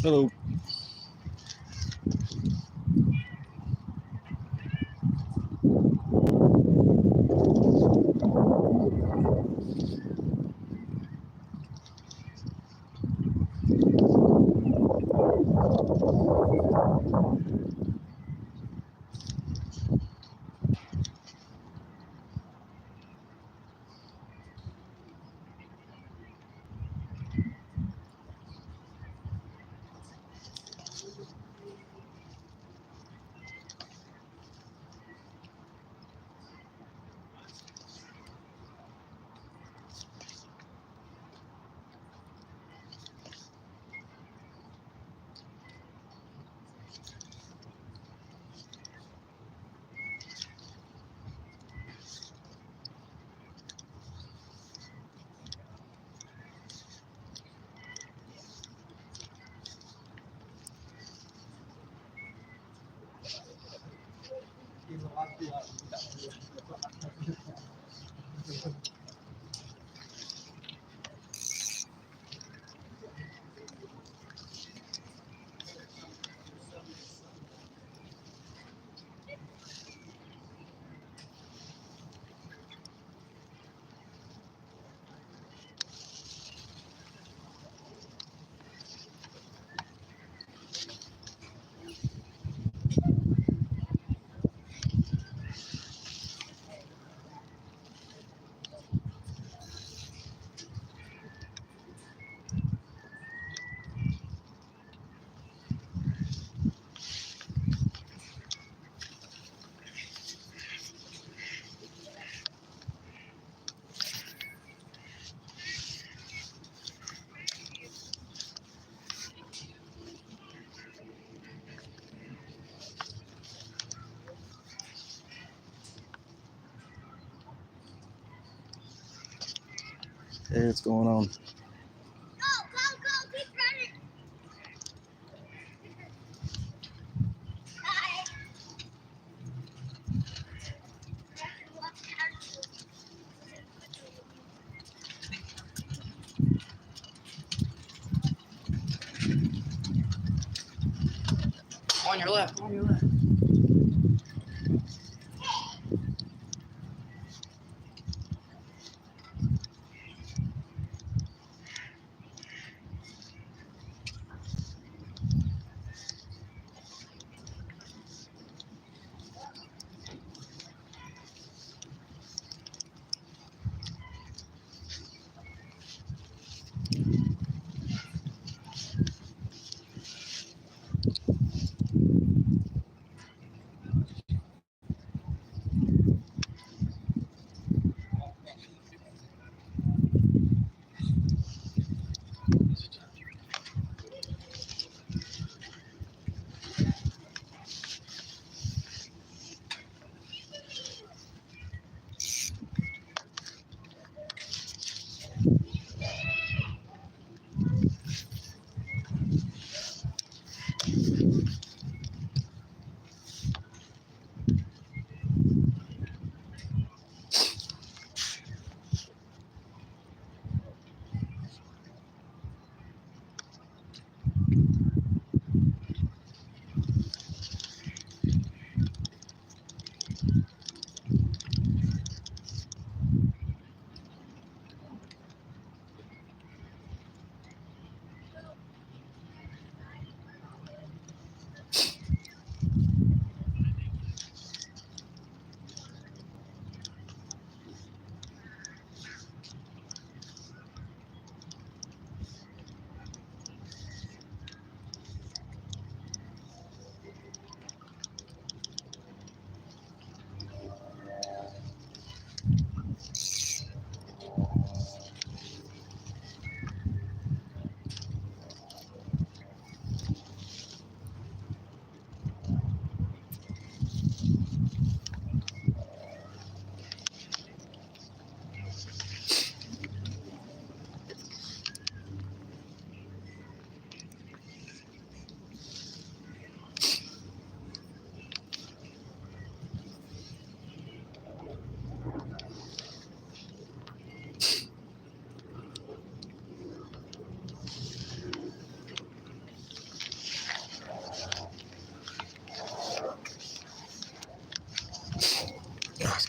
Hello. Hey, what's going on? Keep running. On your left, on your left.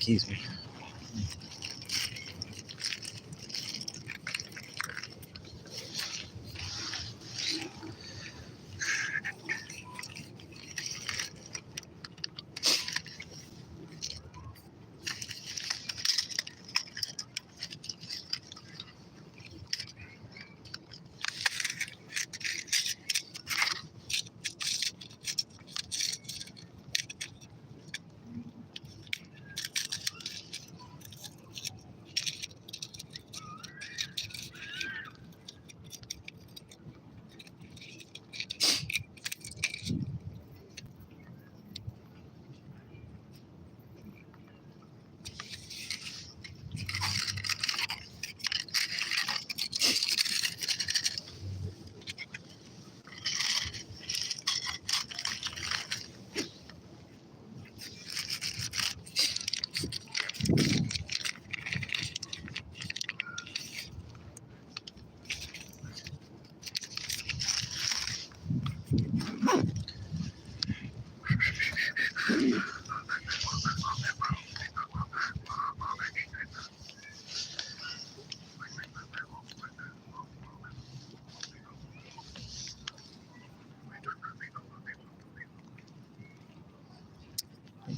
Excuse me.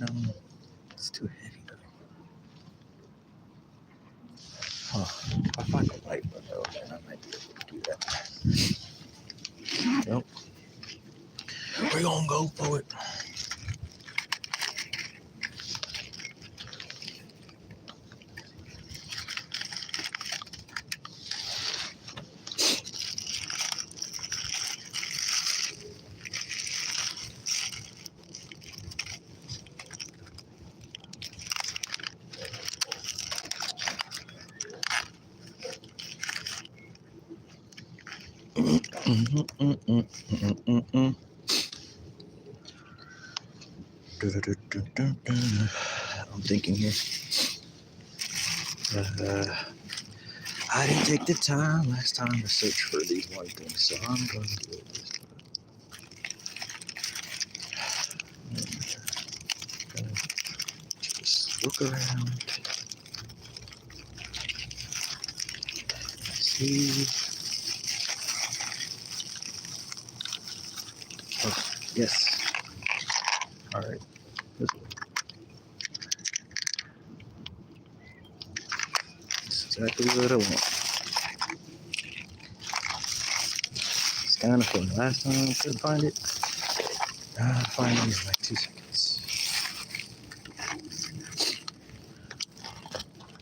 No, it's too heavy though. Huh. If I find the light window, then I might be able to do that. Nope. We're gonna go for it. I'm thinking here. I didn't take the time last time to search for these one things, so I'm going to do it this time. Just look around. See. Oh, yes. All right. This way. That's exactly what I want. It's kind of fun. Last time I couldn't find it. Now I find it in like 2 seconds.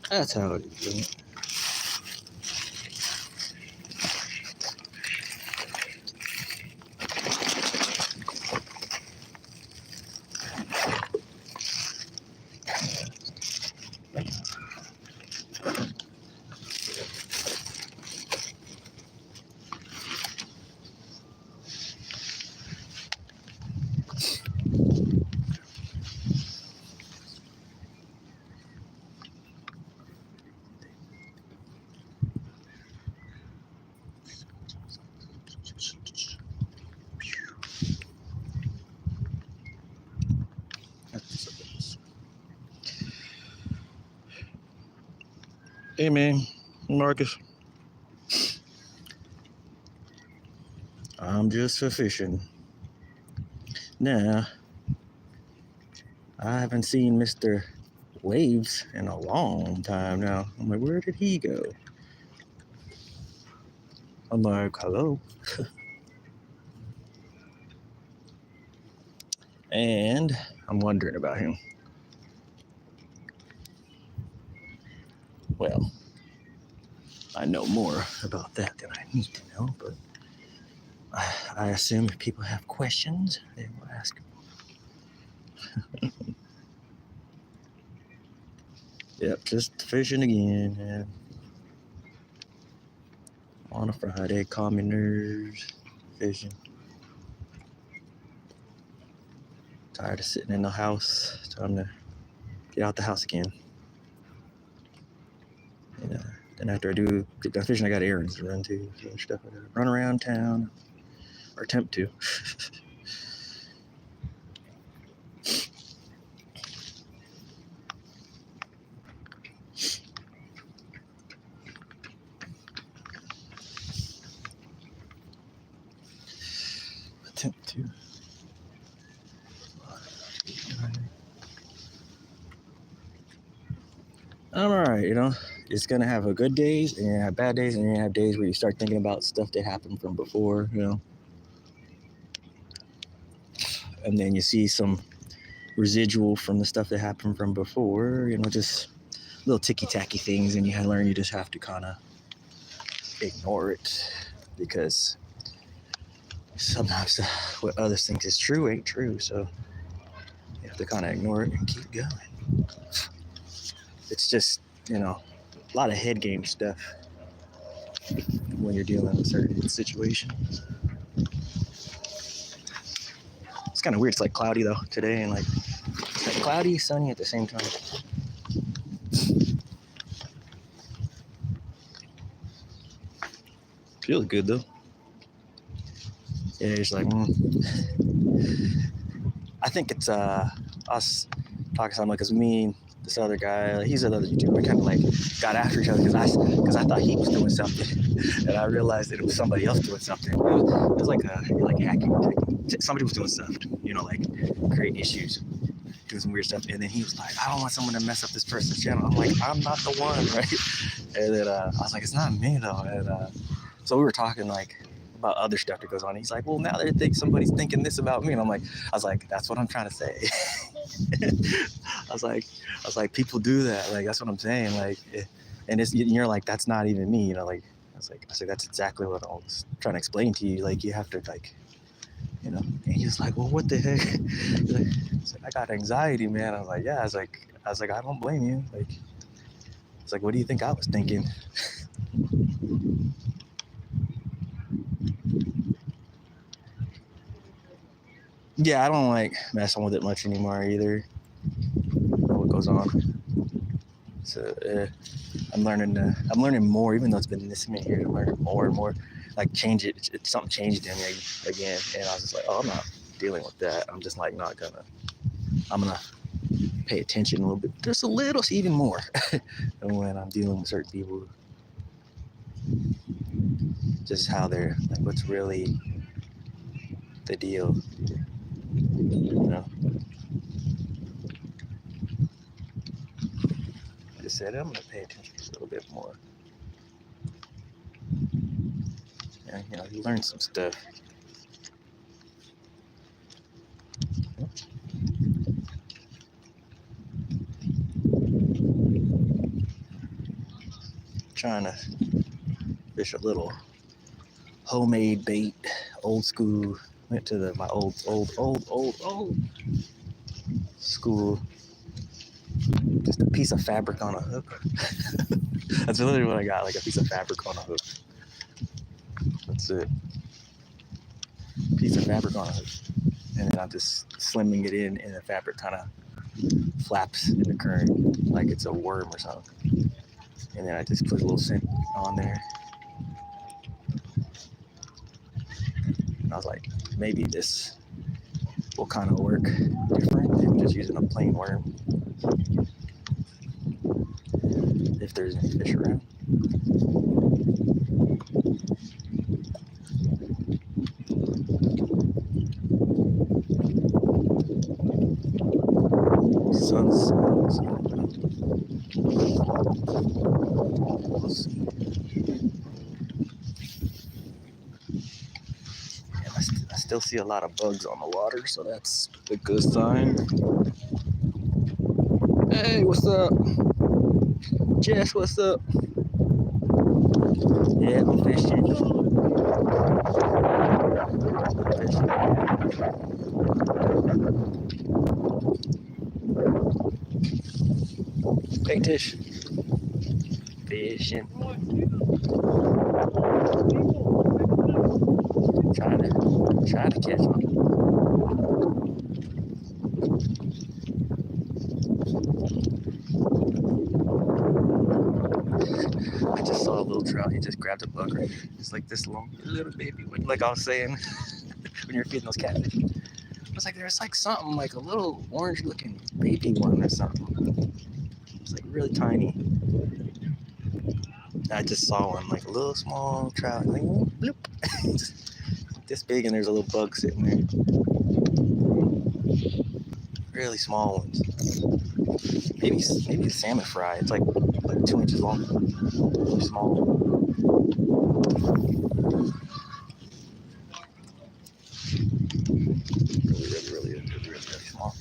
That's how it is. Hey man, Marcus. I'm just for fishing. Now, I haven't seen Mr. Waves in a long time now. I'm like, where did he go? I'm like, hello. And I'm wondering about him. Well, I know more about that than I need to know, but I assume if people have questions, they will ask them. Yep, just fishing again, man. On a Friday, calm your nerves, fishing. Tired of sitting in the house. Time to get out the house again. And then after I get done fishing, I got errands to run to. So stuff I gotta run around town, or attempt to. I attempt to. I'm alright, you know. It's gonna have a good days, and you're gonna have bad days, and you're gonna have days where you start thinking about stuff that happened from before, you know. And then you see some residual from the stuff that happened from before, you know, just little ticky-tacky things, and you learn you just have to kind of ignore it, because sometimes what others think is true ain't true, so you have to kind of ignore it and keep going. It's just, you know, a lot of head game stuff when you're dealing with certain situations. It's kind of weird. It's like cloudy though today, and like it's like cloudy, sunny at the same time. Feels good though. Yeah, it's like I think it's us talking something, because me and this other guy, he's another YouTuber, we kind of like got after each other because I thought he was doing something, and I realized that it was somebody else doing something. It was like hacking. Somebody was doing stuff, you know, like creating issues, doing some weird stuff, and then he was like, I don't want someone to mess up this person's channel. I'm like, I'm not the one, right? And then I was like, it's not me though. And so we were talking like about other stuff that goes on. He's like, well, now they think somebody's thinking this about me, and I was like, that's what I'm trying to say. I was like, people do that. Like, that's what I'm saying. Like, and you're like, that's not even me, you know. Like, I said, that's exactly what I was trying to explain to you. Like, you have to, like, you know. And he was like, well, what the heck? He's like, I got anxiety, man. I was like, yeah. I was like, I don't blame you. Like, it's like, what do you think I was thinking? Yeah, I don't like messing with it much anymore either. What goes on? So I'm learning more, even though it's been this many years. I'm learning more and more. Like, change it. Something changed in me again, and I was just like, oh, I'm not dealing with that. I'm just like not gonna. I'm gonna pay attention a little bit, just a little, even more, when I'm dealing with certain people. Just how they're like, what's really the deal, you know. I just said I'm gonna pay attention a little bit more. And, you know, you learn some stuff. Trying to fish a little homemade bait, old school. Went to my old school. Just a piece of fabric on a hook. That's literally what I got, like a piece of fabric on a hook. That's it. Piece of fabric on a hook. And then I'm just slimming it in, and the fabric kind of flaps in the current like it's a worm or something. And then I just put a little scent on there. And I was like, maybe this will kind of work different than just using a plain worm, if there's any fish around. Sun's we'll see. And I still see a lot of bugs on the water, so that's a good sign. Hey, what's up? Jess, what's up? Yeah, I'm fishing. Hey, Tish. Fishing. Trying to catch one. I just saw a little trout. He just grabbed a bug right here. It's like this long, little baby one. Like I was saying, when you're feeding those catfish. I was like, there's like something, like a little orange looking baby one or something. It's like really tiny. I just saw one, like a little small trout. Like, bloop. this big and there's a little bug sitting there. Really small ones. Maybe a salmon fry. It's like 2 inches long. Really small. Really small.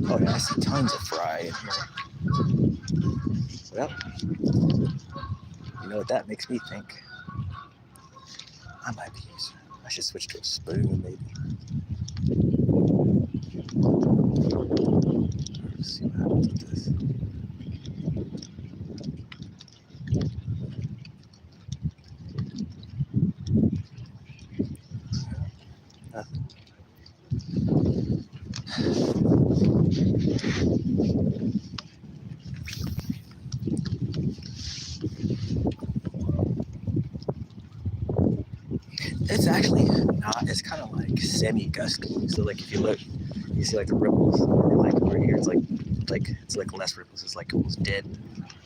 Oh yeah, I see tons of fry in here. Well, you know what that makes me think? I should switch to a spoon maybe. Let's see what happens with this. Nothing. It's actually not. It's kind of like semi-gusty. So like if you look, you see like the ripples. And like over here, it's like less ripples. It's like almost dead.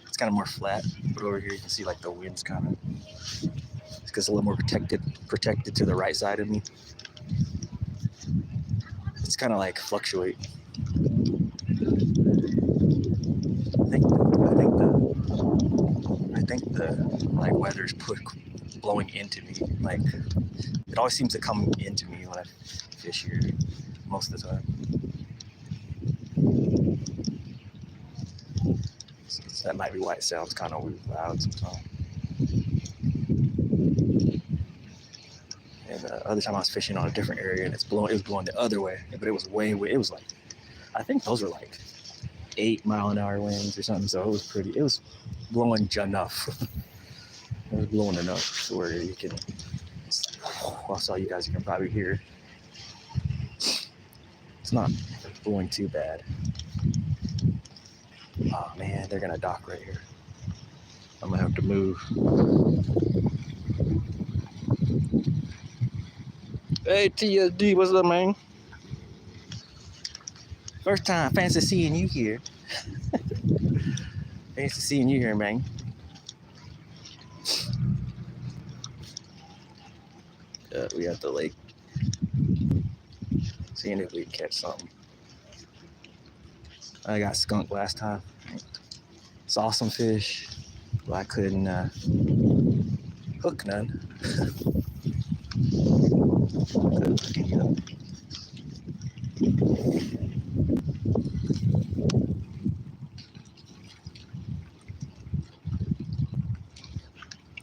It's kind of more flat. But over here, you can see like the wind's kind of. It's a little more protected to the right side of me. It's kind of like fluctuating. I think the like weather's blowing into me. Like it always seems to come into me when I fish here most of the time. So that might be why it sounds kind of loud sometimes. And the other time I was fishing on a different area and it was blowing the other way, but it was way. It was like, I think those were like 8-mile-an-hour winds or something. So it was blowing enough. It was blowing enough to where you can. Also, you guys can probably hear. It's not blowing too bad. Oh man, they're gonna dock right here. I'm gonna have to move. Hey TSD, what's up, man? First time, fancy seeing you here. Fancy seeing you here, man. We at the lake. Seeing if we can catch something. I got skunked last time. Saw some fish, but I couldn't hook none.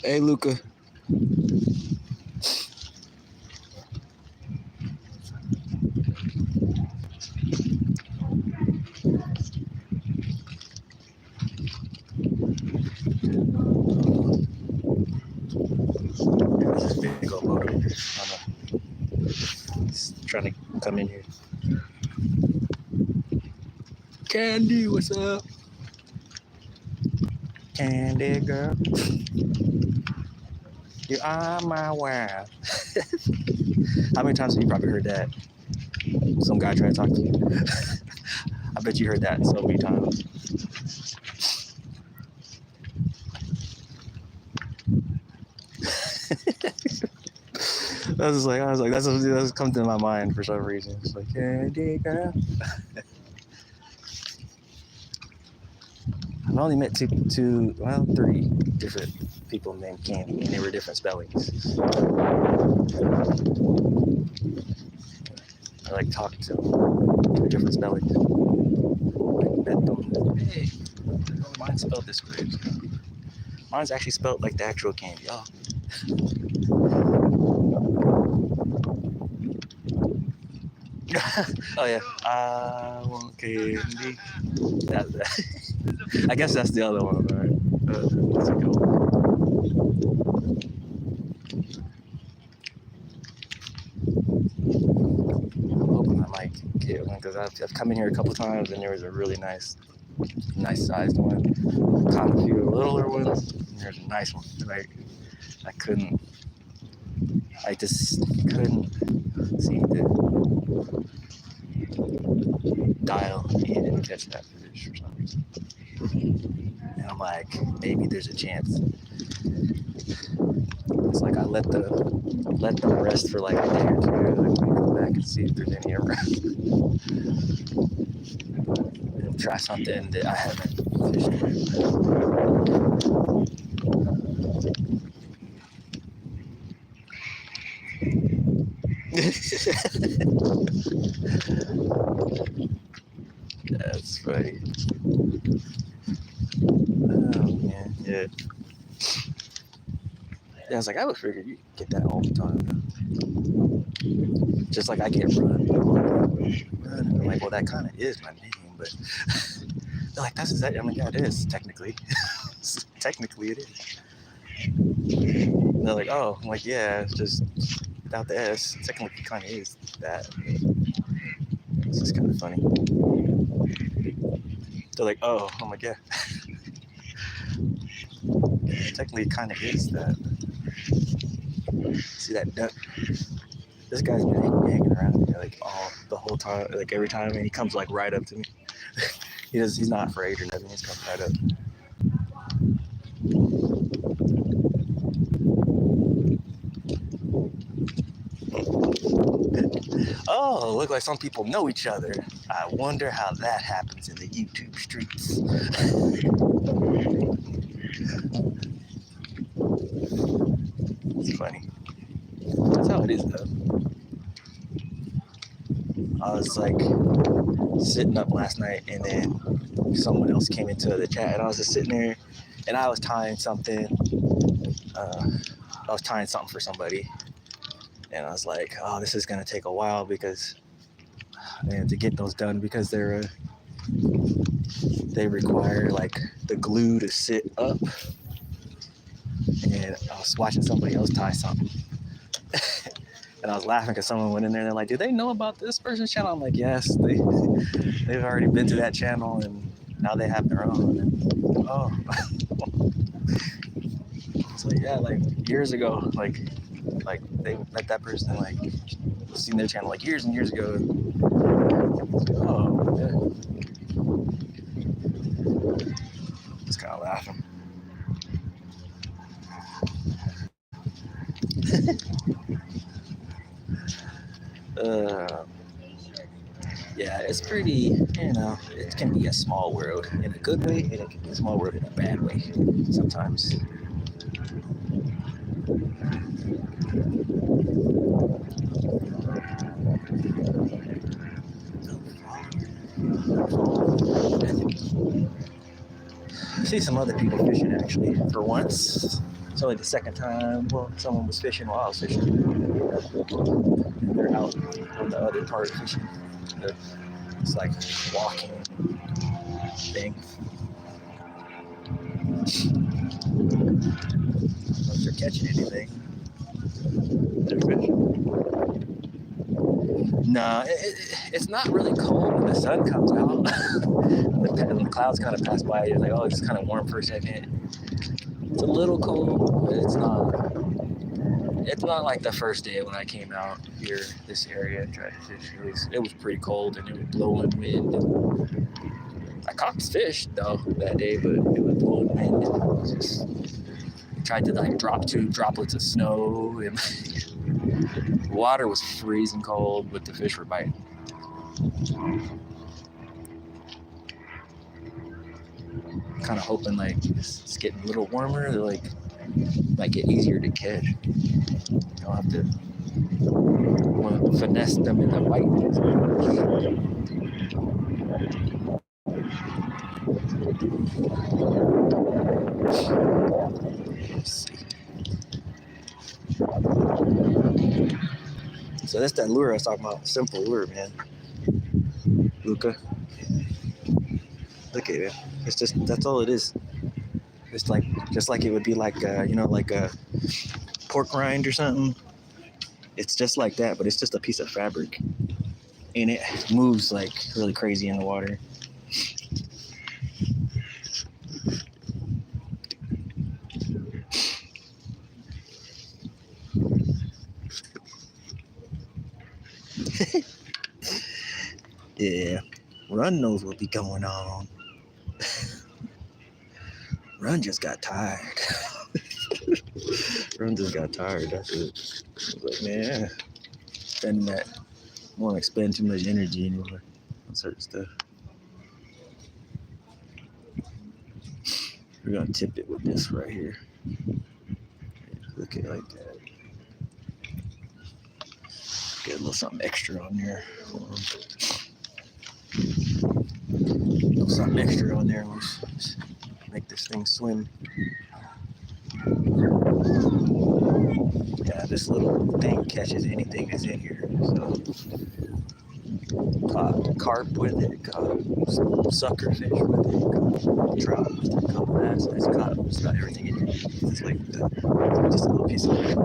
Hey, Luca. There's this big old boat over here. He's trying to come in here. Candy, what's up? Candy girl, you are my world. How many times have you probably heard that? Some guy trying to talk to you. I bet you heard that so many times. I was like, that's come to my mind for some reason. It's like, Candy girl. I've only met three different people named Candy, and they were different spellings. I like talking to them, 2 different spellings. I met them. Hey, mine's spelled this way. Mine's actually spelled like the actual candy. Oh. Oh yeah. I want candy. I guess that's the other one, right? That's a good one. I'm hoping I might get one because I've come in here a couple times and there was a really nice sized one. Caught a few littler ones. And there's a nice one. Like I just couldn't seem to dial he didn't catch that fish for some reason. And I'm like, maybe there's a chance. It's like I let them rest for like a day or two. Like come back and see if there's any around. And try something that I haven't fished with. That's funny. Oh man, yeah. Yeah, I was like, I would figure you get that all the time. Just like I get run. I'm like, well, that kind of is my name, but they're like, that's exactly. I'm like, yeah, it is technically. Technically, it is. And they're like, oh, I'm like, yeah, it's just without the S. Technically, kind of is that. It's just kind of funny. They're like, oh, I'm like, yeah. Technically, kind of is that. See that duck? This guy's been hanging around here like the whole time, like every time, and he comes like right up to me. He's not afraid or nothing. He's coming right up. Oh, look like some people know each other. I wonder how that happens in the YouTube streets. It's funny. That's how it is, though. I was like sitting up last night, and then someone else came into the chat, and I was just sitting there, and I was tying something. I was tying something for somebody, and I was like, "Oh, this is gonna take a while because, man, to get those done because they require like the glue to sit up." And I was watching somebody else tie something. And I was laughing because someone went in there and they're like, do they know about this person's channel? I'm like, yes, they've already been to that channel and now they have their own. And, oh. It's like, yeah, like years ago, like they met that person and like seen their channel like years and years ago. Oh, yeah. Just kind of laughing. Yeah, it's pretty, it can be a small world in a good way, and it can be a small world in a bad way sometimes. I see some other people fishing actually for once. It's only the second time someone was fishing while I was fishing. And they're out on the other part fishing. It's like walking thing. I don't know if they're catching anything. No, it's not really cold when the sun comes out. The clouds kind of pass by. You're like, oh, it's just kind of warm for a second. It's a little cold, but it's not. It's not like the first day when I came out here, this area, and tried to fish. It was pretty cold and it was blowing wind. I caught fish though that day, but it was blowing wind. And it was just tried to like drop 2 droplets of snow, and the water was freezing cold, but the fish were biting. Kind of hoping like it's getting a little warmer, they're like might get easier to catch. You don't have to finesse them in the bite. Let's see. So that's that lure I was talking about. Simple lure, man. Luca. Look at it. It's just, that's all it is. It's like, just like it would be like, like a pork rind or something. It's just like that, but it's just a piece of fabric. And it moves like really crazy in the water. Run knows what be going on. Run just got tired. Run just got tired. That's it. Like, man, spending that. I don't want to expend too much energy anymore on certain stuff. We're gonna tip it with this right here. Look at it like that. Get a little something extra on there. Something extra on there. Let's make this thing swim. Yeah, this little thing catches anything that's in here. So, caught carp with it, caught sucker fish with it, caught trout with it, caught bass. It's caught just about everything in here. It's like just a little piece of fish.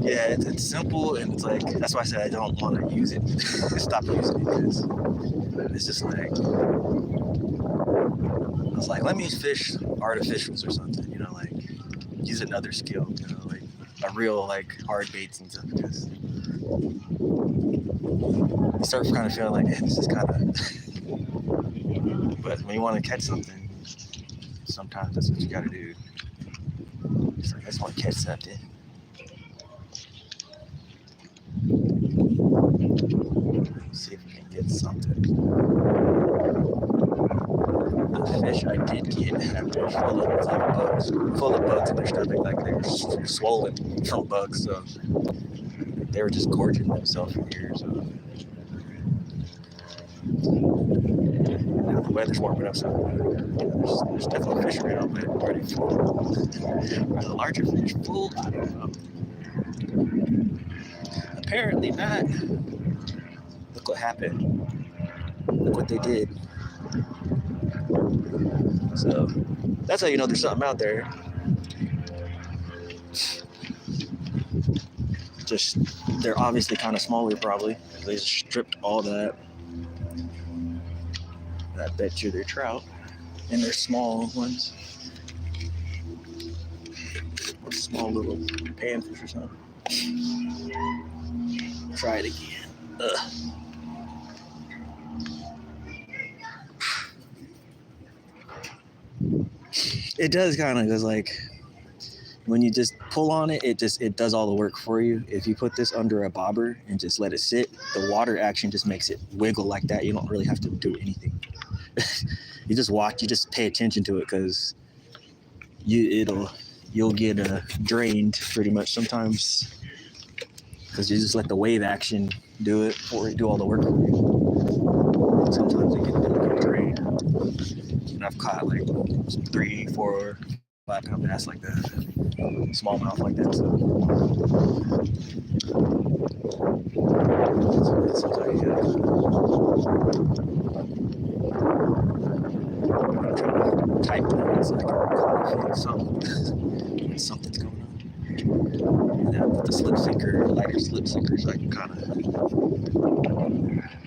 Yeah, it's simple, and it's like, that's why I said I don't want to use it. Stop using it, because it's just like, I was like, let me fish artificials or something, you know, like use another skill, you know, like a real like hard baits and stuff, because you start kind of feeling like, man, this is kind of, but when you want to catch something, sometimes that's what you got to do. It's like, I just want to catch something. See if we can get something. The fish I did get have been full of like bugs, in their stomach, like they're swollen from bugs, so they were just gorging themselves from here. So now the weather's warming up, so there's definitely fish around, but pretty full. Are the larger fish full? I don't know. Apparently not. Look what happened. Look what they did. So that's how you know there's something out there. Just, they're obviously kind of smaller probably. They just stripped all that. I bet you they're trout. And they're small ones. Or small little panfish or something. Try it again. Ugh. It does kind of, because like when you just pull on it, it does all the work for you. If you put this under a bobber and just let it sit, the water action just makes it wiggle like that. You don't really have to do anything. You just watch, you just pay attention to it, because you'll get drained pretty much sometimes, because you just let the wave action do it, or do all the work for you. Sometimes it can drained. And I've caught like 3, 4, 5 pound bass like that, smallmouth like that. So sometimes you gotta type it. It's like something's going on. And then I put the lighter slip sinker, so I can kind of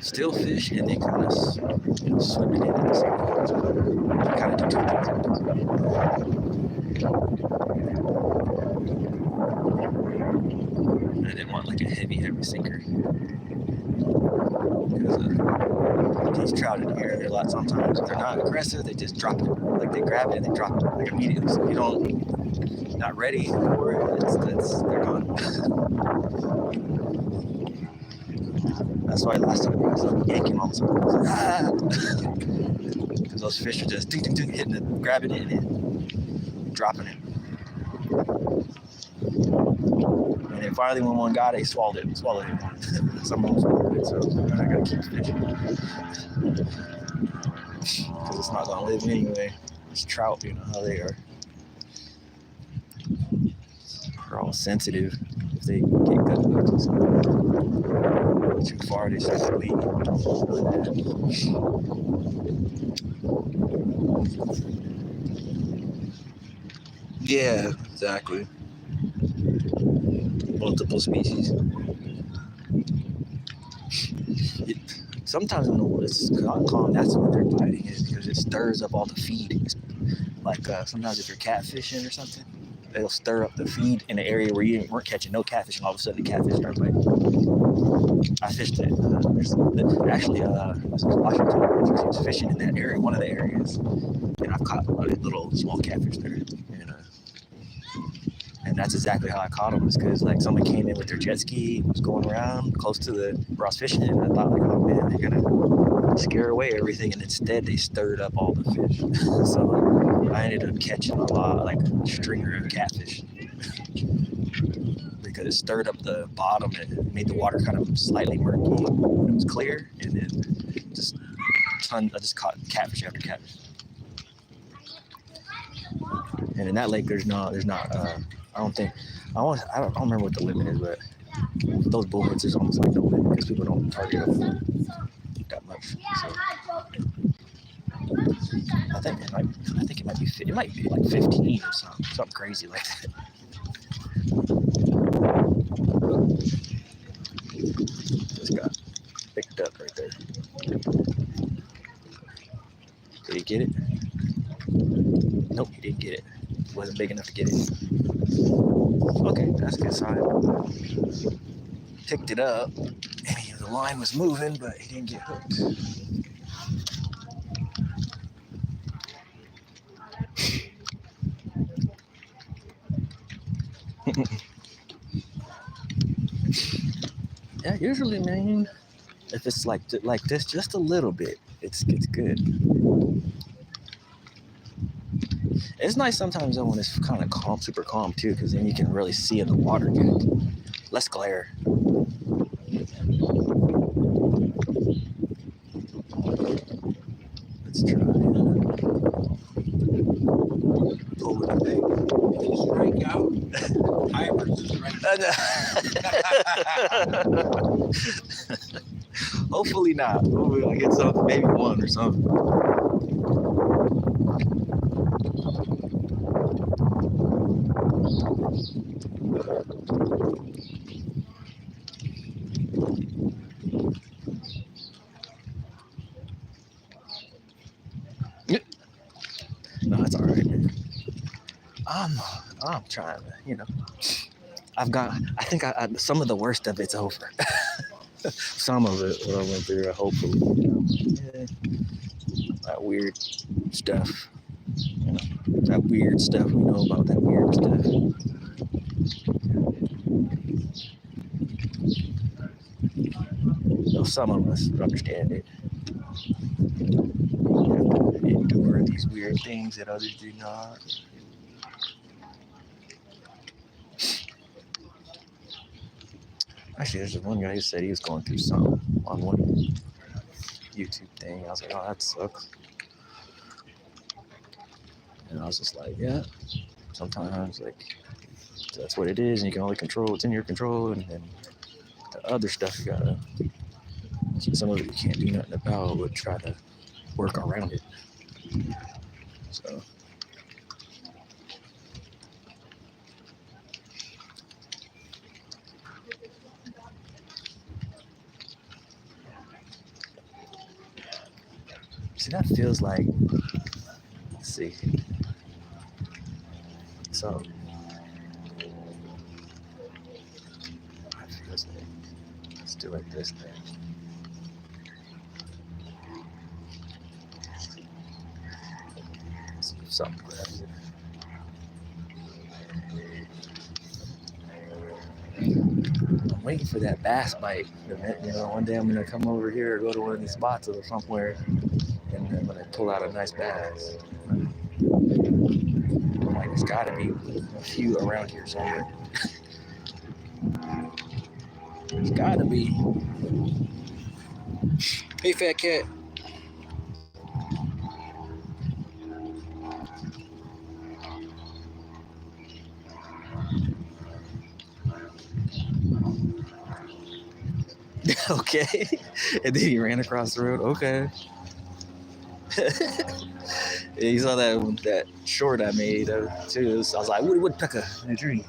still fish and then kind of swim it in at the same time. So I kind of do 2 things at once. I didn't want like a heavy sinker, because these trout in the air, they're a lot, sometimes if they're not aggressive, they just drop it. Like they grab it and they drop it like immediately. So if you don't, not ready for it, they're gone. That's why last time I was like yanking all the time. Because those fish are just ding, ding, ding, hitting it, grabbing it, and then dropping it. And then finally, when one got it, he swallowed it. Some of them swallowed it, so I gotta keep fishing. Because it's not gonna live anyway. It's trout, you know how they are. They're all sensitive. If they get gut hooked or something too far, they start to bleed. Yeah, exactly. Multiple species. Sometimes when it's calm, that's when they're biting, is because it stirs up all the feed. Like sometimes if you're catfishing or something, it'll stir up the feed in the area where you weren't catching no catfish, and all of a sudden the catfish start biting. I fished it. Actually, Washington, he was fishing in that area, one of the areas, and I've caught little small catfish there. And that's exactly how I caught them. Is because like someone came in with their jet ski, was going around close to where I was fishing, and I thought like, oh man, they're gonna scare away everything, and instead they stirred up all the fish. So I ended up catching a lot, like a stringer of catfish, because it stirred up the bottom and made the water kind of slightly murky. It was clear, and then I just caught catfish after catfish. And in that lake, there's not. I don't remember what the limit is, but those bullheads, there's almost like no limit because people don't target them that much. So I think it might be like 15 or something crazy like that. Just got picked up right there. Did he get it? Nope, he didn't get it. It wasn't big enough to get it. Okay, that's a good sign. Picked it up, and the line was moving, but he didn't get hooked. Yeah, usually, man, if it's like this, just a little bit, it's good. It's nice sometimes though when it's kind of calm, super calm too, because then you can really see in the water good. Less glare. Let's try. Pull it back. Strike out. Hopefully not. Hopefully I get something, maybe one or something. No, that's all right. I'm trying to, I think some of the worst of it's over. Some of it what I went through, hopefully, that weird stuff, that weird stuff, we know about that weird stuff. So some of us understand it. You have to endure these weird things that others do not. Actually, there's one guy who said he was going through something on one YouTube thing. I was like, oh, that sucks. And I was just like, yeah, sometimes, like, that's what it is, and you can only control what's in your control, and then the other stuff you gotta, some of it you can't do nothing about, but try to work around it. So. See, that feels like, let's see. So, that feels like, let's do it this thing. Let's see if something grabs it. I'm waiting for that bass bite. One day I'm gonna come over here or go to one of these spots or somewhere, and then when I pull out a nice bass, I'm like, there's gotta be a few around here somewhere. There's gotta be. Hey, fat cat. Okay. And then he ran across the road. Okay. You saw that short I made too. So I was like, woodpecker in a tree.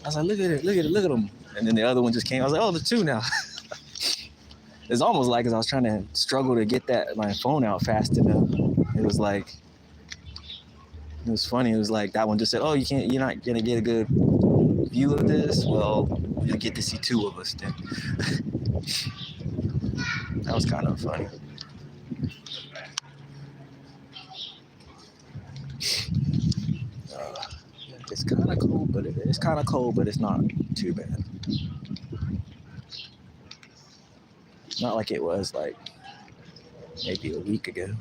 I was like, look at him. And then the other one just came. I was like, oh, there's two now. It's almost like as I was trying to struggle to get my phone out fast enough. It was like It was funny. It was like that one just said, "Oh, you're not gonna get a good view of this. Well, you'll get to see two of us then." That was kind of funny. It's kind of cold, but it's not too bad. Not like it was like maybe a week ago.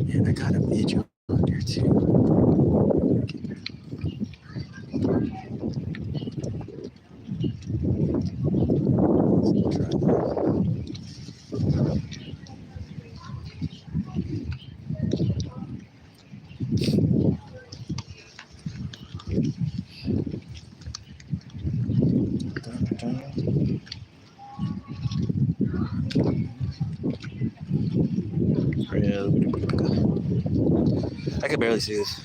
And I got a midge on there too. I can barely see this.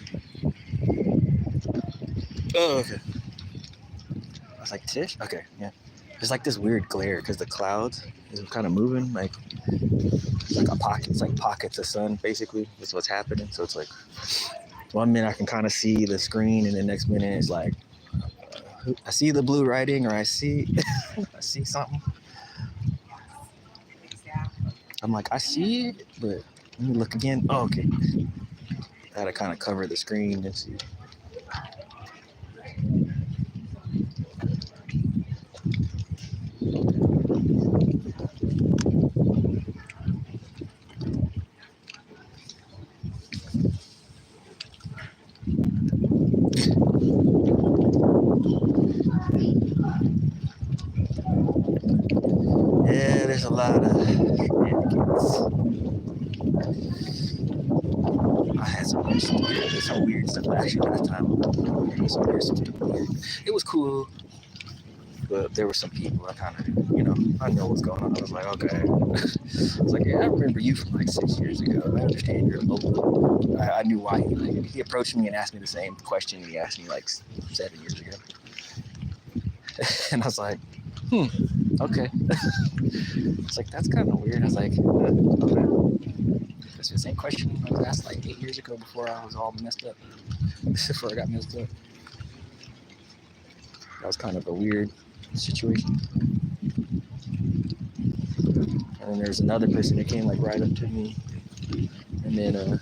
Oh, okay. I was like, Tish? Okay, yeah. There's like this weird glare because the clouds is kind of moving. Like, it's like a pocket. It's like pockets of sun, basically. That's what's happening. So it's like, 1 minute I can kind of see the screen, and the next minute it's like, I see the blue writing, or I see something. I'm like, I see it, but let me look again. Oh, okay. I gotta kind of cover the screen and see. Yeah, there's a lot of shenanigans. I had some weird stuff actually last time. It was cool, but there were some people I kind of, I know what's going on. I was like, okay. I was like, yeah, I remember you from like 6 years ago. I understand you're local. I knew why he approached me and asked me the same question he asked me like 7 years ago. And I was like, okay. It's like, that's kind of weird. I was like, okay. That's the same question I was asked like 8 years ago before I was all messed up. Before I got messed up. That was kind of a weird situation. And then there's another person that came like right up to me. And then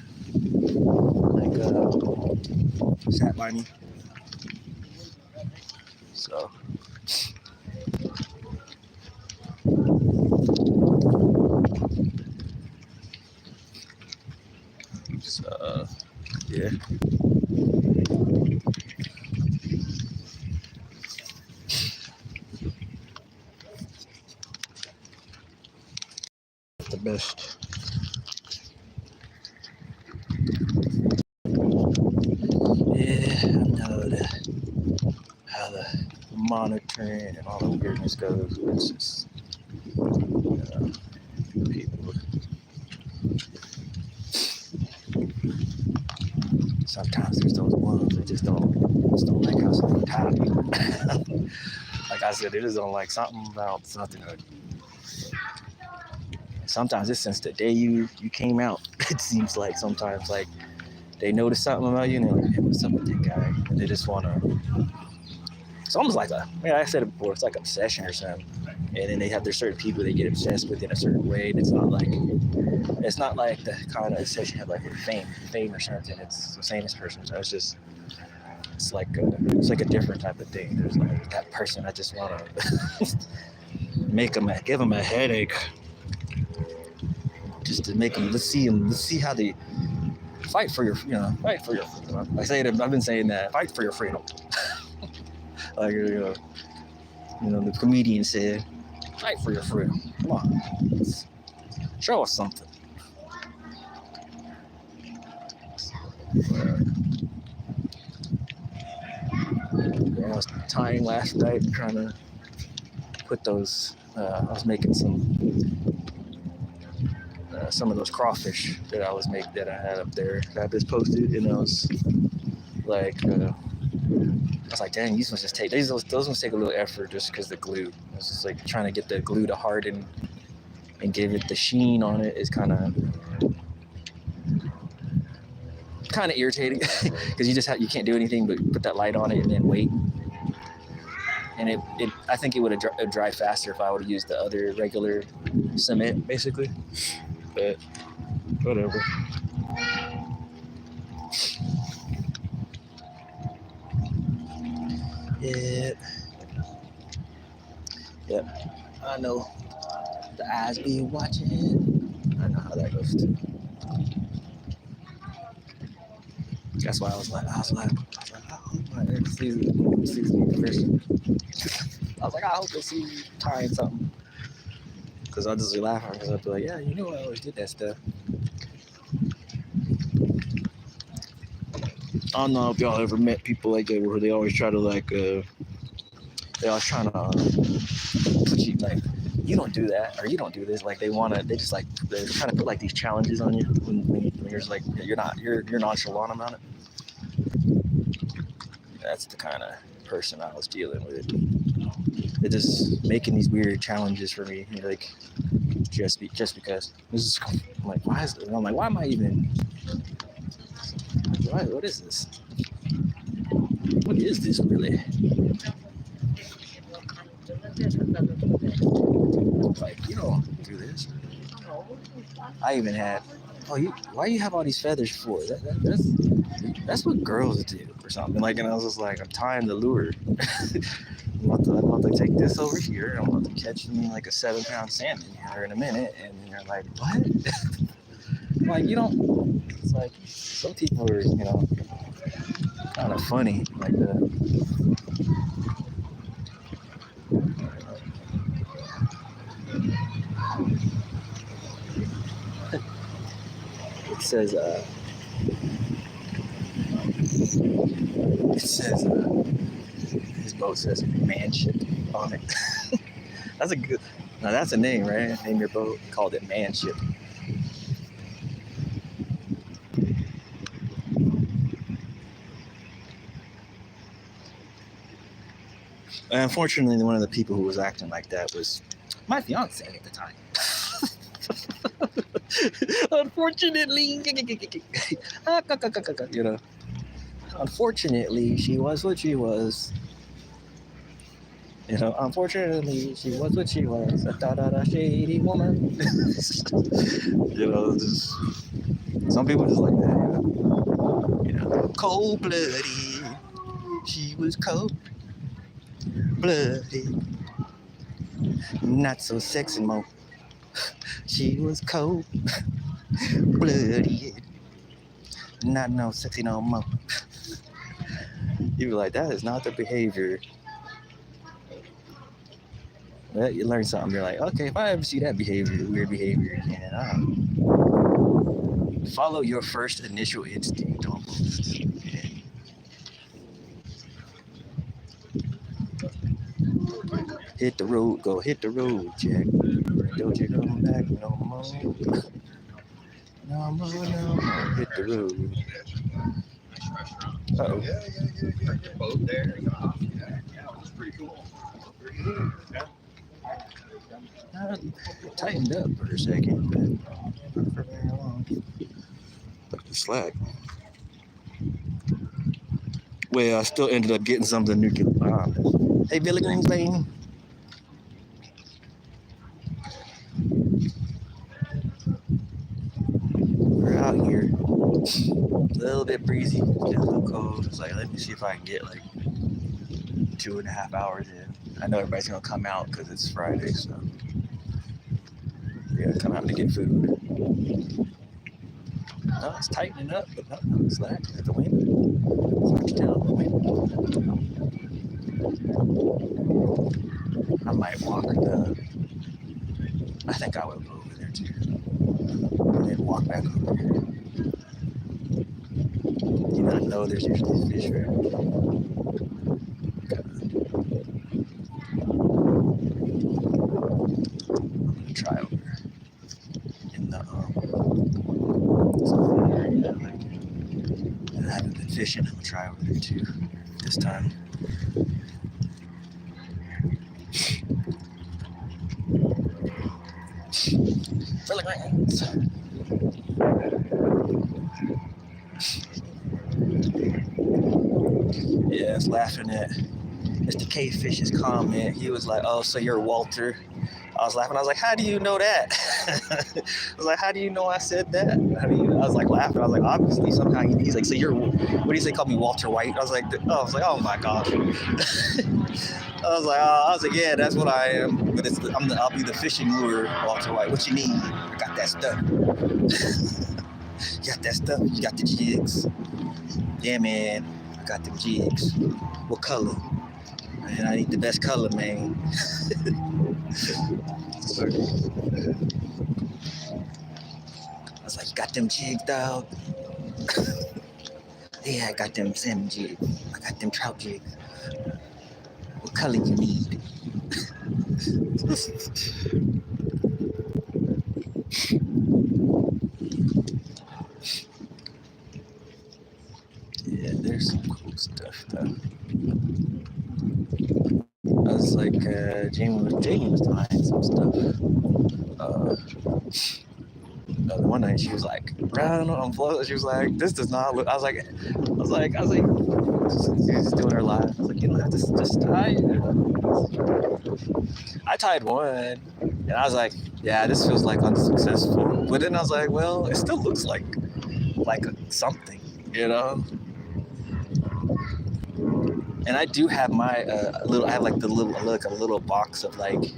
sat by me. So yeah. The best. Yeah, I know how the monitoring and all the weirdness goes. It's just people. Sometimes there's those ones that just don't like how something tied. Like I said, they just don't like something about something. Sometimes it's since the day you came out. It seems like sometimes like they notice something about you and they're like, hey, what's up with that guy? And they just want to. It's almost like I said it before, it's like obsession or something. And then there's certain people they get obsessed with in a certain way. And it's not like the kind of obsession you have like with fame or something. It's the same as person. So it's like a different type of thing. There's like that person I just want to give them a headache. Just to make them, let's see how they fight for your freedom. I've been saying that, fight for your freedom. Like, the comedian said, fight for your freedom. Come on. Show us something. I was tying last night, trying to put those, I was making some of those crawfish that I had up there that I just posted, and I was like, dang, those ones take a little effort just because the glue. It's just like trying to get the glue to harden and give it the sheen on it is kind of irritating because you can't do anything but put that light on it and then wait. And I think it would have dry faster if I would have used the other regular cement, basically. But whatever. Yeah. Yep. I know. The eyes be watching. I know how that goes too. That's why I was like, I hope my ex sees me fishing. I was like, I hope they see me tying something. Because I'll just be laughing because I'll be like, yeah, you know I always did that stuff. I don't know if y'all ever met people like that where they always try to they always trying to put you like, you don't do that or you don't do this. Like they're trying to put like these challenges on you when you're just like, you're nonchalant about it. That's the kind of person I was dealing with. They're just making these weird challenges for me, like just because. I'm like, why is it? I'm like, why am I even? What is this? What is this really? Like, you don't do this. I even had, why do you have all these feathers for? That's what girls do or something. Like, and I was just like, I'm tying the lure. I'm about to take this over here. I'm about to catch me like a 7-pound salmon here in a minute. And you're like, what? Like, you don't, it's like, some people are, kind of funny like that. It says, his boat says manship on it. That's a name, right? Name your boat, called it manship. And unfortunately, one of the people who was acting like that was my fiance at the time. Unfortunately, unfortunately, she was what she was. Unfortunately, she was what she was. A shady woman. Just, some people just like that. Cold-blooded. She was cold-blooded. Not so sexy, mo. She was cold-blooded. Not no sexy no more. You be like, that is not the behavior. Well, you learn something. You're like, okay, if I ever see that weird behavior again, follow your first initial instinct almost. Yeah. Hit the road, Jack. Don't you come back no more. No more. Hit the road. Uh-oh. Yeah. Boat there. Yeah, it was pretty cool. Yeah. It tightened up for a second, but not for very long. But the slack. Well, I still ended up getting some of the nuclear bomb. Hey, Billy Greensbane. We're out here. A little bit breezy, a little cold. It's like, let me see if I can get like 2.5 hours in. I know everybody's gonna come out because it's Friday, so we gotta come out to get food. No, it's tightening up, but no, it's slack at the wind. It's hard to tell the wind. I might walk I think I will go over there too. And then walk back over here. I know there's usually fish there. Try over in the I haven't been fishing. I'm gonna try over there too this time. Yeah, I was laughing at Mr. K Fish's comment. He was like, "Oh, so you're Walter." I was laughing. I was like, "How do you know that?" I was like, "How do you know I said that?" I was like laughing. I was like, "Obviously, somehow." He's like, "So you're what do you say? Call me Walter White?" "Oh my god." I was like, "Yeah, that's what I am." But I'll be the fishing lure, Walter White. What you need? I got that stuff. You got that stuff. You got the jigs. Yeah, man. I got the jigs. What color? Man, I need the best color, man. I was like, you got them jigs, dog? Yeah, I got them salmon jigs. I got them trout jigs. What color you need? Yeah, there's some cool stuff, though. I was like, Jamie was buying some stuff. The one night she was like, round on float. She was like, this does not look. I was like, she's doing her live. I was like, you don't have to just tie it. I tied one, and I was like, yeah, this feels like unsuccessful. But then I was like, well, it still looks like something, you know. And I do have my little. I have like a little box of like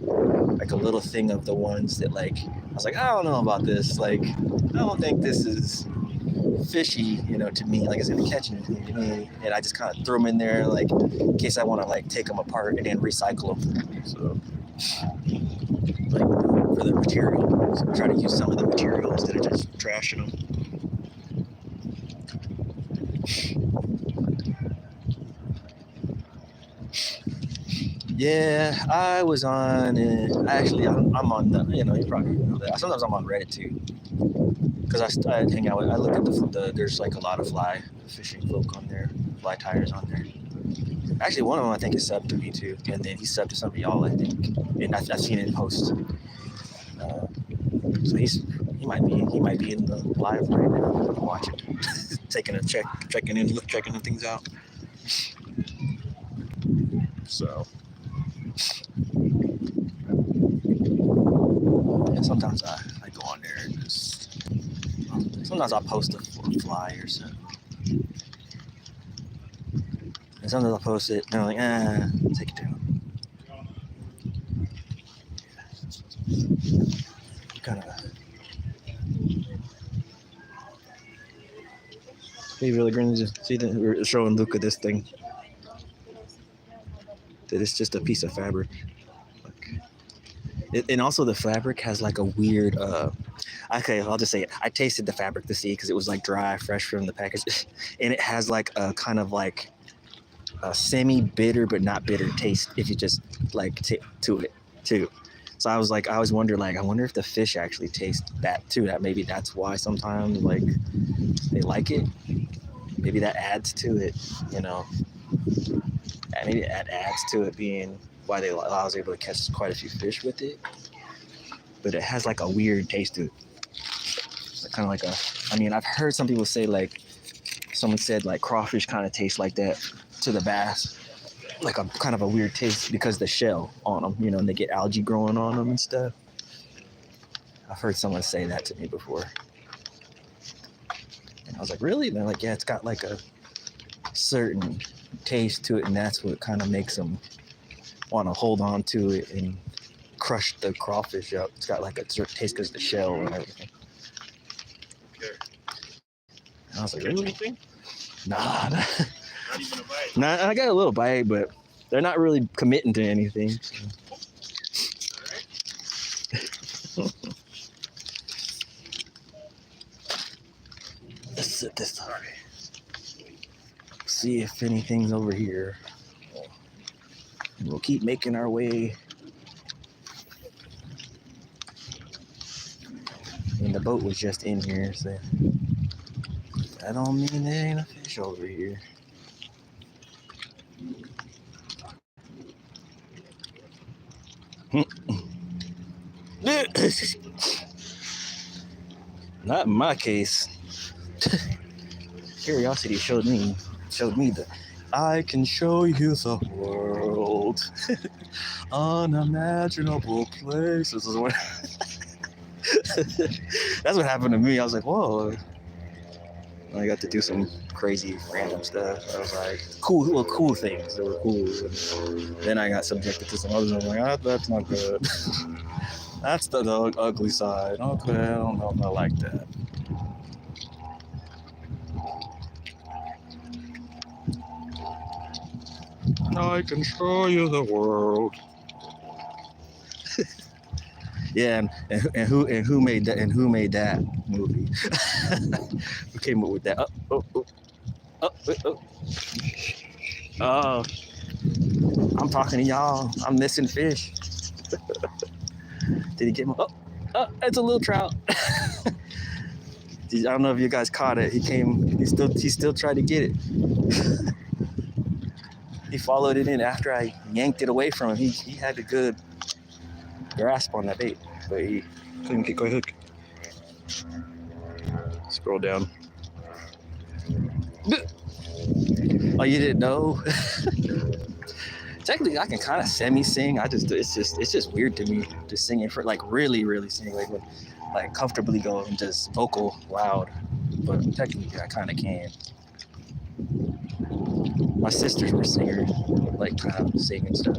a little thing of the ones that like. I was like, I don't know about this. Like, I don't think this is fishy, you know, to me. Like, it's gonna catch anything to me. And I just kind of throw them in there, like, in case I want to like take them apart and then recycle them. So, like, for the material, so try to use some of the material instead of just trashing them. Yeah, I was on. I'm on the. You know, you probably know that. Sometimes I'm on Reddit too, because I hang out with. I look at the. There's like a lot of fly fishing folk on there, fly tires on there. Actually, one of them I think is subbed to me too, and then he subbed to some of y'all, I think, and I've seen it in post. So he might be in the live right now, watching, checking in things out. So. Yeah, sometimes I go on there and just. Sometimes I'll post a fly or something. And sometimes I'll post it and I'm like, take it down. Kind of. Hey, really gonna just see that we're showing Luca this thing. That it's just a piece of fabric. And also the fabric has like a weird okay, I'll just say it. I tasted the fabric to see because it was like dry, fresh from the package, and it has like a kind of like a semi-bitter but not bitter taste if you just like to it too. So I always wonder like, I wonder if the fish actually taste that too. That maybe that's why sometimes like they like it. Maybe that adds to it, you know. And maybe that adds to it being why I was able to catch quite a few fish with it. But it has like a weird taste to it. Kind of like I've heard some people say like, someone said like crawfish kind of taste like that to the bass, like a kind of a weird taste because the shell on them, you know, and they get algae growing on them and stuff. I've heard someone say that to me before. And I was like, really? And they're like, yeah, it's got like a certain taste to it, and that's what kind of makes them want to hold on to it and crush the crawfish up. It's got like a certain taste because of the shell and everything. Okay. And I was like, Catch really? anything? Nah. Not even a bite. Nah, I got a little bite, but they're not really committing to anything. So. All right. Let's set this up. See if anything's over here. We'll keep making our way. And the boat was just in here, so that don't mean there ain't a fish over here. Not in my case. Curiosity showed me that I can show you the world, unimaginable places. That's what happened to me. I was like, whoa. I got to do some crazy random stuff. I was like, cool things that were cool. And then I got subjected to some others. I'm like, that's not good. That's the ugly side. Okay, I don't know if I like that. I can show you the world. Yeah, and who made that movie? Who came up with that? Oh, I'm talking to y'all. I'm missing fish. Did he get my? Oh, it's a little trout. I don't know if you guys caught it. He came. He still tried to get it. He followed it in after I yanked it away from him. He had a good grasp on that bait, but he couldn't get a hook. Scroll down. Oh, you didn't know? Technically, I can kind of semi-sing. It's just weird to me just singing for like really sing like comfortably go and just vocal loud. But technically, I kind of can. My sisters were singers, like kind of singing stuff.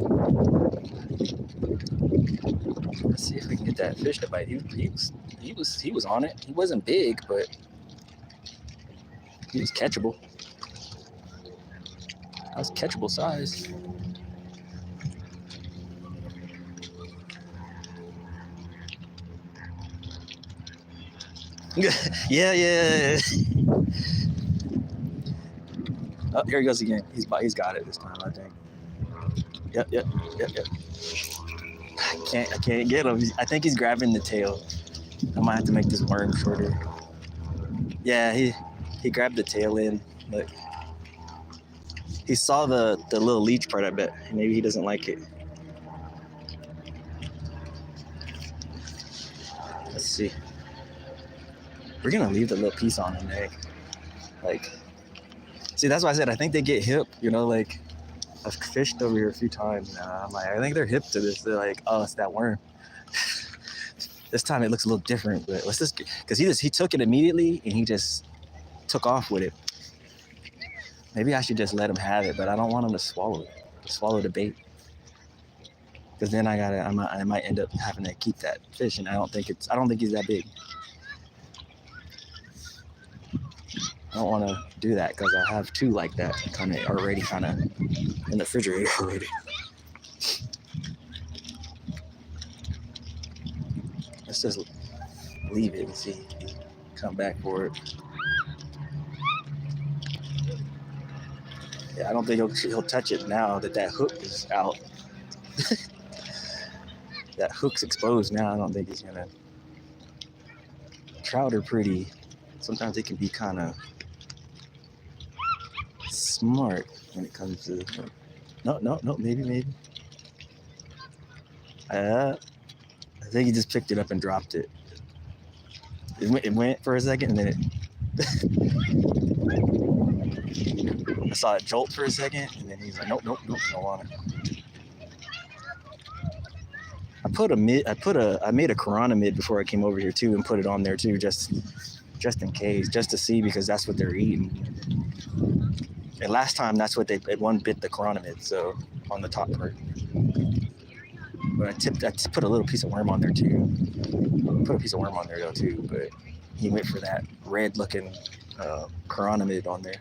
Let's see if we can get that fish to bite. He was on it. He wasn't big, but he was catchable. That was catchable size. yeah. Oh, here he goes again. He's got it this time, I think. Yep. I can't get him. I think he's grabbing the tail. I might have to make this worm shorter. Yeah, he grabbed the tail in, but he saw the little leech part, I bet. Maybe he doesn't like it. Let's see. We're gonna leave the little piece on him, eh? Like, see, that's why I said I think they get hip, like I've fished over here a few times now. I'm like, I think they're hip to this. They're like, oh, it's that worm. This time it looks a little different, but let's just, because he took it immediately and he just took off with it. Maybe I should just let him have it, but I don't want him to swallow the bait. Because then I might end up having to keep that fish, and I don't think he's that big. I don't want to do that because I have two like that kind of in the refrigerator already. Let's just leave it and see if he come back for it. Yeah, I don't think he'll touch it now that hook is out. That hook's exposed now. I don't think he's gonna. Trout are pretty. Sometimes they can be kind of smart when it comes to. No, maybe. I think he just picked it up and dropped it. It went for a second and then I saw it jolt for a second and then he's like, nope, don't want it. I made a Corona mid before I came over here too and put it on there too, just in case, just to see, because that's what they're eating. And last time that's what one bit the Corona mid, so on the top part. But I put a little piece of worm on there too. Put a piece of worm on there though too, but he went for that red looking Corona mid on there.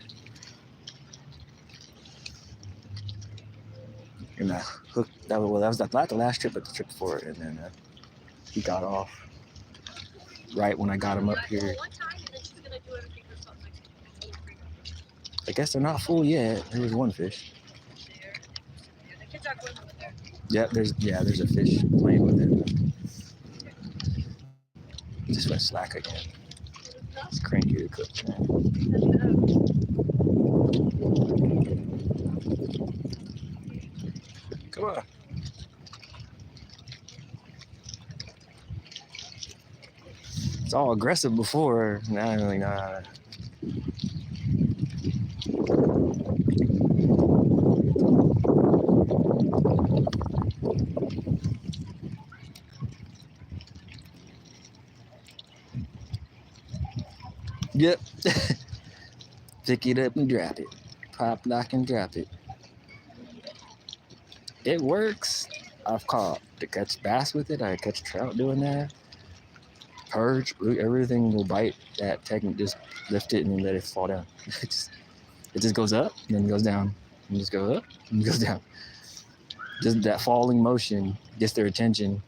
And that hook, that was not the last trip, but the trip before it, and then he got off right when I got him up here. I guess they're not full yet. There was one fish. Yeah, there's a fish playing with it. He just went slack again. It's cranky to cook. Come on. It's all aggressive before. Now really not. Yep. Pick it up and drop it. Pop, lock, and drop it. It works. I've caught to catch bass with it. I catch trout doing that. Perch, everything will bite that technique. Just lift it and then let it fall down. It just goes up and then goes down. And just goes up and goes down. Just that falling motion gets their attention.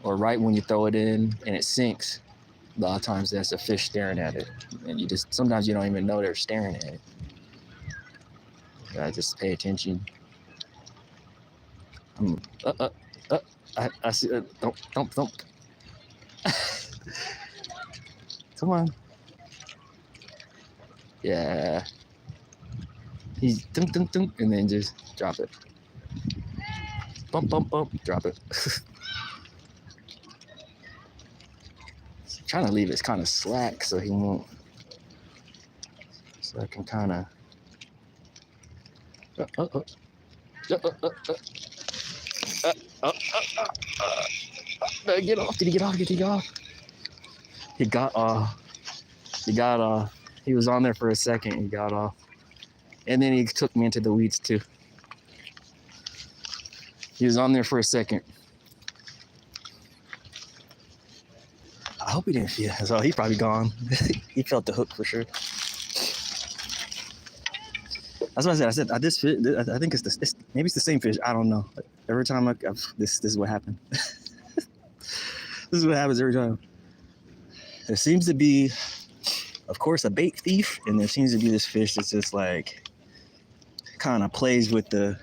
Or right when you throw it in and it sinks, a lot of times that's a fish staring at it. And you just, sometimes you don't even know they're staring at it. I just pay attention. I see. Don't. Come on. Yeah. He's dunk, and then just drop it. Bump, drop it. Trying to leave it kind of slack so he won't. So I can kind of. Get off! Did he get off? Did he get off? He got off. He got off. He was on there for a second. He got off, and then he took me into the weeds too. He was on there for a second. I hope he didn't feel. So he's probably gone. He felt the hook for sure. That's what I said. I said this fish. I think it's maybe it's the same fish. I don't know. Every time this is what happened. This is what happens every time. There seems to be, of course, a bait thief, and there seems to be this fish that's just like kind of plays with the.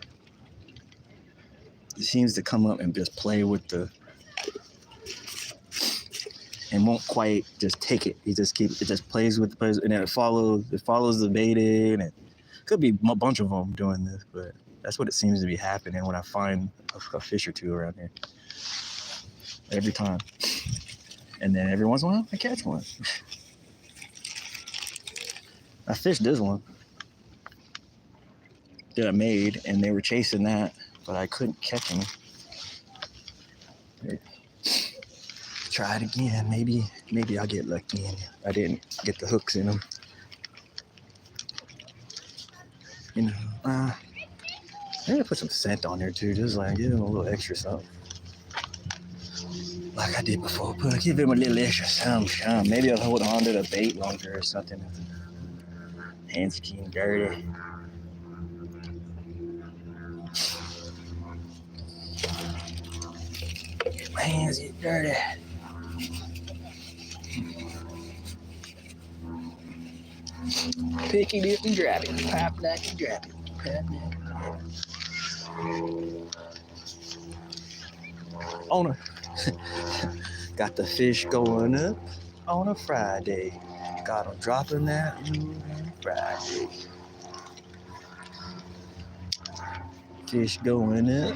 It seems to come up and just play with the. And won't quite just take it. He just plays with the plays, and then it follows the bait in. And could be a bunch of them doing this, but that's what it seems to be happening when I find a fish or two around here. Every time. And then every once in a while, I catch one. I fished this one that I made, and they were chasing that, but I couldn't catch him. Try it again. Maybe I'll get lucky and I didn't get the hooks in them. You know, I'm gonna put some scent on there too, just like give him a little extra something. Like I did before, give him a little extra something. Maybe I'll hold on to the bait longer or something. Hands are getting dirty. My hands get dirty. Pick it up and drop it. Pop like and drop it. On a got the fish going up on a Friday. Got them dropping that Friday. Fish going up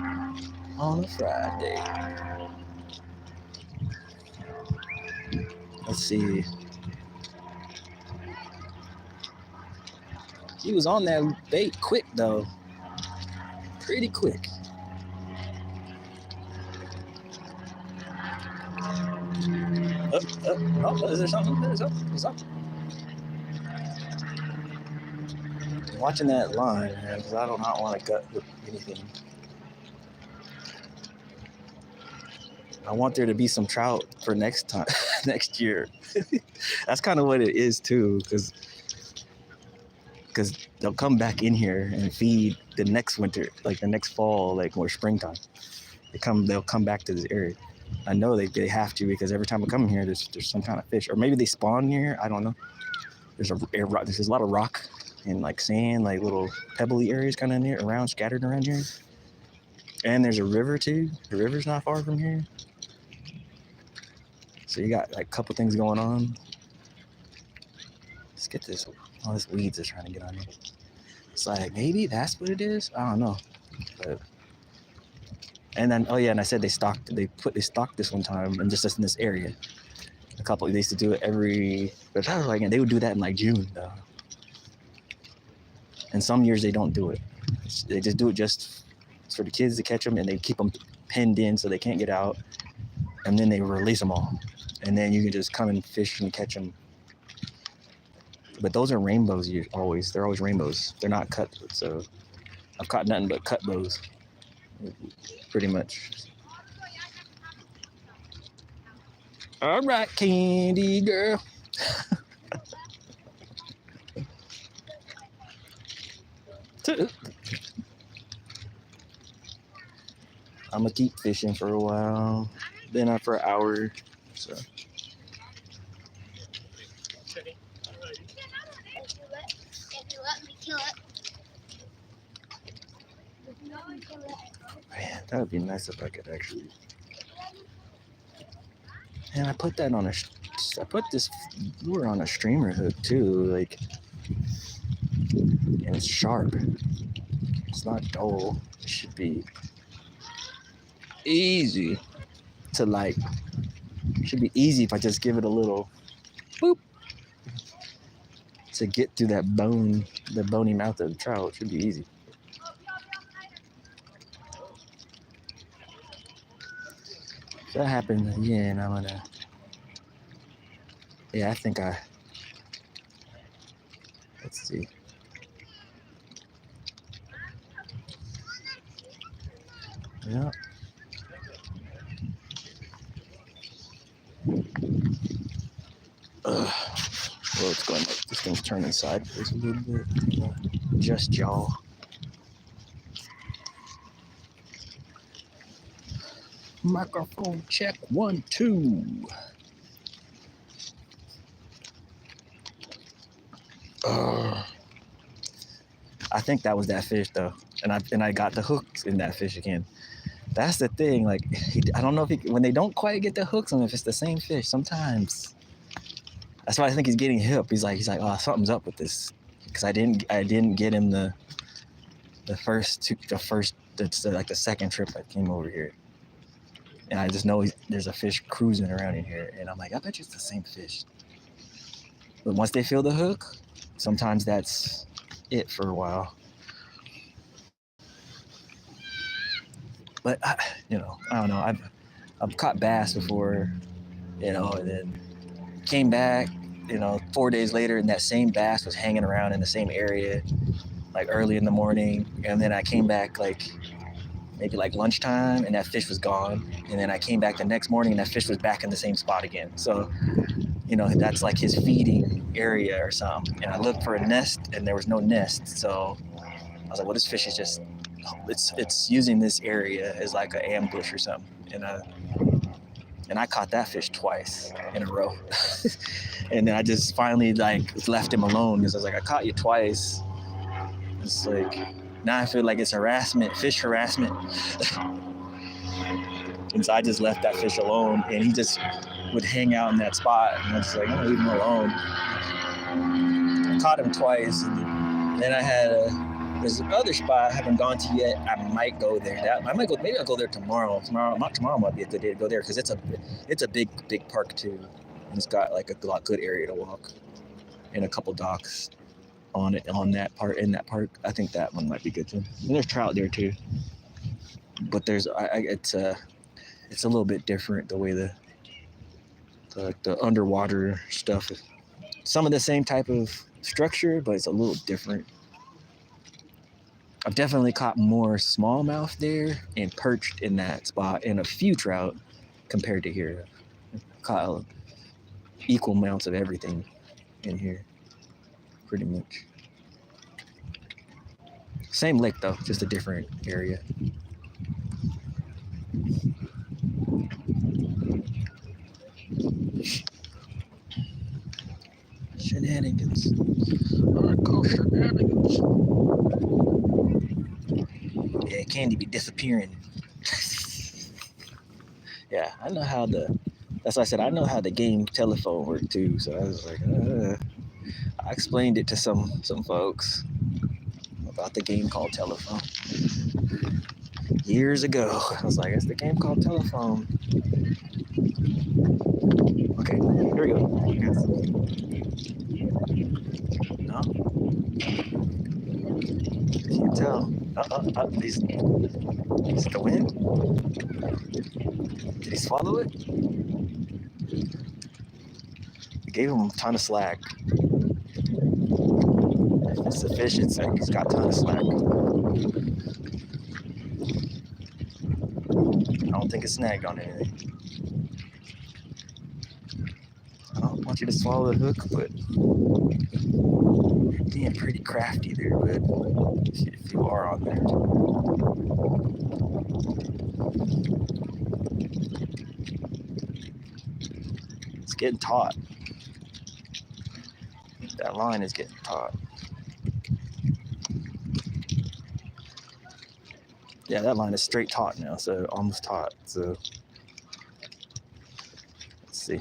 on a Friday. Let's see. He was on that bait quick though. Pretty quick. Is there something? There's something. I'm watching that line because I do not want to gut hook anything. I want there to be some trout for next time, next year. That's kind of what it is too, because they'll come back in here and feed the next winter, like the next fall, like or springtime. They'll come back to this area. I know they have to because every time I come here, there's some kind of fish, or maybe they spawn near here. I don't know. There's a lot of rock and like sand, like little pebbly areas kind of scattered around here. And there's a river too. The river's not far from here. So you got like a couple things going on. Let's get this. All this weeds is trying to get on here. It's like maybe that's what it is. I don't know, but And then, oh yeah, and I said they stocked this one time and just in this area. They used to do it but that was like, they would do that in like June though. And some years they don't do it. They just do it just for the kids to catch them, and they keep them pinned in so they can't get out. And then they release them all. And then you can just come and fish and catch them. But those are rainbows they're always rainbows. They're not cut, so I've caught nothing but cut bows. Pretty much. All right, Candy girl. I'm gonna keep fishing for a while, then after an hour. So. Okay. Alright. If you let me kill it. Man, that would be nice if I could actually. And I put this lure on a streamer hook too, like, and it's sharp. It's not dull. It should be easy to like. It should be easy if I just give it a little boop to get through the bony mouth of the trout. It should be easy. If that happens again, I'm gonna. Yeah, I think let's see. Yeah. Well, it's going like this thing's turning sideways a little bit. Just jaw. Microphone check 1, 2. I think that was that fish though, and I got the hooks in that fish again. That's the thing. Like, I don't know if when they don't quite get the hooks on, if it's the same fish. Sometimes that's why I think he's getting hip. He's like, oh, something's up with this, because I didn't get him the second trip I came over here, and I just know there's a fish cruising around in here, and I'm like, I bet you it's the same fish. But once they feel the hook, sometimes that's it for a while. But I don't know. I've caught bass before, and then came back, 4 days later, and that same bass was hanging around in the same area, like early in the morning, and then I came back maybe lunchtime, and that fish was gone, and then I came back the next morning, and that fish was back in the same spot again. So, that's like his feeding area or something. And I looked for a nest, and there was no nest. So I was like, well, this fish is just, it's using this area as like an ambush or something. And I caught that fish twice in a row. And then I just finally left him alone, because I was like, I caught you twice. It's like, now I feel like it's harassment, fish harassment. And so I just left that fish alone, and he just would hang out in that spot, and I was like, I'm gonna leave him alone. I caught him twice, and then there's another spot I haven't gone to yet. I might go there. Maybe I'll go there tomorrow. Tomorrow might be a good day to go there, because it's a big park too, and it's got like a good area to walk, and a couple docks in that park. I think that one might be good too. And there's trout there too, but it's a little bit different, the way the underwater stuff. Some of the same type of structure, but it's a little different. I've definitely caught more smallmouth there and perched in that spot, and a few trout compared to here. Caught equal amounts of everything in here, pretty much. Same lake though, just a different area. Shenanigans. Hardcore shenanigans. Yeah, Candy be disappearing. Yeah, I know how that's why I said I know how the game telephone worked too. So I was like, I explained it to some folks about the game called telephone. years ago. I was like, it's the game called telephone. Okay, here we go. No? Can't tell. Is it the wind? Did he swallow it? I gave him a ton of slack. If it's a fish, it's like he's got a ton of slack. I don't think it snagged on anything. I don't want you to swallow the hook, but you're being pretty crafty there, bud. If you are on there. It's getting taut. That line is getting taut. Yeah, that line is straight taut now, so almost taut. So let's see.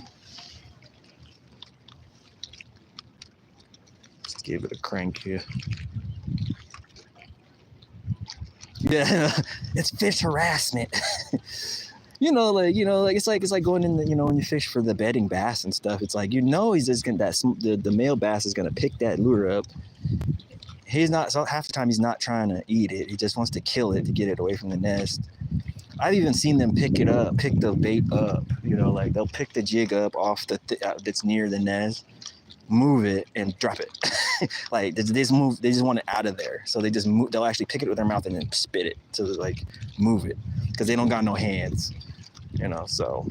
Just give it a crank here. Yeah, it's fish harassment. It's like going in the, when you fish for the bedding bass and stuff. It's like he's just gonna the male bass is gonna pick that lure up. He's not, so half the time he's not trying to eat it. He just wants to kill it to get it away from the nest. I've even seen them pick the bait up. They'll pick the jig up off that's near the nest, move it and drop it. Like they just want it out of there. So they just move. They'll actually pick it with their mouth and then spit it to like move it because they don't got no hands. So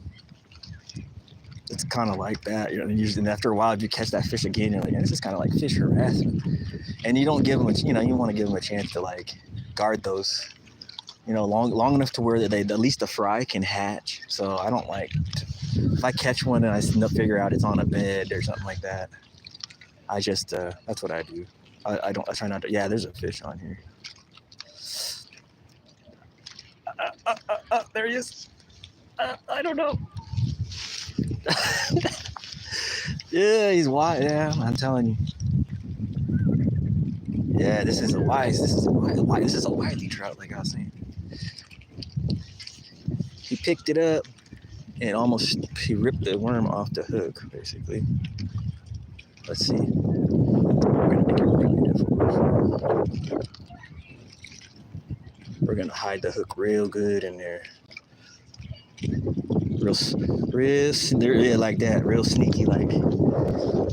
it's kind of like that. And after a while, if you catch that fish again, you're like, this is kind of like fish harassment. And you don't give them you want to give them a chance to like guard those, long enough to where they at least the fry can hatch. So I don't like, if I catch one and I figure out it's on a bed or something like that, I just, that's what I do. I try not to, yeah, there's a fish on here. There he is. I don't know. Yeah, he's wide. Yeah, I'm telling you. Yeah, this is a wily trout, like I was saying. He picked it up and he ripped the worm off the hook, basically. Let's see. We're gonna make it really difficult. We're gonna hide the hook real good in there. Real, yeah, like that, real sneaky, like.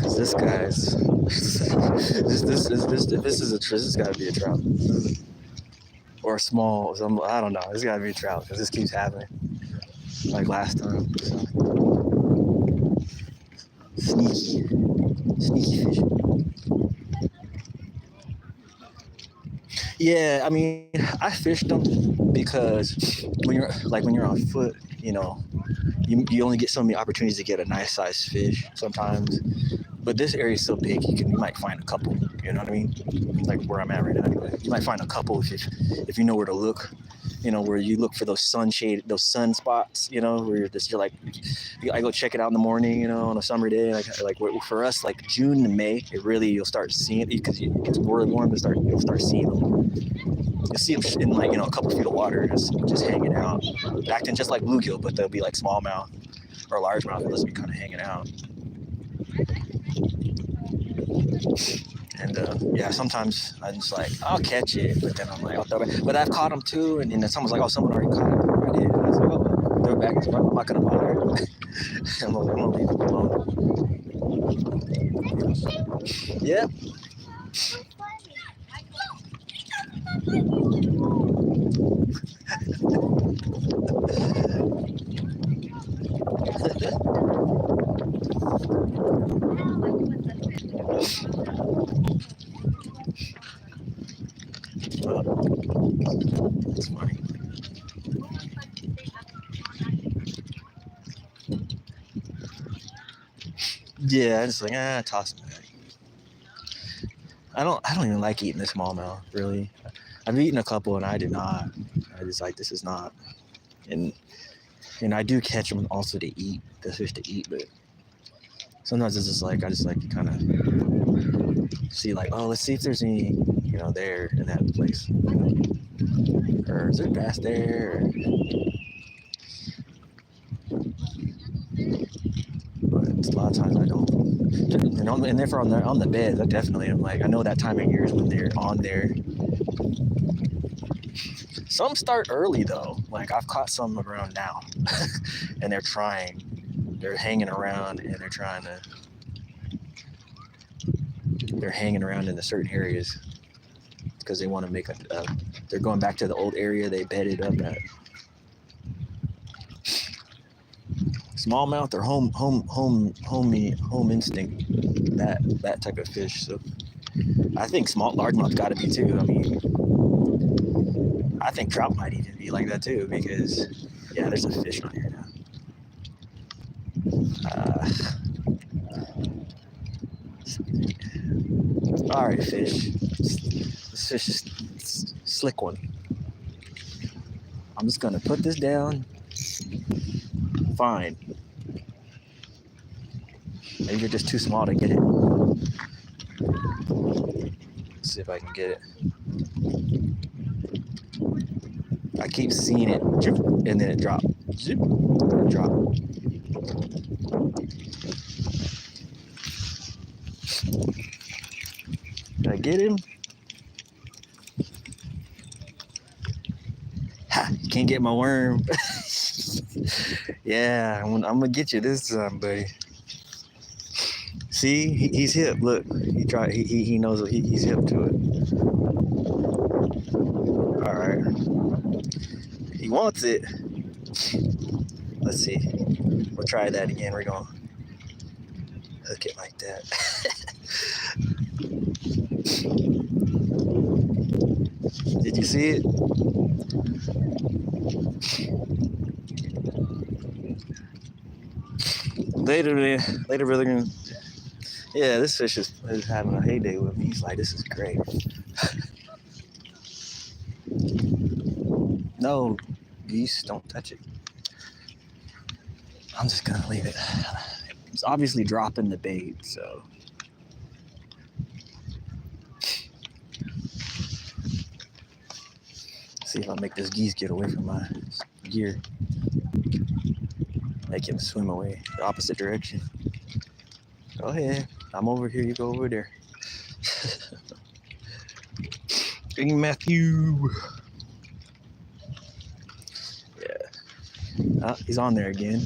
Cause this guy's, this has got to be a trout, or a small. I don't know. This got to be a trout because this keeps happening, like last time. So. Sneaky fish. Yeah, I mean, I fished them because when you're on foot, you only get so many opportunities to get a nice sized fish sometimes. But this area is so big, you might find a couple. You know what I mean? Like where I'm at right now. Anyway. You might find a couple if you know where to look. Where you look for those sun spots. Where you're like, I go check it out in the morning. On a summer day, like for us, like June to May, you'll start seeing it because it gets really warm. You'll start seeing them. You'll see them in a couple feet of water, just hanging out, acting just like bluegill, but they'll be like smallmouth or largemouth. They'll just be kind of hanging out. And yeah, sometimes I'm just like, I'll catch it, but then I'm like, I'll throw it back. But I've caught them too, and then someone's like, oh, someone already caught it. I did. I was like, oh, throw it back. I'm not gonna bother. I'm gonna leave it alone. Yep. That's funny. Yeah, I just like toss them back. I don't even like eating the smallmouth, really. I've eaten a couple and I did not. I just like, this is not. And I do catch them also to eat, the fish to eat, but sometimes it's just like, I just like to kind of see like, oh, let's see if there's any, there in that place. Or is there bass there? But a lot of times I don't. And if they're on the beds, I definitely am like, I know that time of year is when they're on there. Some start early though. Like I've caught some around now, and they're hanging around, and they're hanging around in the certain areas because they want to make they're going back to the old area they bedded up at. Smallmouth or home instinct, that type of fish. So I think largemouth got to be too. I mean, I think trout might even be like that too because yeah, there's a fish on here now. All right, fish. This fish is slick one. I'm just gonna put this down. Fine. Maybe you're just too small to get it. Let's see if I can get it. I keep seeing it, and then it dropped. Zip, drop. Did I get him? Ha! Can't get my worm. Yeah, I'm gonna get you this time, buddy. See, he's hip. Look, he knows he's hip to it. All right, he wants it. Let's see. We'll try that again. We're gonna hook it like that. Did you see it? Later, brother. Yeah, this fish is having a heyday with me. He's like, this is great. No, geese, don't touch it. I'm just gonna leave it. It's obviously dropping the bait, so. See if I make this geese get away from my gear. Make him swim away the opposite direction. Go ahead. I'm over here. You go over there. Hey, Matthew. Yeah. He's on there again.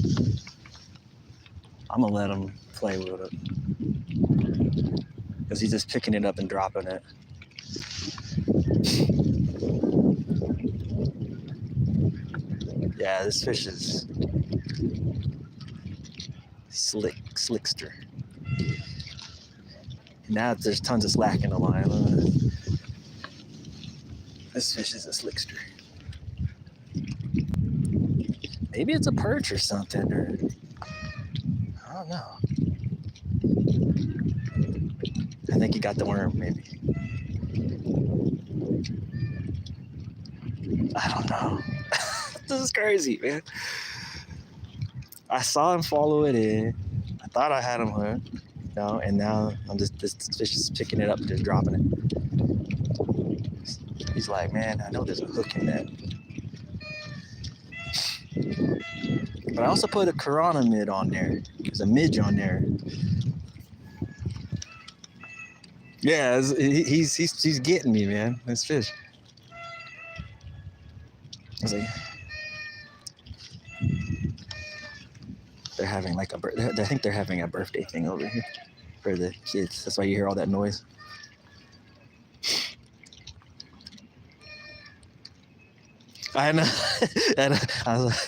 I'm going to let him play with it. Because he's just picking it up and dropping it. Yeah, this fish is slickster. Now there's tons of slack in the line. This fish is a slickster. Maybe it's a perch or something, or I don't know. I think he got the worm, maybe. I don't know. This is crazy, man. I saw him follow it in. I thought I had him hooked, and now this fish is picking it up and just dropping it. He's like, man, I know there's a hook in that. But I also put a Corona mid on there. There's a midge on there. Yeah, he's getting me, man. This fish. I was like, they're having like I think they're having a birthday thing over here for the kids. That's why you hear all that noise. I know. And I was like,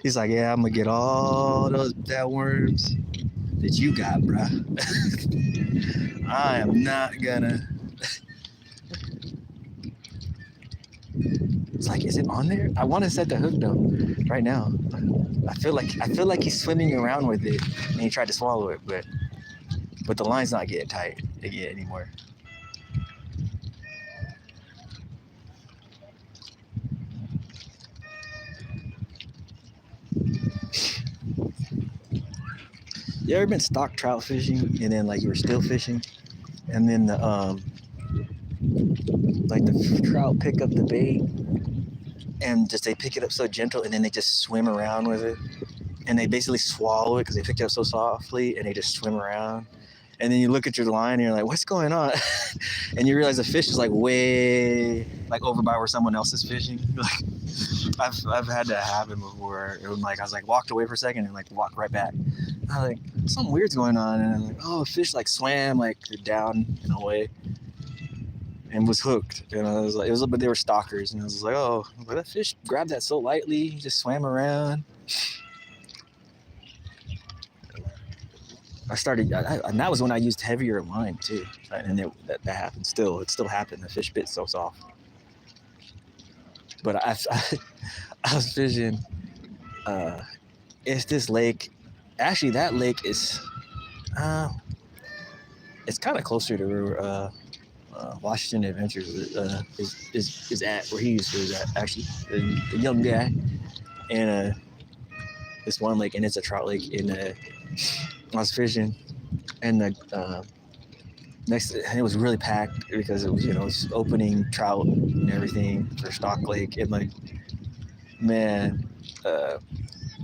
he's like, yeah, I'm gonna get all that worms that you got, bruh. I am not gonna. It's like, is it on there? I want to set the hook though, right now. I feel like he's swimming around with it, and he tried to swallow it, but the line's not getting tight anymore. You ever been stock trout fishing and then like you were still fishing, and then like the trout pick up the bait and just they pick it up so gentle and then they just swim around with it. And they basically swallow it because they pick it up so softly and they just swim around. And then you look at your line and you're like, what's going on? And you realize the fish is like way like over by where someone else is fishing. Like I've had that happen before. It was like I was like walked away for a second and like walked right back. I was like, something weird's going on. And I'm like, oh, the fish like swam like down in a way and was hooked. And I was like, but they were stalkers. And I was like, oh, but that fish grabbed that so lightly. He just swam around. And that was when I used heavier line too, and that happened. It still happened. The fish bit so soft. But I was fishing. It's this lake. Actually, that lake is, it's kind of closer to where Washington Adventures is at, where he used to is at. Actually, the young guy, and this one lake, and it's a trout lake in. I was fishing, and it was really packed because it was, it's opening trout and everything for Stock Lake, and like, man,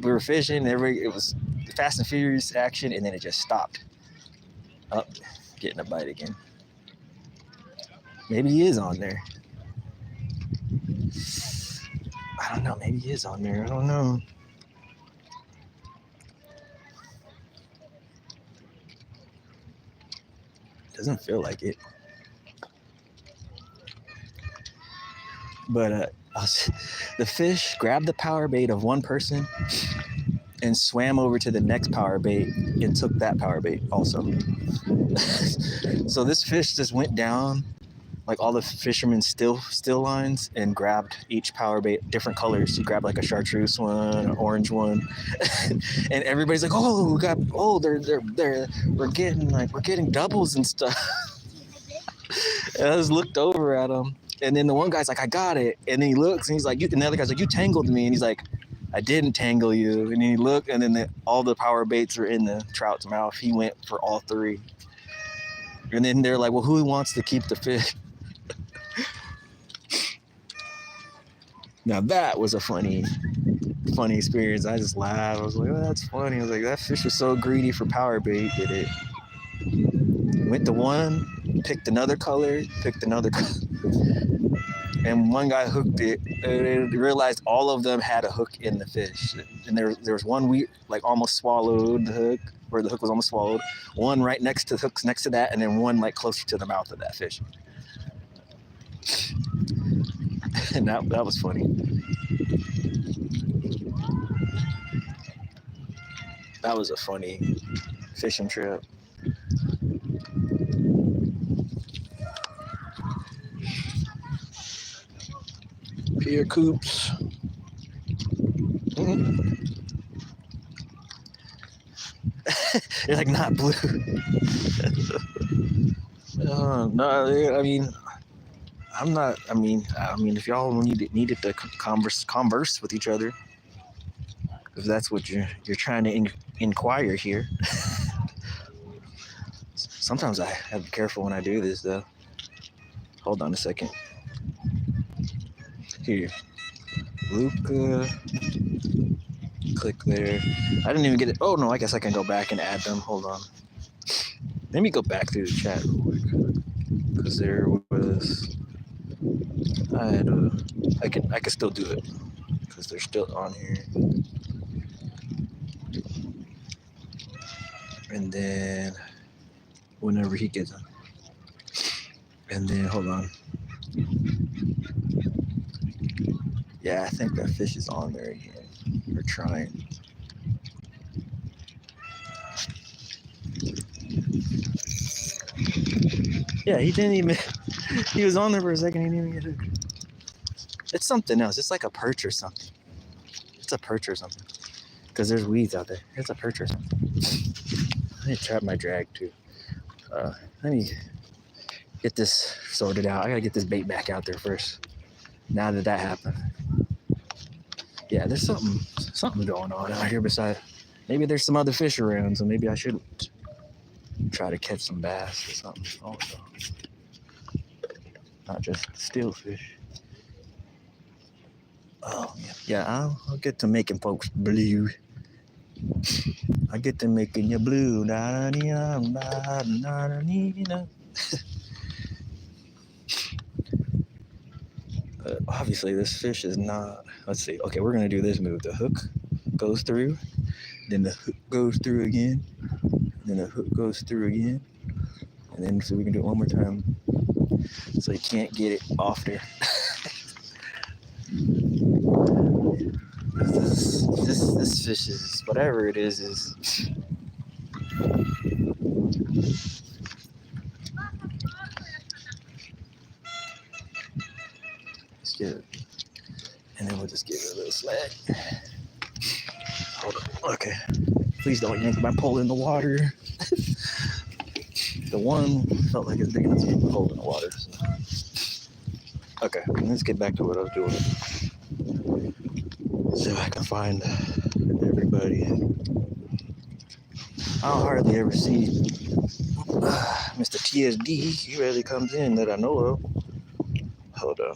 we were fishing. It was Fast and Furious action, and then it just stopped. Oh, getting a bite again. Maybe he is on there. I don't know. Maybe he is on there. I don't know. Doesn't feel like it. But the fish grabbed the power bait of one person and swam over to the next power bait and took that power bait also. So this fish just went down like all the fishermen's still lines and grabbed each power bait, different colors. He grabbed like a chartreuse one, an orange one, and everybody's like, we're getting doubles and stuff. And I just looked over at him, and then the one guy's like, I got it, and then he looks and he's like, and the other guy's like, you tangled me, and he's like, I didn't tangle you, and then he looked, and then all the power baits are in the trout's mouth. He went for all three, and then they're like, well, who wants to keep the fish? Now that was a funny experience. I just laughed. I was like, oh, that's funny. I was like, that fish was so greedy for power bait that it went to one, picked another color, and one guy hooked it and realized all of them had a hook in the fish. And there was one like almost swallowed the hook, where the hook was almost swallowed, one right next to the hooks next to that, and then one like closer to the mouth of that fish. And that was funny. That was a funny fishing trip. Pier coops. They're like not blue. No, I mean, I'm not. I mean, if y'all needed to converse with each other, if that's what you're trying to inquire here. Sometimes I have to be careful when I do this, though. Hold on a second. Here, Luca. Click there. I didn't even get it. Oh no, I guess I can go back and add them. Hold on. Let me go back through the chat real quick, because there was. I can still do it because they're still on here. And then whenever he gets on, and then hold on. Yeah, I think that fish is on there again. We're trying. Yeah, he didn't even. He was on there for a second. He didn't even get it. It's something else. It's like a perch or something. It's a perch or something. Because there's weeds out there. It's a perch or something. I need to trap my drag too. Let me get this sorted out. I gotta get this bait back out there first. Now that happened. Yeah, there's something going on out here besides. Maybe there's some other fish around, so maybe I should try to catch some bass or something also. not just steelfish. Oh, yeah, I'll get to making folks blue. I get to making you blue. Obviously, this fish is not. Let's see. Okay, we're going to do this move. The hook goes through, then the hook goes through again, then the hook goes through again, and then so we can do it one more time so you can't get it off there. This fish is whatever it is. Let's get it, and then we'll just give it a little slack. Hold on. Okay. Please don't yank my pole in the water. The one felt like it's big enough to get my pole in the water. So. Okay, let's get back to what I was doing. So I can find everybody. I don't hardly ever see Mr. TSD. He rarely comes in that I know of. Hold on.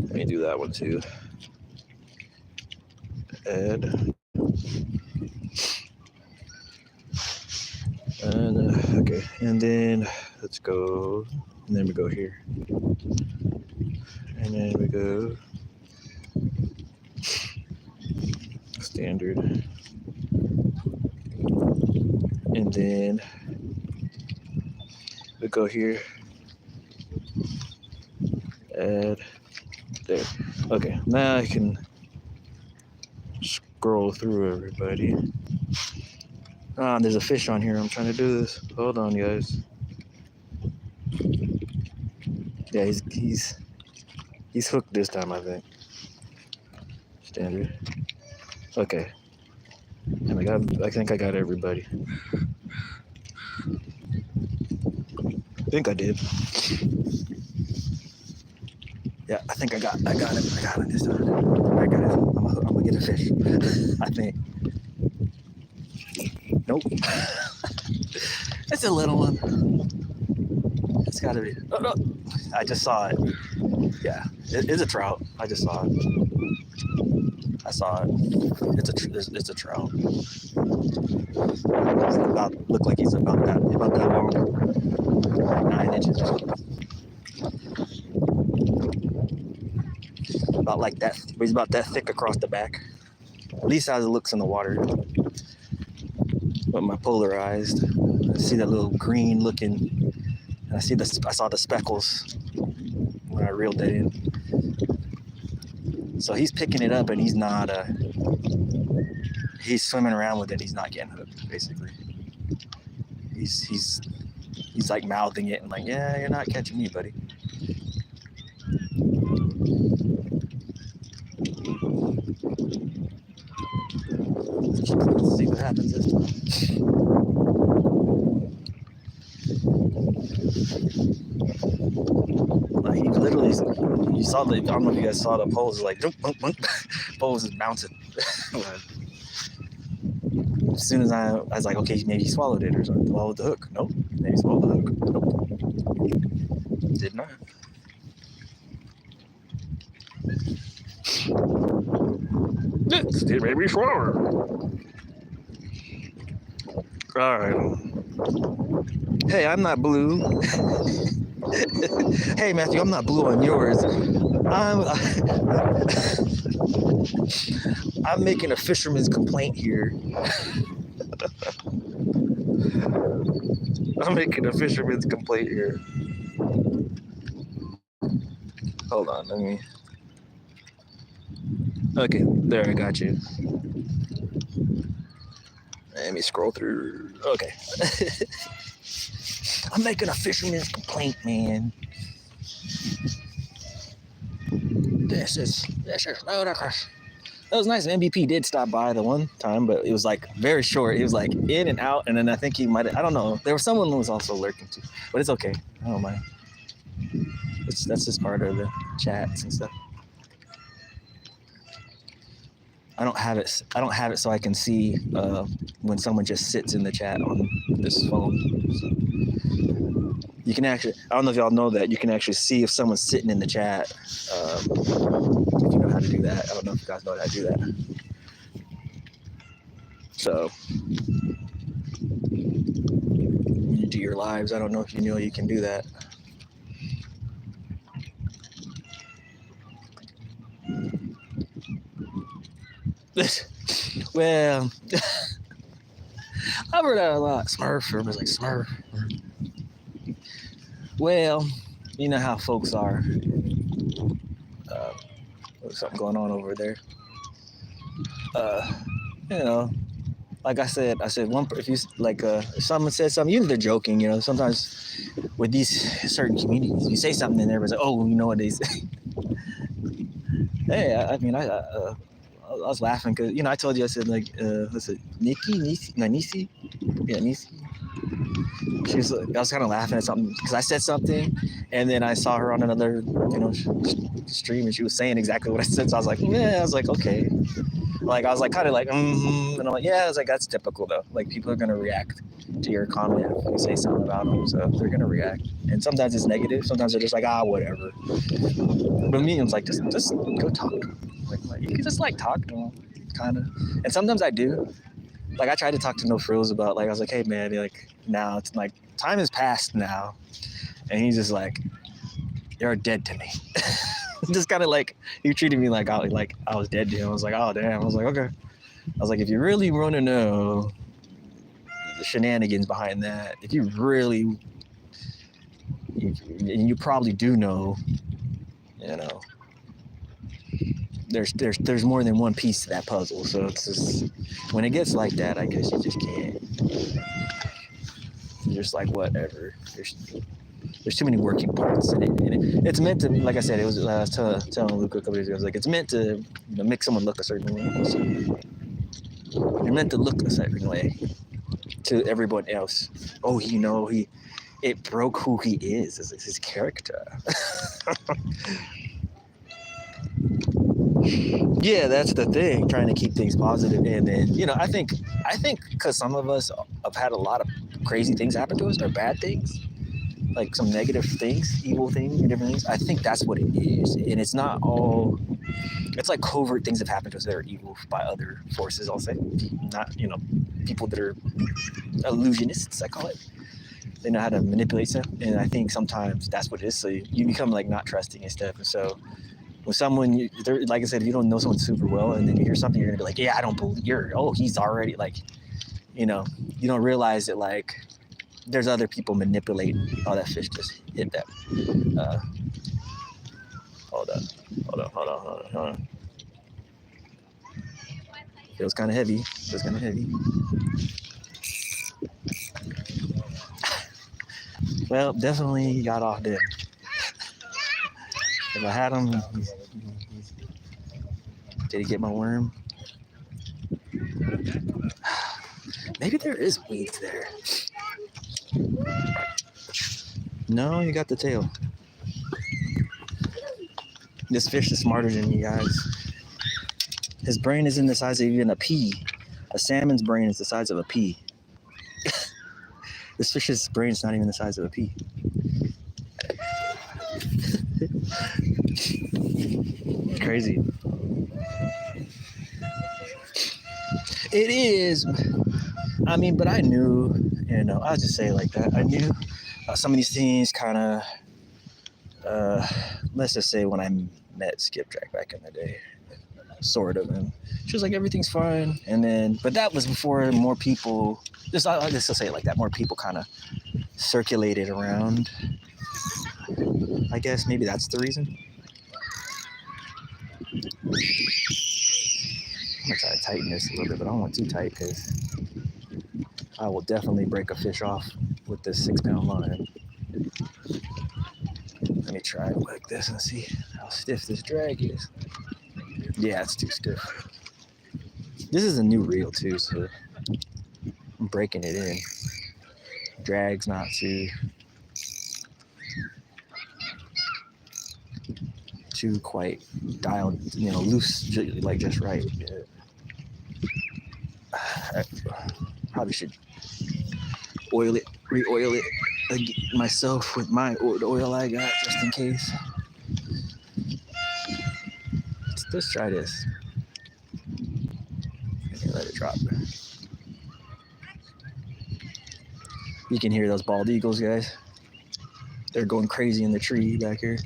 Let me do that one too. Ed. And okay, and then let's go. And then we go here. And then we go standard. And then we go here. Add there. Okay, now I can scroll through everybody. There's a fish on here. I'm trying to do this. Hold on, guys. Yeah, he's hooked this time, I think. Standard. Okay. And I think I got everybody. I think I did. Yeah, I think I got it. I got it this time. I got it. I'm gonna get a fish. I think. Nope. It's a little one. It's gotta be. Oh, no. I just saw it. Yeah, it's a trout. I just saw it. I saw it. It's a trout. Look like he's about that long, like 9 inches or something. About like that. He's about that thick across the back. At least as it looks in the water. But my polarized. I see that little green looking. And I saw the speckles when I reeled that in. So he's picking it up and he's not. He's swimming around with it. He's not getting hooked, basically. He's like mouthing it and like, yeah, you're not catching me, buddy. Let's see what happens this time. Like he literally, you saw the. I don't know if you guys saw the poles. Like, poles is bouncing. As soon as I was like, okay, maybe he swallowed it or something. Swallowed the hook. Nope. Maybe he swallowed the hook. Nope. Did not. Did maybe swallow. All right. Hey, I'm not blue. Hey, Matthew, I'm not blue on yours. I'm making a fisherman's complaint here. I'm making a fisherman's complaint here. Hold on, let me. Okay, there, I got you. Let me scroll through. Okay. I'm making a fisherman's complaint, man. This is ludicrous. That was nice. MVP did stop by the one time, but it was like very short. It was like in and out, and then I think he might have, I don't know. There was someone who was also lurking too, but it's okay. I don't mind. That's just part of the chats and stuff. I don't have it. I don't have it so I can see when someone just sits in the chat on this phone. So you can actually. I don't know if y'all know that you can actually see if someone's sitting in the chat. If you know how to do that, I don't know if you guys know how to do that. So when you do your lives, I don't know if you know you can do that. Well, I've heard that a lot. Smurf, everybody's like Smurf. Well, you know how folks are. There's something going on over there. You know, like I said one. If you like, if someone says something, usually they're joking. You know, sometimes with these certain communities, you say something and everybody's like, "Oh, you know what they say." Hey, I mean, I was laughing because I told you I said like, what's it, Nisi? Yeah, Nisi. I was kind of laughing at something because I said something, and then I saw her on another, stream, and she was saying exactly what I said. So I was like, yeah, I was like, okay. Like I was like kind of like, and I'm like, yeah, I was like, that's typical though. Like people are gonna react to your comment if you say something about them, so they're gonna react. And sometimes it's negative. Sometimes they're just like, whatever. But me, it's like, just go talk to them. Like you can just like talk to them, kind of. And sometimes I do. Like I tried to talk to No Frills about like I was like, hey man, like now it's like time has passed now, and he's just like, you're dead to me. Just kind of like he treated me like I was dead to him. I was like, oh damn. I was like, okay. I was like, if you really want to know the shenanigans behind that, if you really, and you probably do know, there's more than one piece to that puzzle. So it's just when it gets like that, I guess you just can't. You're just like whatever. There's too many working parts in it. And it's meant to, like I said, it was. I was telling Luke a couple days ago. I was like, it's meant to make someone look a certain way. So you're meant to look a certain way to everyone else. Oh, it broke who he is. It's his character. Yeah, that's the thing. Trying to keep things positive, and then I think because some of us have had a lot of crazy things happen to us or bad things, like some negative things, evil things, and different things. I think that's what it is, and it's not all. It's like covert things have happened to us that are evil by other forces. I'll say, not people that are illusionists. I call it. They know how to manipulate stuff, and I think sometimes that's what it is. So you become like not trusting and stuff, and so. When someone, like I said, if you don't know someone super well, and then you hear something, you're gonna be like, yeah, I don't believe he's already like, you don't realize that like there's other people manipulating. Oh, that fish just hit that. Hold on. Feels kind of heavy. Well, definitely got off there. If I had him, did he get my worm? Maybe there is weeds there. No, you got the tail. This fish is smarter than you guys. His brain is in the size of even a pea. A salmon's brain is the size of a pea. This fish's brain is not even the size of a pea. Crazy. It is. I mean, but I knew, I'll just say it like that. I knew some of these things kind of, let's just say when I met Skipjack back in the day, sort of, and she was like, everything's fine. And then, but that was before more people, I'll just say it like that, more people kind of circulated around. I guess maybe that's the reason. I'm gonna try to tighten this a little bit, but I don't want too tight because I will definitely break a fish off with this 6-pound line. Let me try it like this and see how stiff this drag is. Yeah, it's too stiff. This is a new reel too, so I'm breaking it in. Drag's not too quite dialed, loose, like just right. Yeah. I probably should oil it, re-oil it myself with the oil I got, just in case. Let's try this. Okay, let it drop. You can hear those bald eagles, guys. They're going crazy in the tree back here.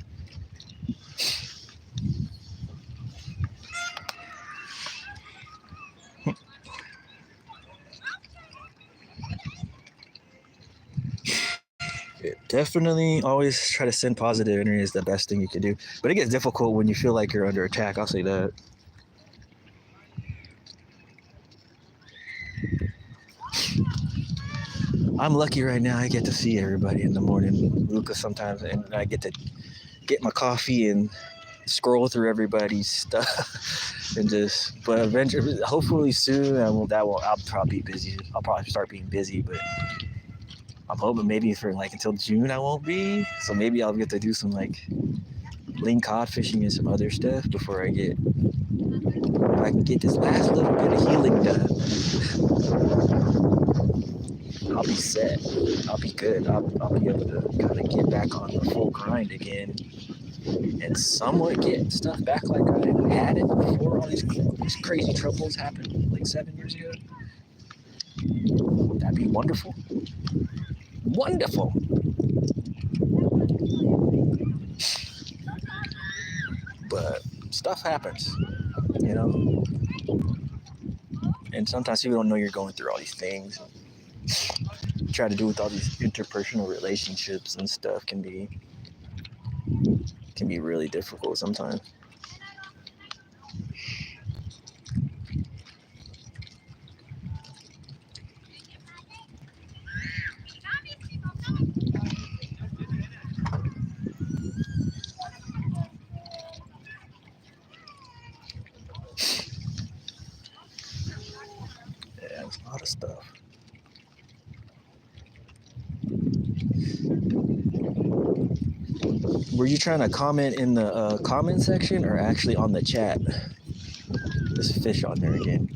Definitely always try to send positive energy is the best thing you can do. But it gets difficult when you feel like you're under attack. I'll say that. I'm lucky right now. I get to see everybody in the morning, Lucas, sometimes, and I get to get my coffee and scroll through everybody's stuff and just. But eventually, hopefully soon, I'll probably be busy. I'll probably start being busy, but I'm hoping maybe for like until June I won't be. So maybe I'll get to do some like ling cod fishing and some other stuff before I can get this last little bit of healing done. I'll be set. I'll be good. I'll be able to kind of get back on the full grind again and somewhat get stuff back like I had it before all these crazy troubles happened like 7 years ago. That'd be wonderful. Wonderful. But stuff happens, you know? And sometimes people don't know you're going through all these things. Try to do with all these interpersonal relationships and stuff can be really difficult sometimes. Yeah, it's a lot of stuff. Were you trying to comment in the comment section or actually on the chat? There's a fish on there again.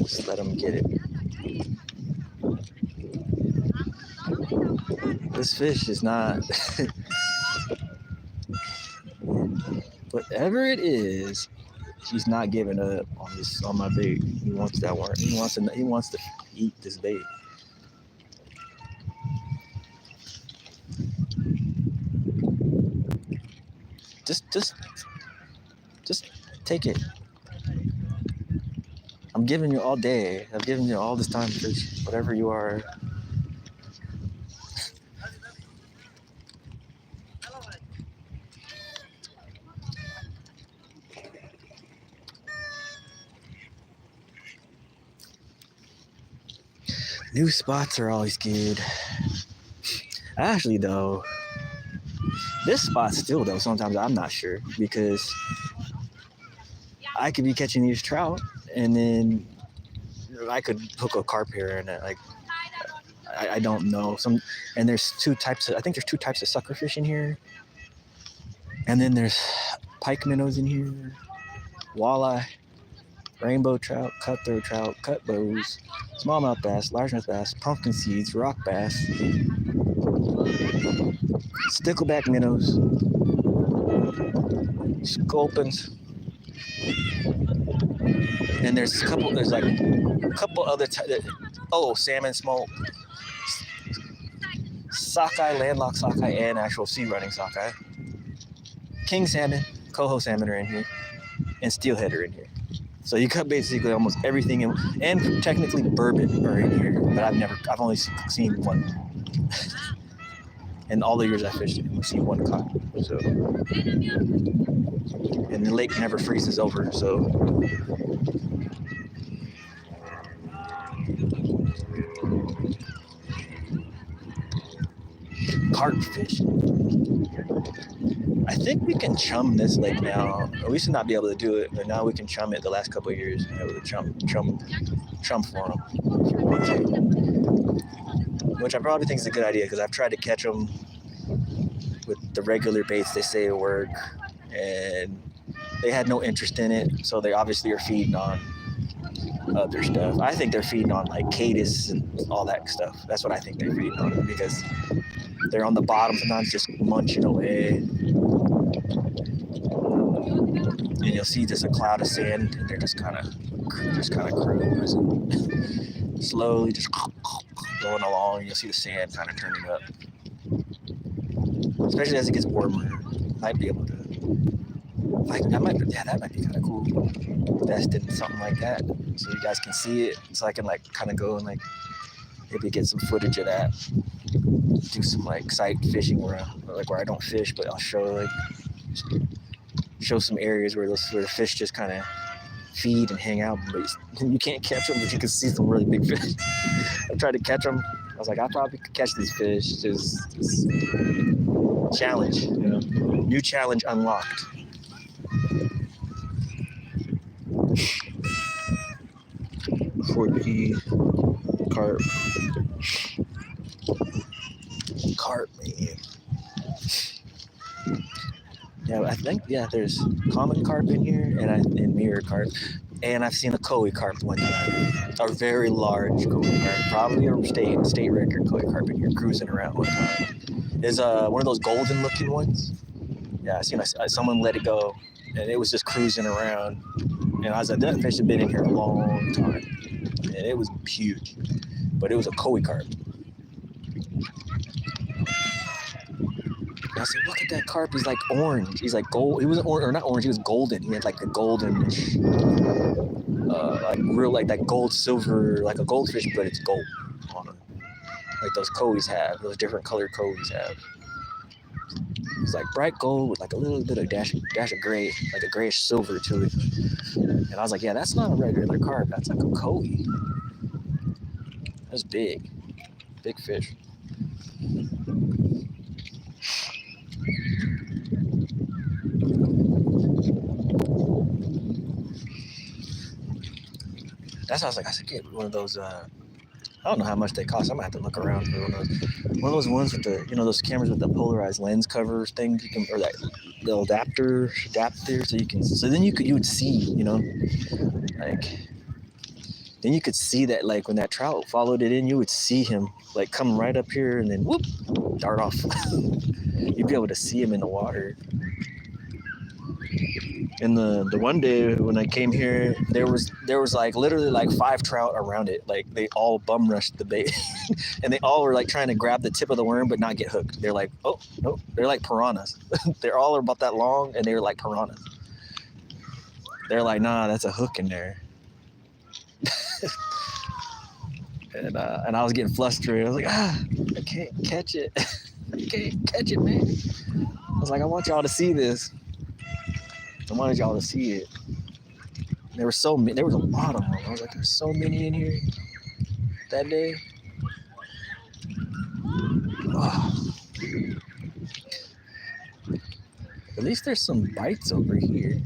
Just let him get it. This fish is not... Whatever it is, he's not giving up on my bait. He wants that worm. He wants to eat this bait. Just take it. I'm giving you all day. I've given you all this time for whatever you are. New spots are always good. Actually, though, this spot still, though, sometimes I'm not sure because I could be catching these trout and then I could hook a carp here and like I don't know. And there's two types of sucker fish in here. And then there's pike minnows in here, walleye, rainbow trout, cutthroat trout, cutbows, smallmouth bass, largemouth bass, pumpkin seeds, rock bass, stickleback minnows, sculpins, and there's like a couple other salmon smoke, sockeye, landlocked sockeye, and actual sea running sockeye. King salmon, coho salmon are in here, and steelhead are in here. So you cut basically almost everything in, and technically bourbon are in here, but I've only seen one. In all the years I fished, I've seen one caught. So, and the lake never freezes over, so. Carp fish. I think we can chum this lake now. We used to not be able to do it, but now we can chum it the last couple of years. We're able to chum for them if you want to. Which I probably think is a good idea because I've tried to catch them with the regular baits they say work, and they had no interest in it, so they obviously are feeding on other stuff. I think they're feeding on like caddis and all that stuff. That's what I think they're feeding on, because they're on the bottom sometimes just munching away. And you'll see just a cloud of sand, and they're just kind of cruising, slowly just going along. You'll see the sand kind of turning up, especially as it gets warmer. Might be able to, like, that might be kind of cool. Invest in something like that, so you guys can see it. So I can like kind of go and like maybe get some footage of that. Do some like sight fishing where I don't fish, but I'll show some areas where the fish just kind of feed and hang out, but you can't catch them, but you can see some really big fish. I tried to catch them. I was like, I probably could catch these fish. Just challenge, new challenge unlocked. $40 carp, man. Yeah, I think there's common carp in here and mirror carp, and I've seen a koi carp one time, a very large koi carp, probably a state record koi carp in here cruising around one time. There's one of those golden looking ones. Yeah, I seen someone let it go, and it was just cruising around, and I was like, that fish had been in here a long time, and it was huge, but it was a koi carp. I said, look at that carp. He's like orange. He's like gold. He wasn't orange, or not orange. He was golden. He had like the goldenish, like real, like that gold silver, like a goldfish, but it's gold on it. Like those kois have, those different colored kois have. It's like bright gold with like a little bit of dash of gray, like a grayish silver to it. And I was like, yeah, that's not a regular carp. That's like a koi. That's big fish. That's why I was like, I should get one of those. I don't know how much they cost. I'm gonna have to look around for one of those ones with the, those cameras with the polarized lens covers thing. You can, or that little adapter, so you can. So then you would see, like. Then you could see that, like when that trout followed it in, you would see him like come right up here and then whoop, dart off. You'd be able to see him in the water. And the one day when I came here, there was like literally like 5 trout around it. Like they all bum rushed the bait, and they all were like trying to grab the tip of the worm but not get hooked. They're like, oh no, they're like piranhas. They're all about that long, and they're like piranhas. They're like, nah, that's a hook in there. And I was getting flustered. I was like, I can't catch it. I can't catch it, man. I was like, I want y'all to see this. I wanted y'all to see it. There were so many. There was a lot of them. I was like, there's so many in here that day. Oh. At least there's some bites over here.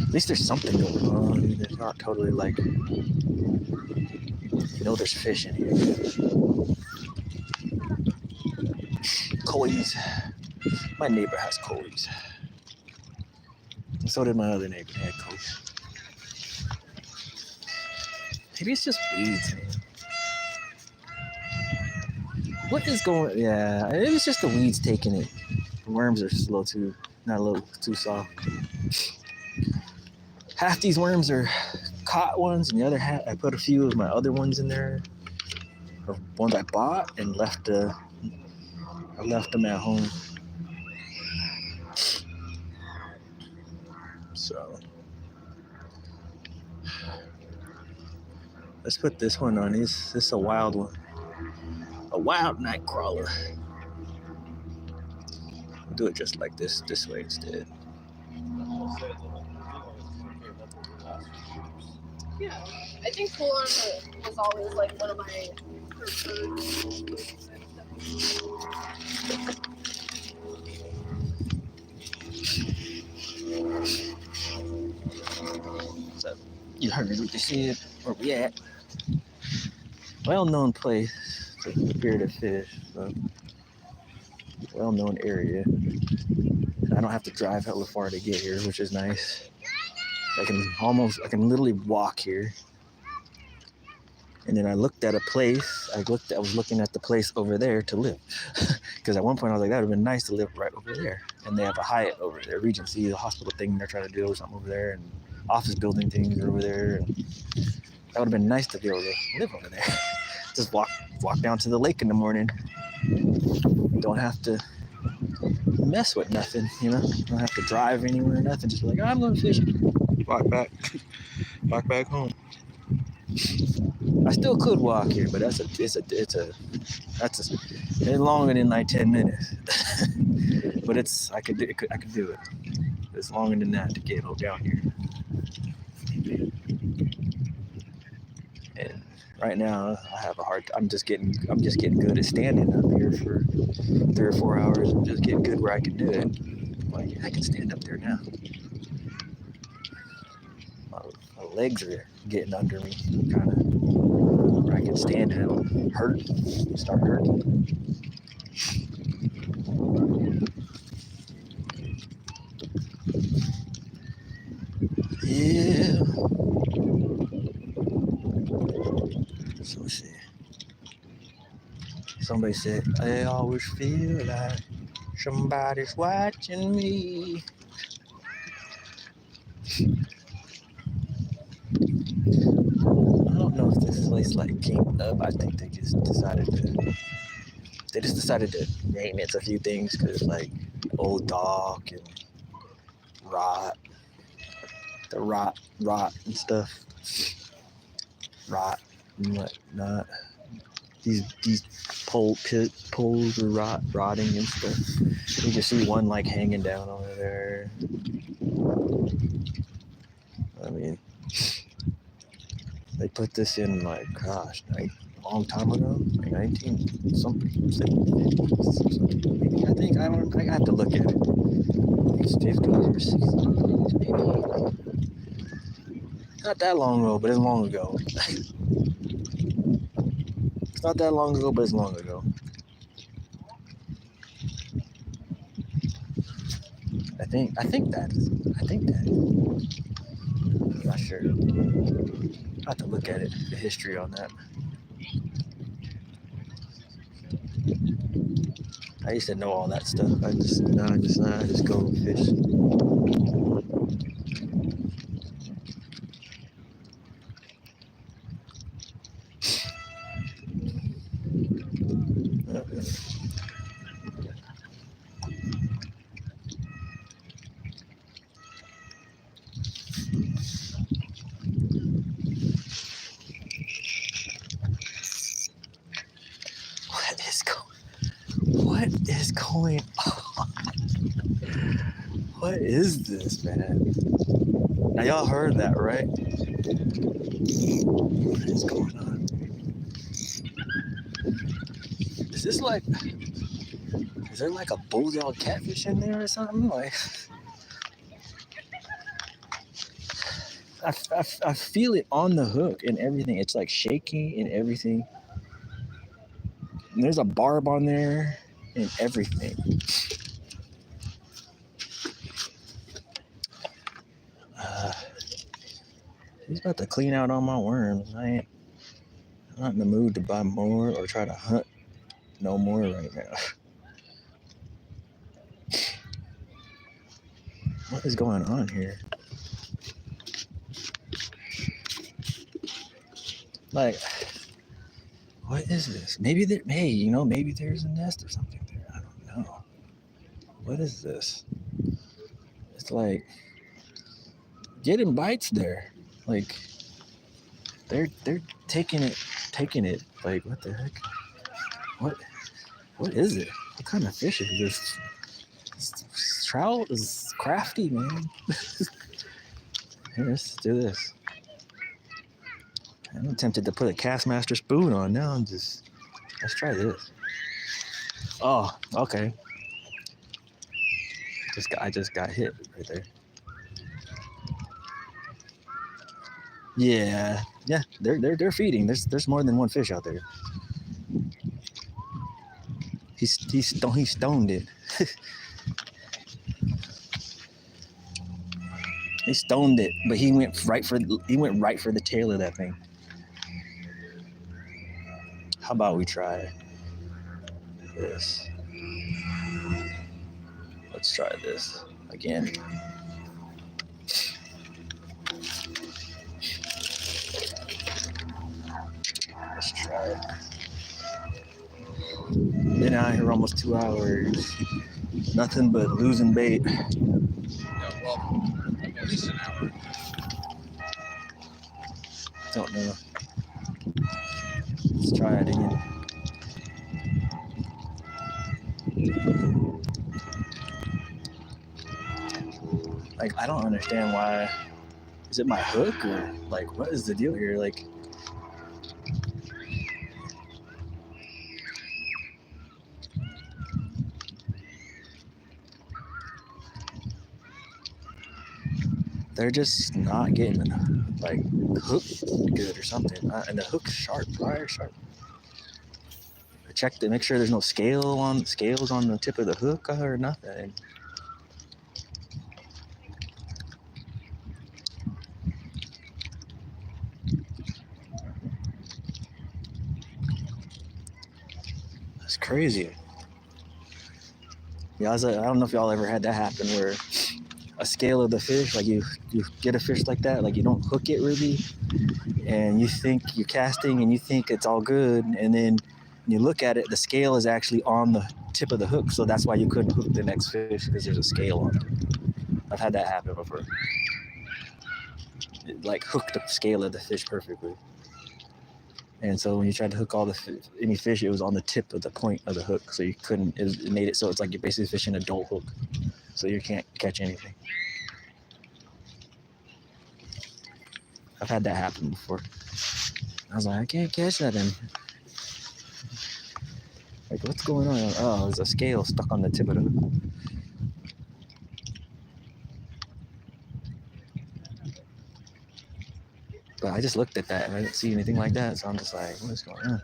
At least there's something going on. It's not totally like, there's fish in here. Kois. My neighbor has kois. And so did my other neighbor. They had kois. Maybe it's just weeds. What is going? Yeah, maybe it's just the weeds taking it. The worms are not a little too soft. Half these worms are caught ones, and the other half, I put a few of my other ones in there, or ones I bought and left them at home. So let's put this one on. This is a wild one, a wild night crawler. We'll do it just like this way instead. Yeah, I think full on was always like one of my preferred. So you heard what they said. Where we at? Well-known place for spirited fish. So well-known area. I I don't have to drive hella far to get here, which is nice. I can literally walk here. And then I looked at a place. I was looking at the place over there to live, because at one point I was like, that would have been nice to live right over there. And they have a Hyatt over there, Regency, the hospital thing they're trying to do or something over there, and office building things are over there. And that would have been nice to be able to live over there. Just walk down to the lake in the morning. Don't have to mess with nothing, you know. Don't have to drive anywhere or nothing. Just be like, oh, I'm going to fish. Walk back home. I still could walk here, but it's longer than like 10 minutes. But I could do it. It's longer than that to get down here. And right now I have a hard. I'm just getting good at standing up here for 3 or 4 hours. I'm just getting good where I can do it. Like I can stand up there now. My legs are getting under me, kind of. Where I can stand and it'll start hurting. Yeah. So let's see. Somebody said, I always feel like somebody's watching me. I don't know if this place like came up. I think they just decided to maintenance a few things because like old dock and rot and stuff. Rot and whatnot. These poles are rotting and stuff. You can see one like hanging down over there. I mean, they put this in like, gosh, a long time ago, like 19 something. I think I have to look at it. It's 50s or 60s, maybe. Not that long ago, but it's long ago. It's not that long ago, but it's long ago. I think that is. I'm not sure. I have to look at it, the history on that. I used to know all that stuff. I just go fish. What is going on? What is this, man? Now y'all heard that, right? What is going on? Is there like a bulldog catfish in there or something? Like, I feel it on the hook and everything. It's like shaking and everything. And there's a barb on there and everything. He's about to clean out all my worms. I'm not in the mood to buy more or try to hunt no more right now. What is going on here? Like, what is this? Maybe there's a nest or something there. I don't know. What is this? It's like getting bites there. Like they're taking it. Like, what the heck? What is it? What kind of fish is this? This trout is crafty, man. Here, let's do this. I'm tempted to put a Castmaster spoon on now. Let's try this. Oh, okay. I just got hit right there. Yeah, they're feeding. There's more than one fish out there. He stoned it. He stoned it, but he went right for the tail of that thing. How about we try this? Let's try this again. Let's try it. Been out here almost 2 hours. Nothing but losing bait. Yeah, well, at least an hour. Don't know. Let's try it again. Like, I don't understand why. Is it my hook or like what is the deal here? Like, they're just not getting like hooked good or something. And the hook's sharp, wire sharp. I checked to make sure there's no scales on the tip of the hook or nothing. That's crazy. Yeah, I don't know if y'all ever had that happen where a scale of the fish, like you get a fish like that, like you don't hook it really, and you think you're casting and you think it's all good, and then you look at it, the scale is actually on the tip of the hook, so that's why you couldn't hook the next fish because there's a scale on it. I've had that happen before. It like hooked the scale of the fish perfectly. And so when you tried to hook any fish, it was on the tip of the point of the hook, so you couldn't. It made it so it's like you're basically fishing a dull hook, so you can't catch anything. I've had that happen before. I was like, I can't catch that in. Like, what's going on? Oh, there's a scale stuck on the tip of the hook. But I just looked at that and I didn't see anything like that, so I'm just like, what is going on?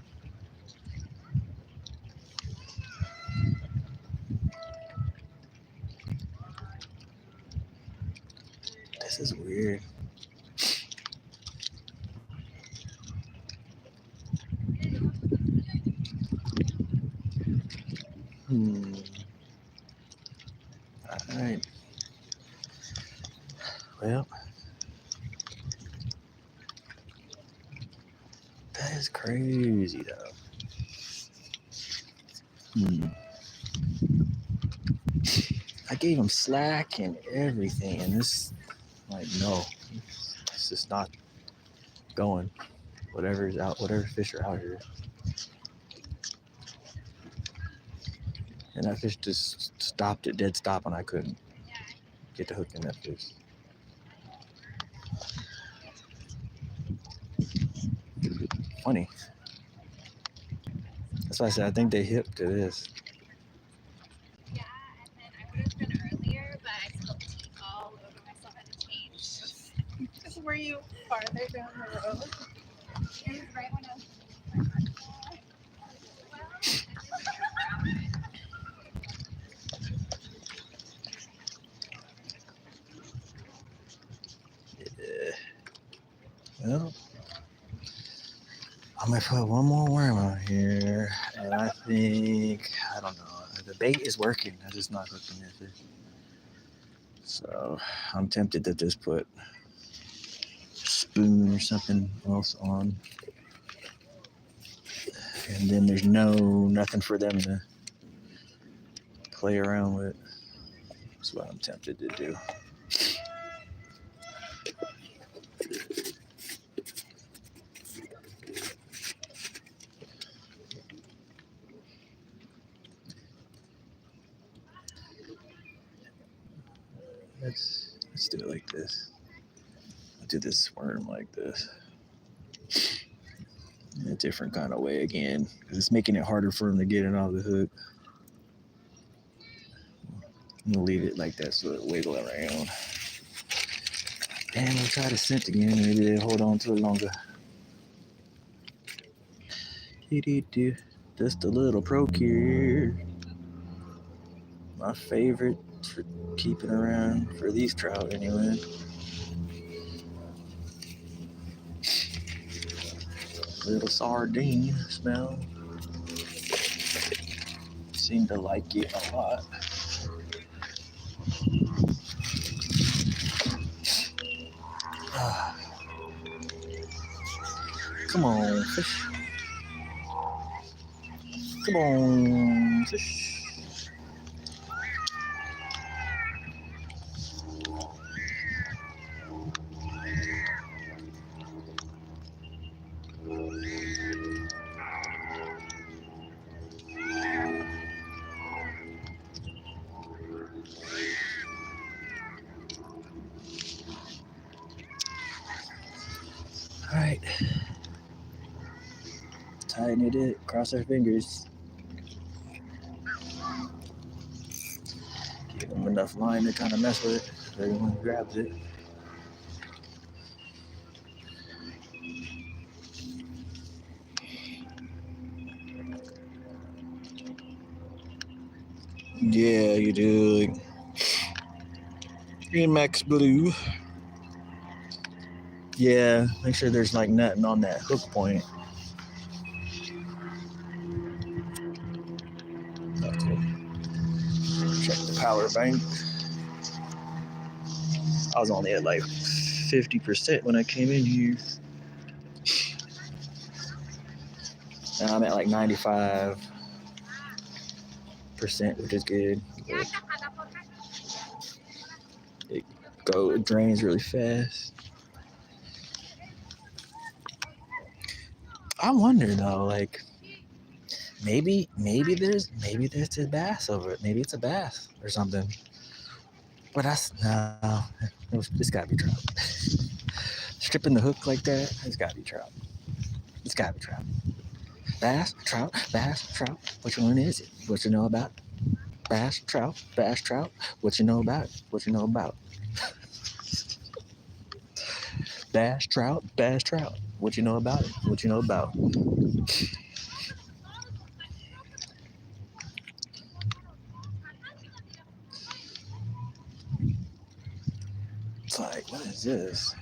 This is weird. Alright. Well, that is crazy though. I gave him slack and everything, and this, like, no, it's just not going. Whatever fish are out here. And that fish just stopped at dead stop, and I couldn't get the hook in that fish. Funny. That's why I said I think they hip to this. Yeah, and then I would have been earlier, but I spilled tea all over myself at the cage. Were you farther down the road? It was right when I was. Yeah. Well, I'm gonna put one more worm out here, and I think, I don't know, the bait is working. I'm just not hooking that fish. So I'm tempted to just put a spoon or something else on, and then there's nothing for them to play around with. That's what I'm tempted to do. Let's do it like this. I'll do this worm like this. In a different kind of way again, because it's making it harder for him to get it off the hook. I'm gonna leave it like that so it wiggle around. And we'll try to scent again. Maybe they'll hold on to it longer. Just a little procure. My favorite for keeping around for these trout anyway. Little sardine smell. Seem to like it a lot. Come on, fish. Come on, fish. All right. Tighten it, cross our fingers. Give him enough line to kind of mess with it. So everyone grabs it. Yeah, you do. Max Blue. Yeah, make sure there's like nothing on that hook point. Okay. Check the power bank. I was only at like 50% when I came in here. Now I'm at like 95%, which is good. It drains really fast. I wonder though, like maybe there's a bass over it. Maybe it's a bass or something. But it's gotta be trout. Stripping the hook like that, it's gotta be trout. It's gotta be trout. Bass, trout, which one is it? What you know about it? Bass, trout, what you know about it? What you know about it? Bass, trout, what you know about it? What you know about it? It's like, what is this?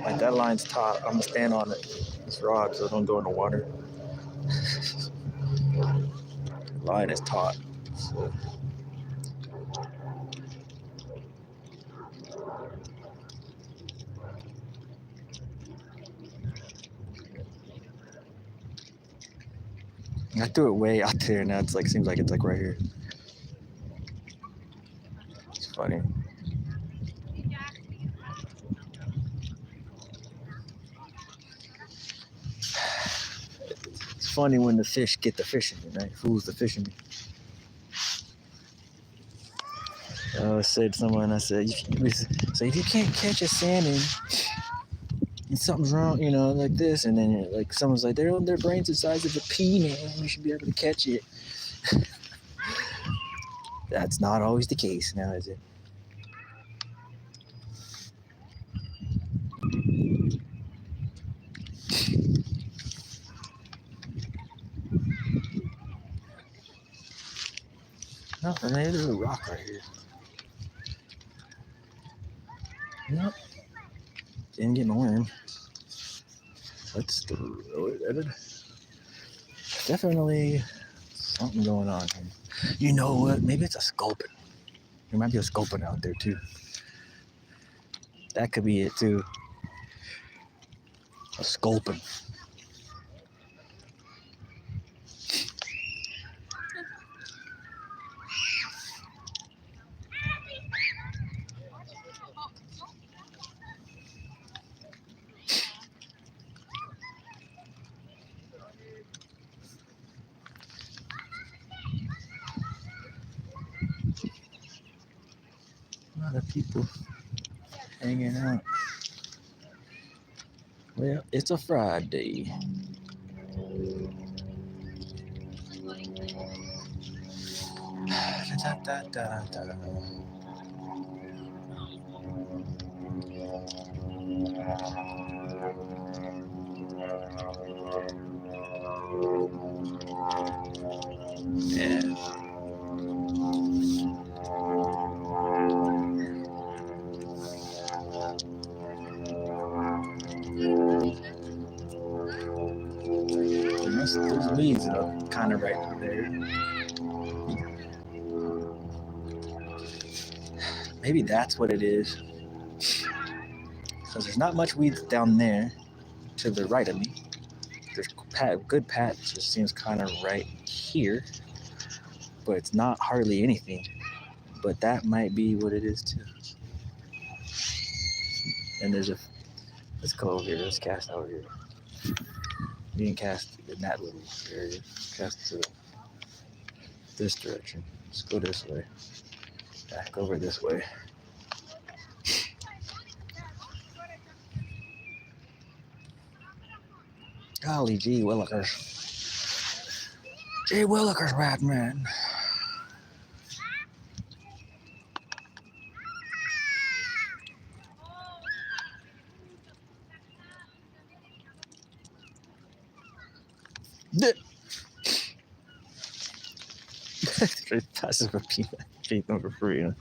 Like that line's taut. I'm gonna stand on this rod so it don't go in the water. The line is taut. So. I threw it way out there, and now it's like seems like it's like right here. It's funny. It's funny when the fish get the fishing, right? Fools the fishing. I said to someone, I said, if you can't catch a salmon and something's wrong, like this, and then like someone's like, their brain's the size of a pea, man. You should be able to catch it. That's not always the case now, is it? No, and there's a rock right here. Nope. Didn't get my worm. Let's throw it at it. Definitely something going on here. You know what? Maybe it's a sculpin. There might be a sculpin out there too. That could be it too. A sculpin. A lot of people hanging out. Well, it's a Friday. Da, da, da, da. there's weeds kind of right there. Maybe that's what it is. Because there's not much weeds down there to the right of me. There's good patch. Just seems kind of right here, but it's not hardly anything. But that might be what it is too. And let's go over here. Let's cast over here. We didn't cast in that little area. Cast to this direction. Let's go this way. Back over this way. Golly gee willikers. Gee willikers, rat man. Passive a peanut number 3.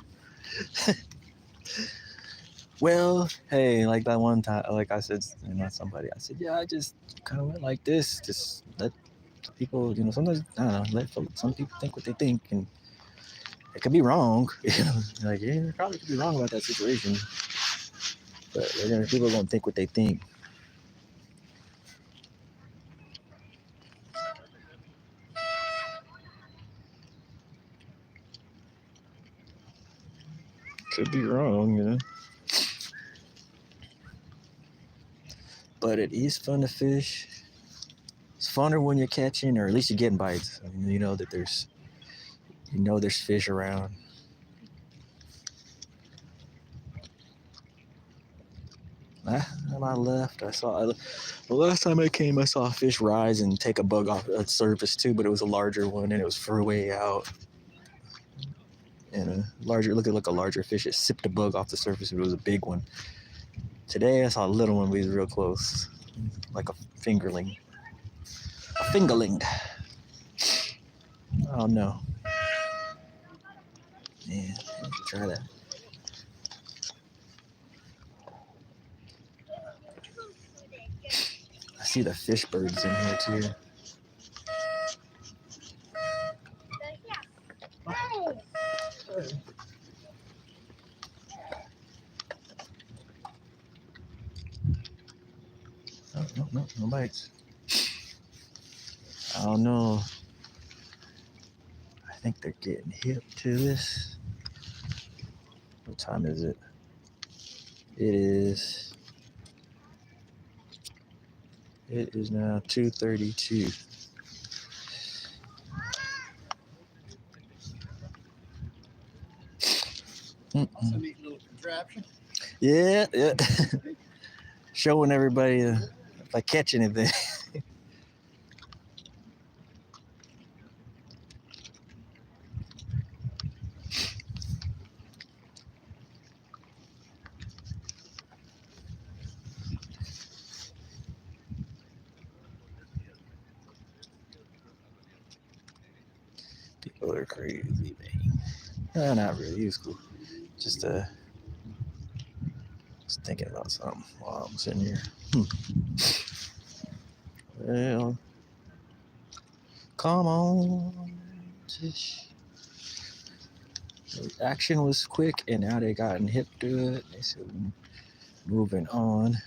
Well, hey, like that one time, like I said, somebody, I said, yeah, I just kind of went like this, just let people, sometimes, I don't know, let some people think what they think, and it could be wrong, like, yeah, you probably could be wrong about that situation, but people are going to think what they think. Could be wrong, but it is fun to fish. It's funner when you're catching, or at least you're getting bites. I mean, that there's fish around. On my left, the last time I came, I saw a fish rise and take a bug off the surface too, but it was a larger one and it was far way out. And looked like a larger fish. It sipped a bug off the surface. It was a big one. Today I saw a little one, but he was real close, like a fingerling. A fingerling. Oh no. Yeah, I should try that. I see the fish birds in here too. Oh, no bites. I don't know. I think they're getting hip to this. What time is it? It is now 2:32. It's a neat little contraption. Yeah. Showing everybody if I catch anything. People are crazy, man. No, not really. It was cool. Just thinking about something while I'm sitting here. Well, come on, fish. The action was quick, and now they gotten hip to it. They said, moving on.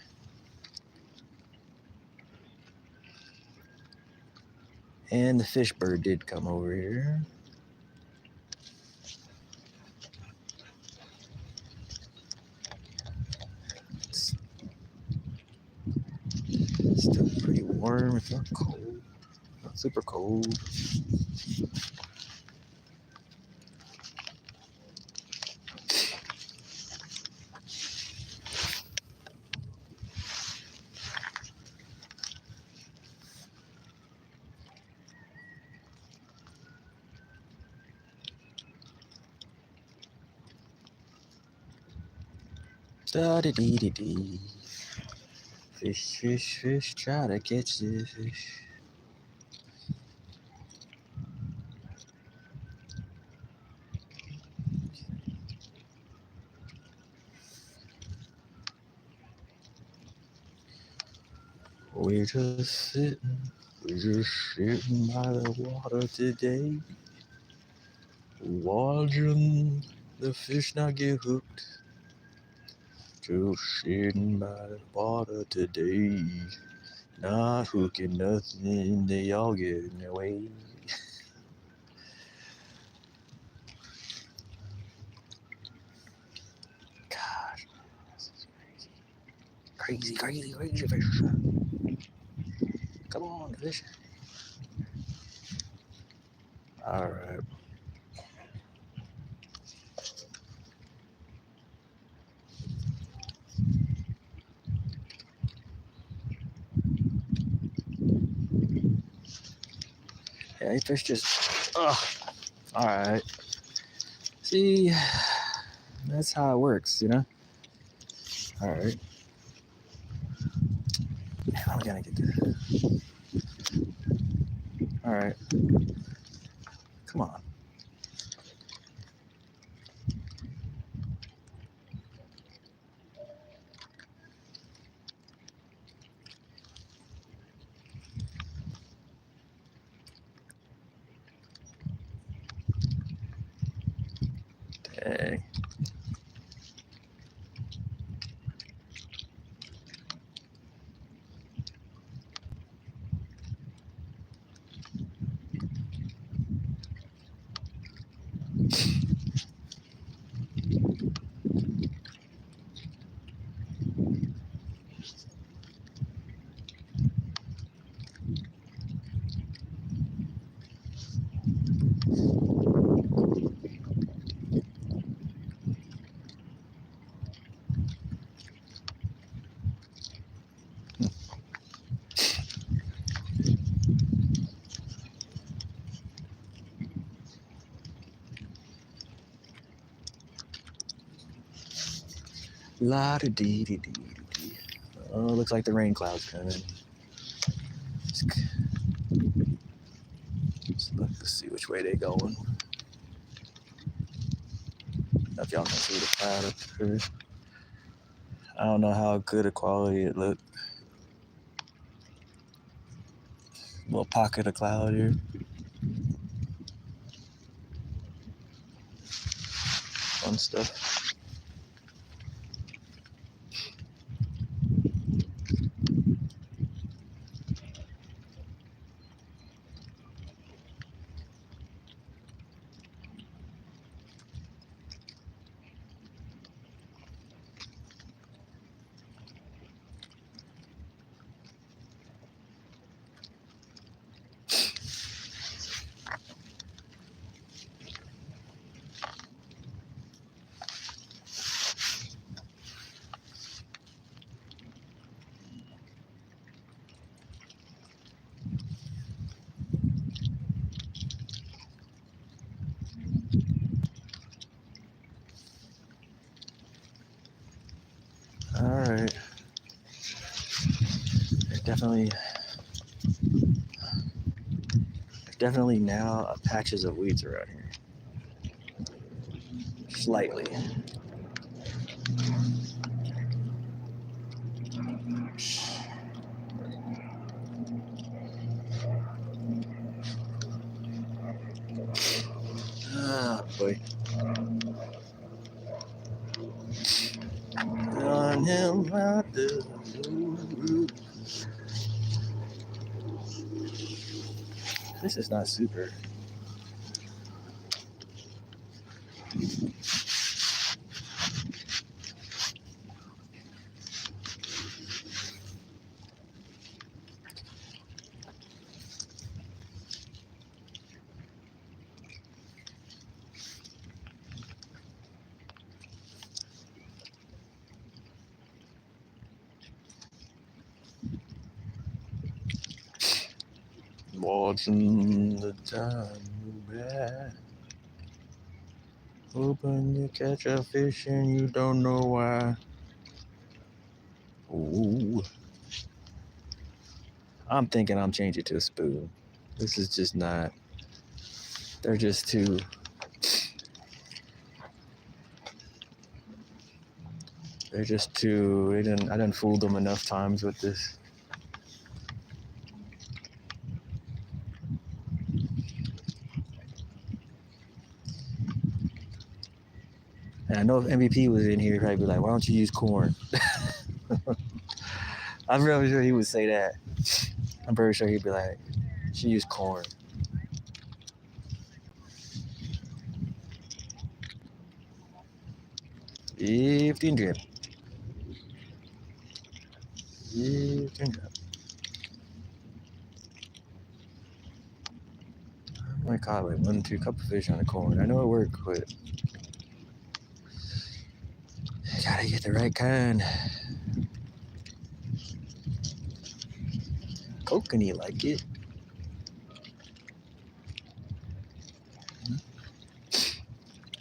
And the fish bird did come over here. It's still pretty warm. It's not cold. Not super cold. Da-da-dee-dee-dee. Fish, fish, fish, try to catch the fish. We're just sitting We're just sitting by the water today, watching the fish not get hooked. Just sitting by the water today, not hooking nothing, they all get in their way. Gosh, this is crazy. Crazy fish. Come on, fish. Alright. Yeah, these fish just, ugh. Alright. See, that's how it works, you know? Alright. I'm gonna get this. Alright. Come on. Dang. La da dee dee dee dee. Oh, looks like the rain cloud's coming. Let's see which way they going. If y'all can see the cloud up here. I don't know how good a quality it looked. Little pocket of cloud here. Fun stuff. Alright. Definitely now patches of weeds around here. Slightly. Ah, boy. On him out the This is not super. Watching the time move by. Hoping you catch a fish and you don't know why. Ooh. I'm thinking I'm changing to a spoon. This is just not. They're just too. They're just too. I didn't fool them enough times with this. I know if MVP was in here, he'd probably be like, why don't you use corn? I'm really sure he would say that. I'm pretty sure he'd be like, she used corn. $15 drip. $15 drip. I caught like 1-2 couple fish on the corn. I know it worked, but you gotta get the right kind. Coconut like it.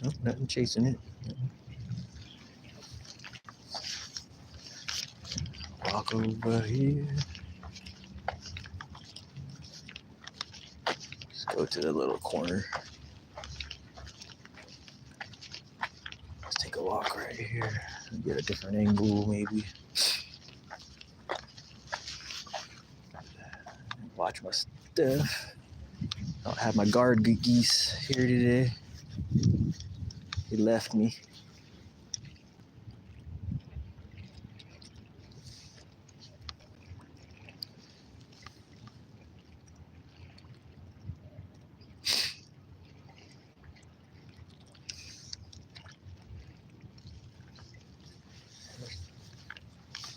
Oh, nothing chasing it. Walk over here. Let's go to the little corner. Let's take a walk right here. Get a different angle, maybe. Watch my stuff. I don't have my guard geese here today. He left me.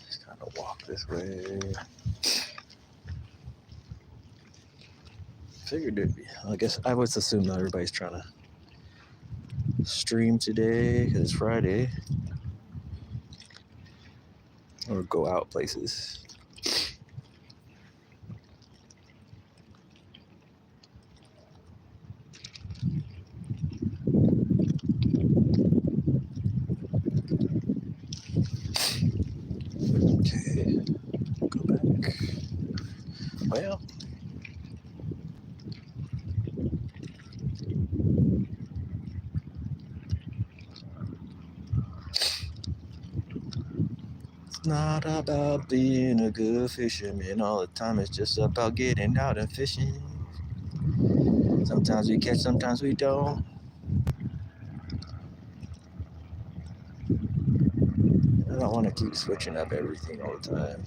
Just kind of walk this way. Figured it'd be. I guess I would assume that everybody's trying to stream today because it's Friday. Or go out places. Okay, go back. Well, it's not about being a good fisherman all the time. It's just about getting out and fishing. Sometimes we catch, sometimes we don't. I don't want to keep switching up everything all the time.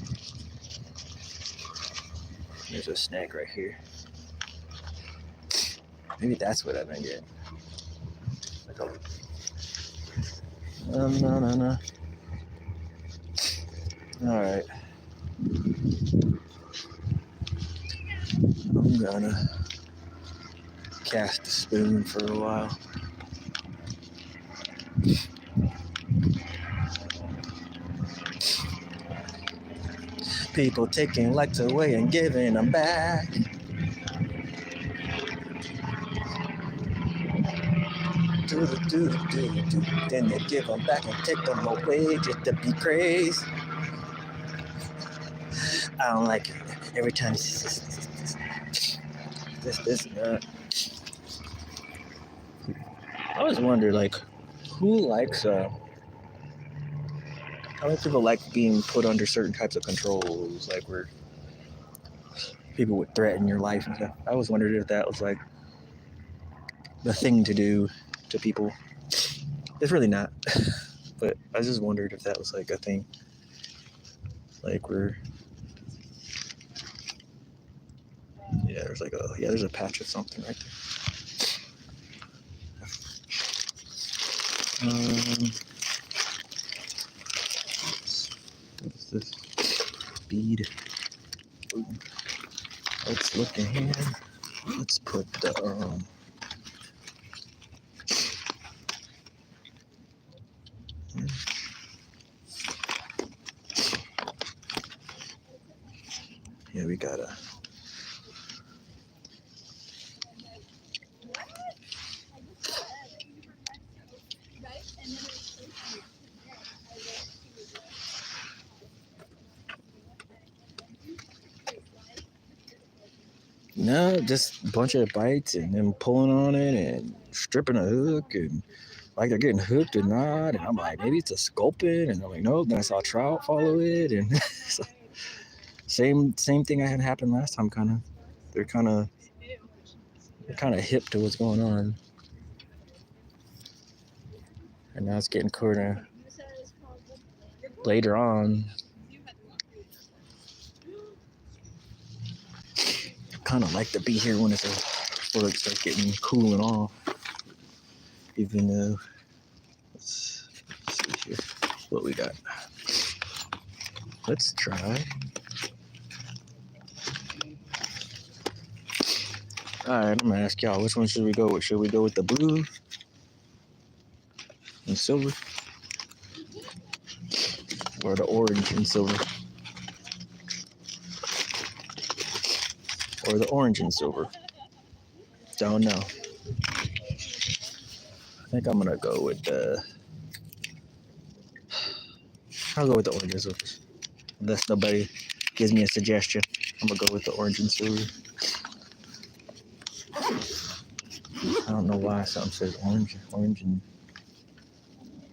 There's a snag right here. Maybe that's what I've been getting. Like no. Alright. I'm gonna cast the spoon for a while. People taking lights away and giving them back. Do. Then they give them back and take them away just to be crazy. I don't like it. Every time this and that. I always wonder, like, who likes, how many people like being put under certain types of controls, like where people would threaten your life and stuff. I always wondered if that was like the thing to do to people. It's really not, but I just wondered if that was like a thing, like where, yeah, there's a patch of something right there. What is this? Bead. Ooh. Let's look in here. Let's put the yeah, we gotta. No, just a bunch of bites and then pulling on it and stripping a hook and like they're getting hooked or not. And I'm like, maybe it's a sculpin. And I'm like, nope. Then I saw a trout follow it. And so, same thing I had happened last time, kind of. They're kind of hip to what's going on. And now it's getting colder later on. Kind of like to be here when before it starts getting cooling off. Even though, let's see here what we got. Let's try. Alright, I'm gonna ask y'all, which one should we go with? Should we go with the blue and silver? Or the orange and silver? Or the orange and silver? Don't know. I think I'm gonna go with I'll go with the orange and silver. Unless nobody gives me a suggestion, I'm gonna go with the orange and silver. I don't know why something says orange and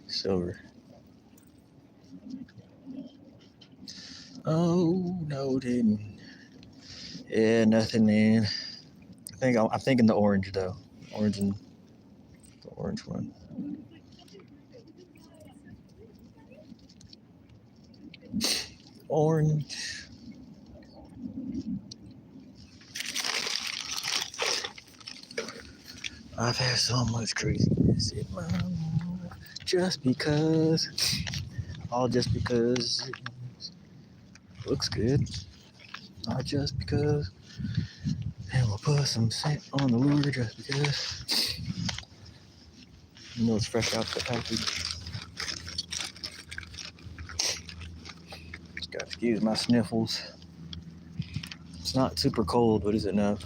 silver. Oh no, didn't. Yeah, nothing, man. I'm thinking the orange though. The orange one. Orange. I've had so much craziness in my life just because it looks good. Not just because. And we'll put some scent on the lure just because. You know it's fresh out the package. Just gotta excuse my sniffles. It's not super cold, but is it enough?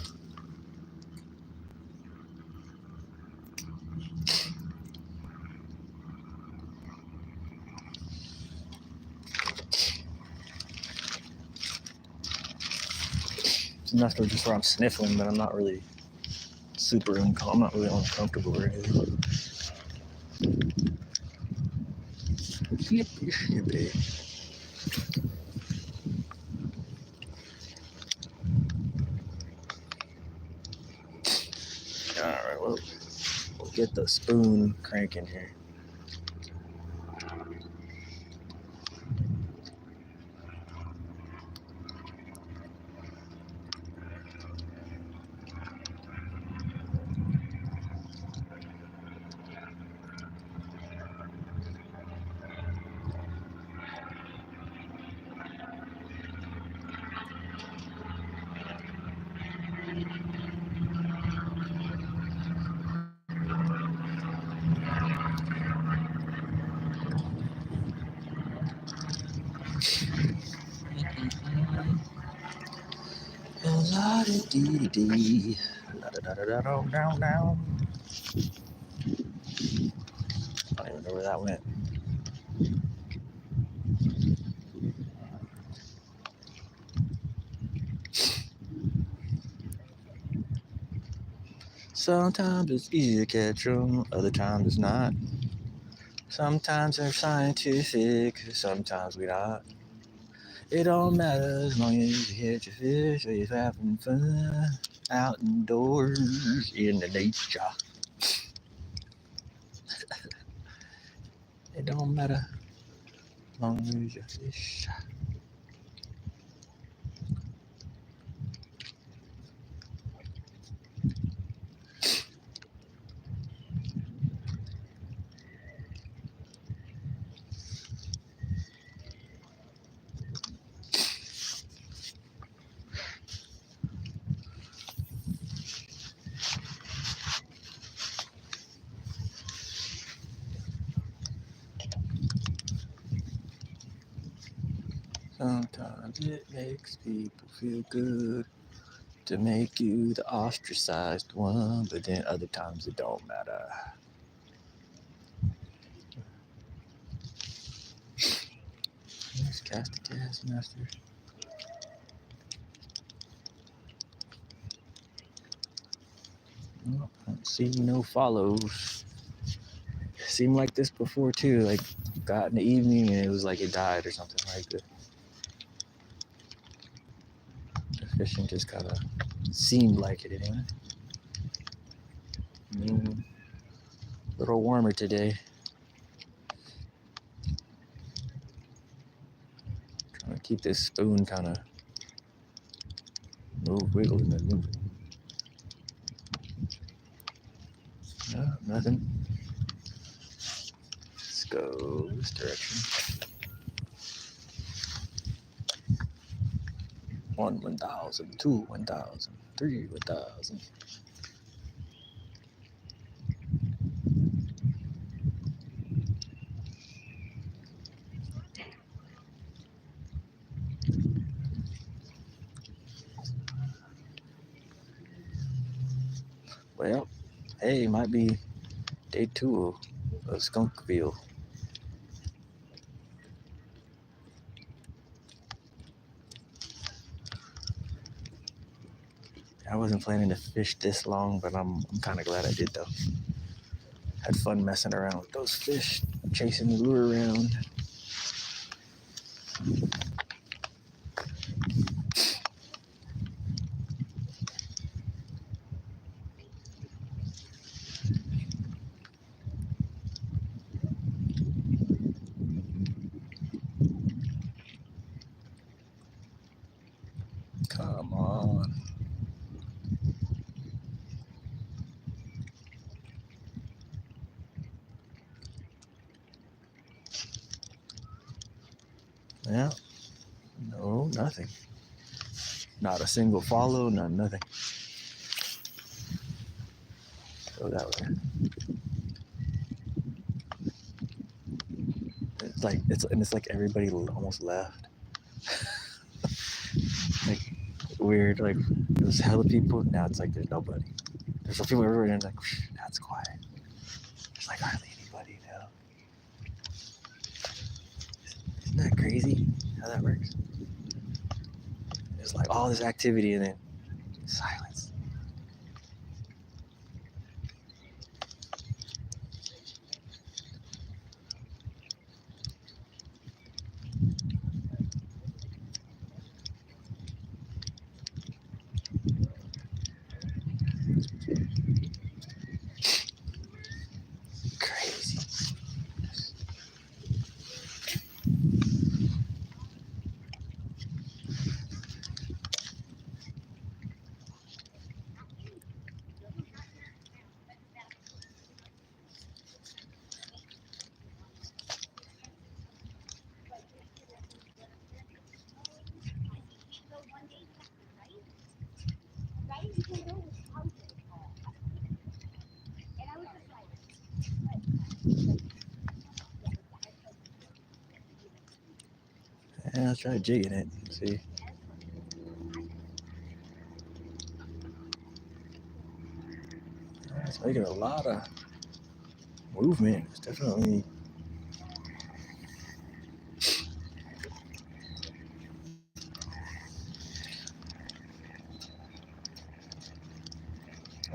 It's enough to just where I'm sniffling, but I'm not really I'm not really uncomfortable or anything. Yeah, babe. Alright, well, we'll get the spoon cranking here. La-da-dee-dee-dee. La-da-da-da-da-down. I don't even know where that went. Sometimes it's easy to catch them, other times it's not. Sometimes they're scientific, sometimes we not. It don't matter as long as you catch a fish or you're having fun outdoors in the nature. It don't matter as long as you fish. Sometimes it makes people feel good to make you the ostracized one, but then other times it don't matter. Let's cast the cast master. Oh, I don't see no follows. Seemed like this before too, like got in the evening and it was like it died or something like that. The fishing just kind of seemed like it anyway. A little warmer today. keep this spoon kind of wiggling and moving. No, nothing. Let's go this direction. 1,000, 2, 1,000, 3, 1,000. Well, hey, might be day 2 of Skunkville. I wasn't planning to fish this long, but I'm kind of glad I did though. Had fun messing around with those fish, chasing the lure around. Come on. Yeah. No, nothing. Not a single follow, nothing. Go that way. It's like everybody almost left. Like weird, like it was hella people. Now it's like there's nobody. There's some people everywhere, and like now it's quiet. There's like hardly anybody now. Isn't that crazy how that works? There's like all this activity and then silence. Crazy. Yeah, let's try jigging it. See. It's making a lot of movement. It's definitely.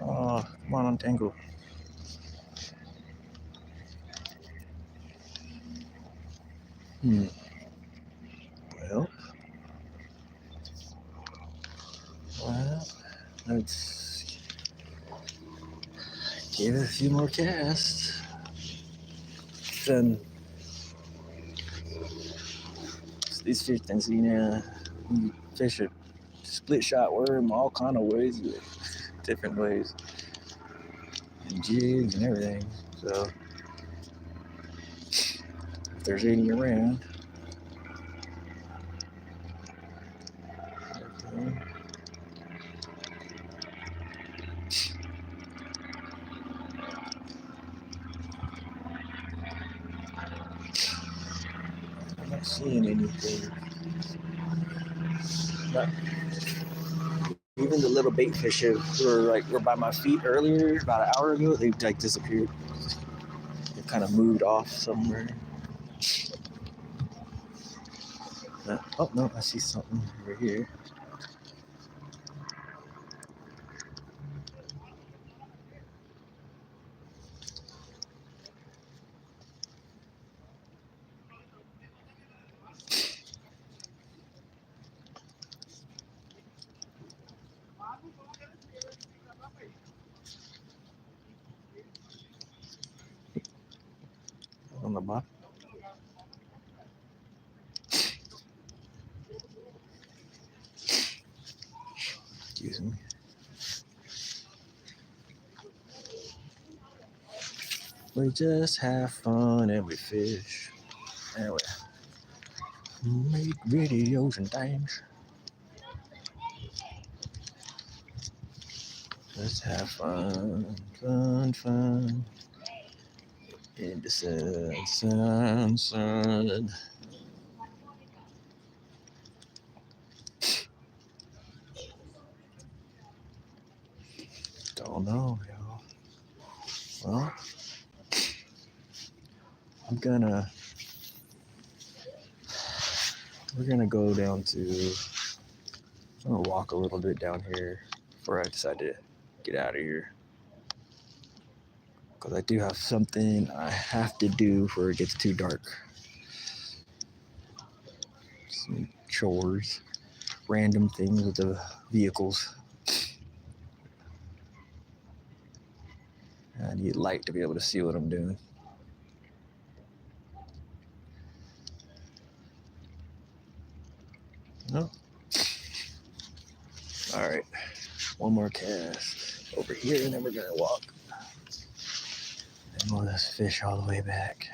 Oh, come on, untangle. Well, let's give it a few more casts. Then these fish things, you fish a split shot worm all kind of ways, different ways, and jigs and everything. So if there's any around. Okay. I'm not seeing anything. But even the little bait fish who were by my feet earlier, about an hour ago, they like disappeared. They kind of moved off somewhere. Oh no, I see something over here. On the bottom. Excuse me. We just have fun and we fish. And we make videos and things. Just have fun, fun. In the sun. Don't know, y'all. Well, we're gonna go down to, I'm gonna walk a little bit down here before I decide to get out of here. Because I do have something I have to do before it gets too dark. Some chores, random things with the vehicles. I need light to be able to see what I'm doing. No. All right. One more cast over here, and then we're gonna walk. And we'll just fish all the way back.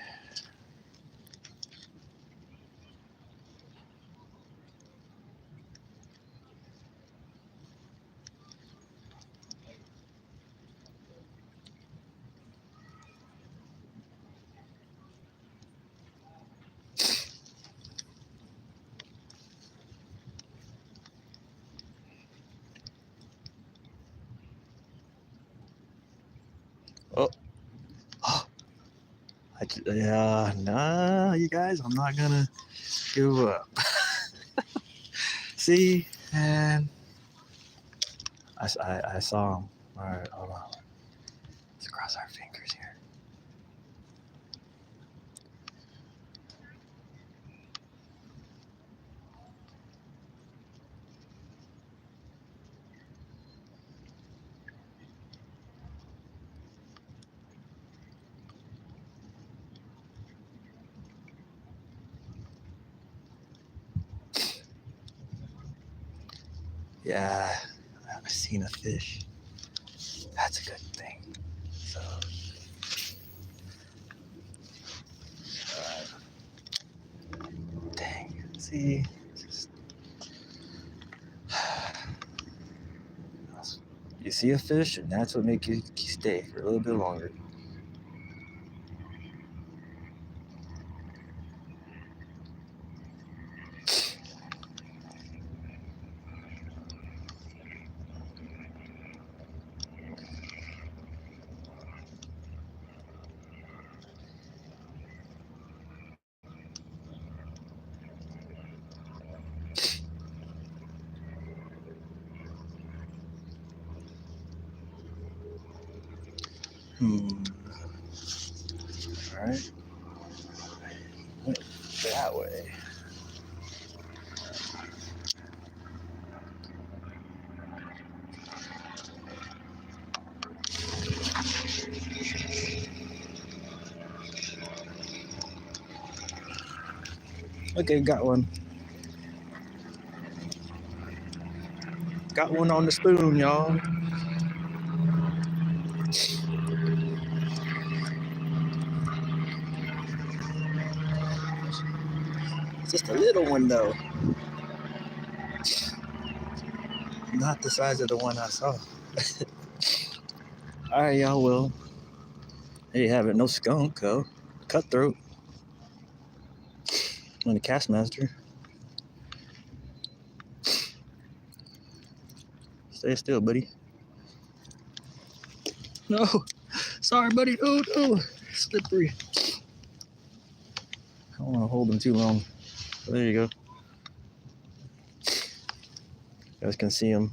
Oh. Nah, you guys, I'm not gonna give up. See, and I saw him. All right, hold on. Let's cross our fingers here. Yeah, I've seen a fish. That's a good thing. So, dang. See, you see a fish, and that's what makes you stay for a little bit longer. All right. That way. Okay, got one. Got one on the spoon, y'all. It's just a little one, though. Not the size of the one I saw. All right, y'all. Well, there you have it. No skunk, though. Cutthroat. And the cast master. Stay still, buddy. No. Sorry, buddy. Oh, no. Slippery. I don't want to hold them too long. So there you go. You guys can see them.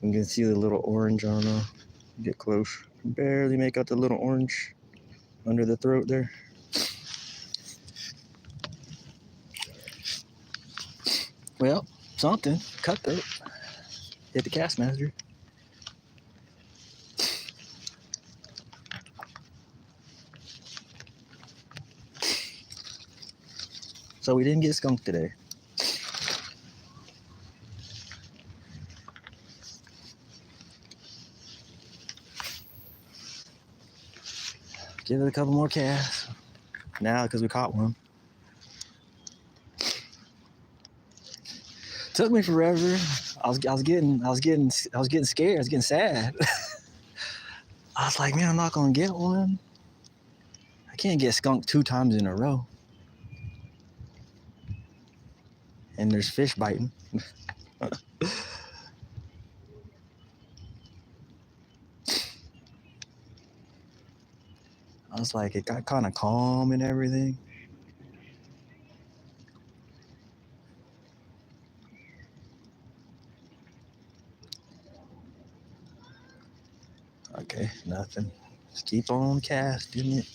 You can see the little orange on get close. Barely make out the little orange under the throat there. Well, something. Cutthroat. Hit the cast master. So we didn't get skunked today. Give it a couple more casts. Now, because we caught one. Took me forever. I was getting scared. I was getting sad. I was like, man, I'm not gonna get one. I can't get skunked 2 times in a row. And there's fish biting. I was like, it got kind of calm and everything. Okay, nothing. Just keep on casting it.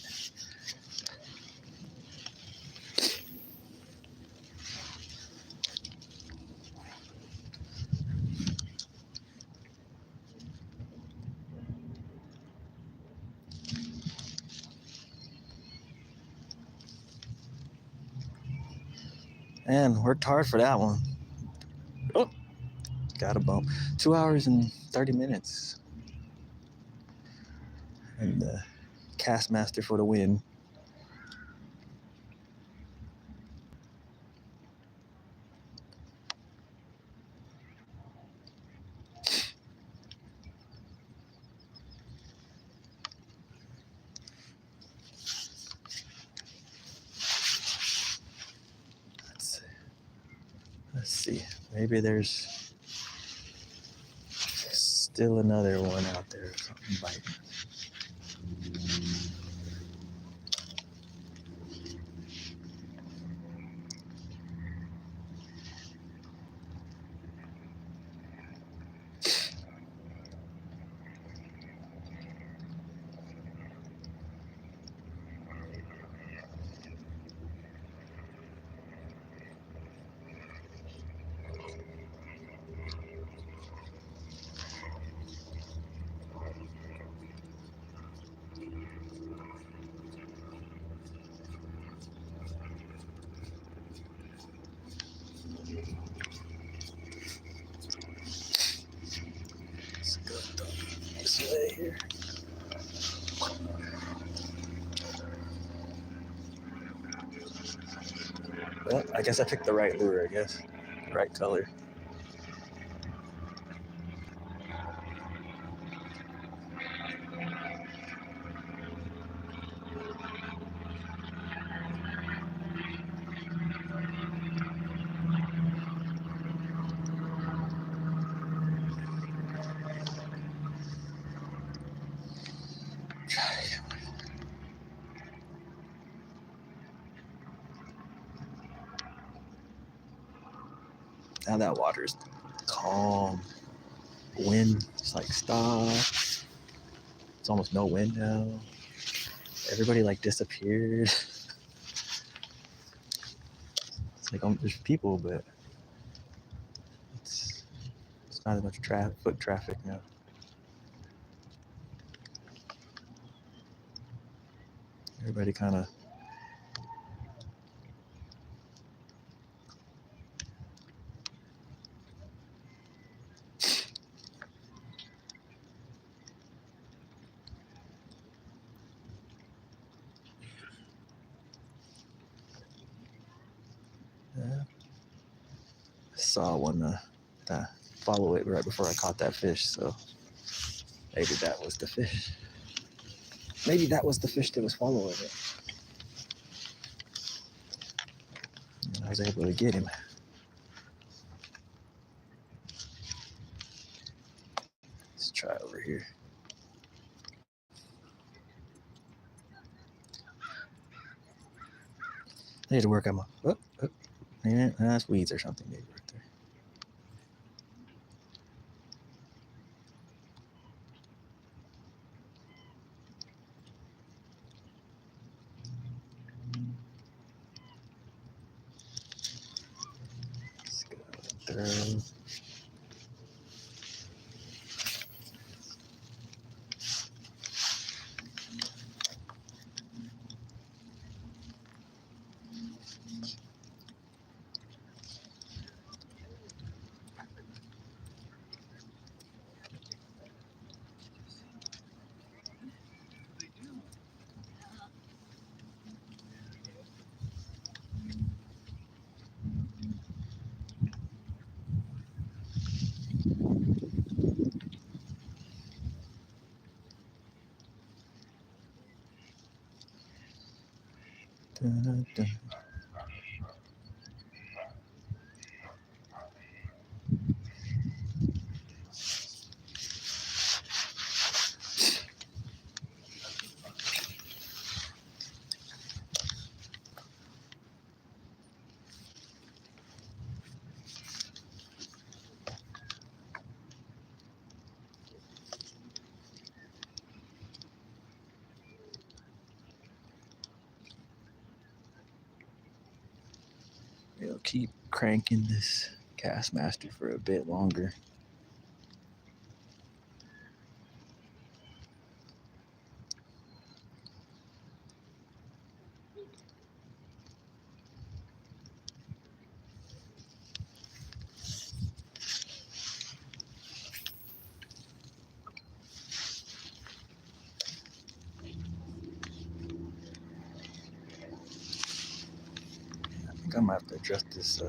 And worked hard for that one. Oh, got a bump. 2 hours and 30 minutes. And the cast master for the win. Let's see. Maybe there's still another one out there or something biting. Let's go this way here. Well, I guess I picked the right lure, I guess. Right color. Now that water's calm. Wind, it's like stop. It's almost no wind now. Everybody like disappeared. It's like there's people, but it's not as much foot traffic now. Everybody kind of saw one that follow it right before I caught that fish, so maybe that was the fish. Maybe that was the fish that was following it. And I was able to get him. Let's try over here. I need to work on my. Yeah, that's weeds or something maybe right there. Let's go through. keep cranking this Castmaster for a bit longer. I think I might have to adjust this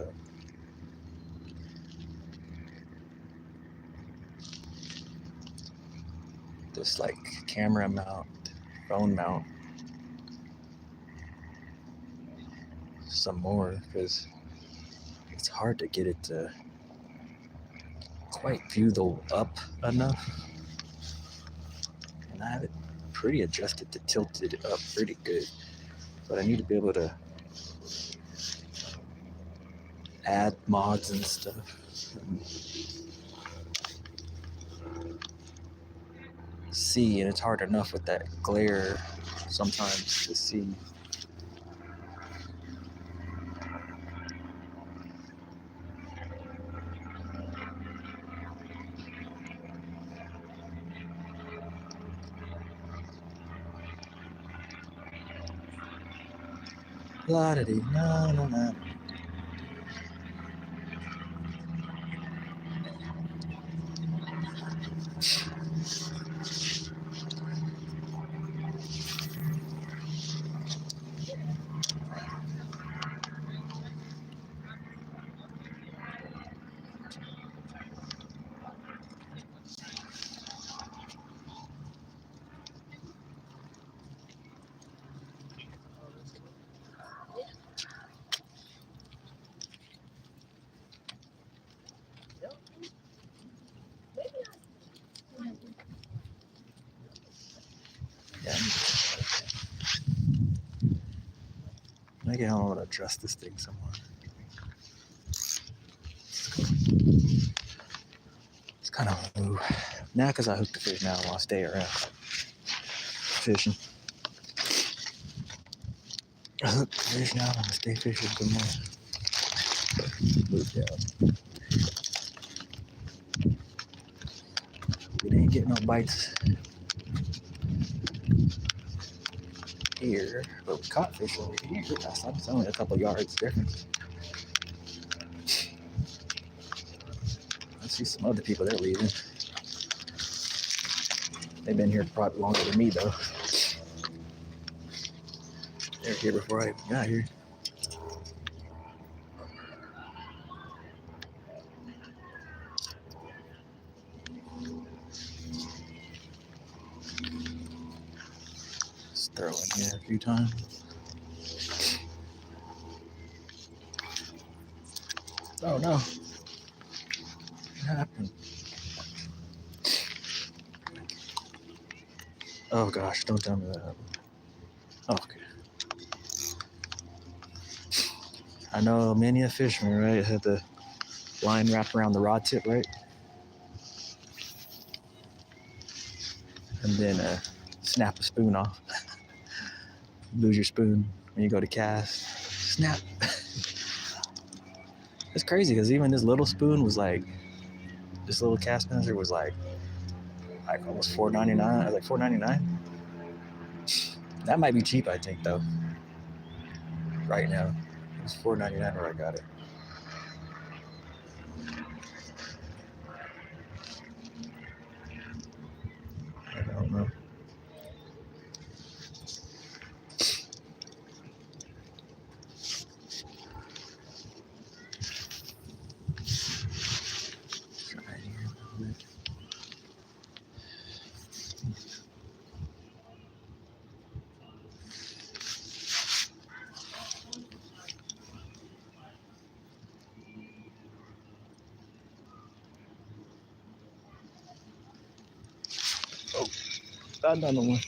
like camera mount, phone mount some more, because it's hard to get it to quite view the up enough, and I have it pretty adjusted to tilt it up pretty good, but I need to be able to add mods and stuff and see, and it's hard enough with that glare sometimes to see. La da dee, na na na. Yeah, maybe I want to adjust this thing somewhere. It's kind of move. Now, because I hooked the fish now, I want to stay around fishing. I hooked the fish now, I want to stay fishing some more. Move down. We didn't get no bites here, but we caught fish over here last time. It's only a couple yards difference. I see some other people, they're leaving. They've been here probably longer than me, though. They were here before I even got here. Just throw in here a few times. Oh no. What happened? Oh gosh, don't tell me that happened. Oh, okay. I know many a fisherman, right? Had the line wrapped around the rod tip, right? And then snap a spoon off. Lose your spoon when you go to cast. Snap. It's crazy because even this little spoon was like, this little cast master was like almost $4.99. I was like $4.99. That might be cheap, I think, though. Right now, it was $4.99 where I got it. I don't know. Oh, another one.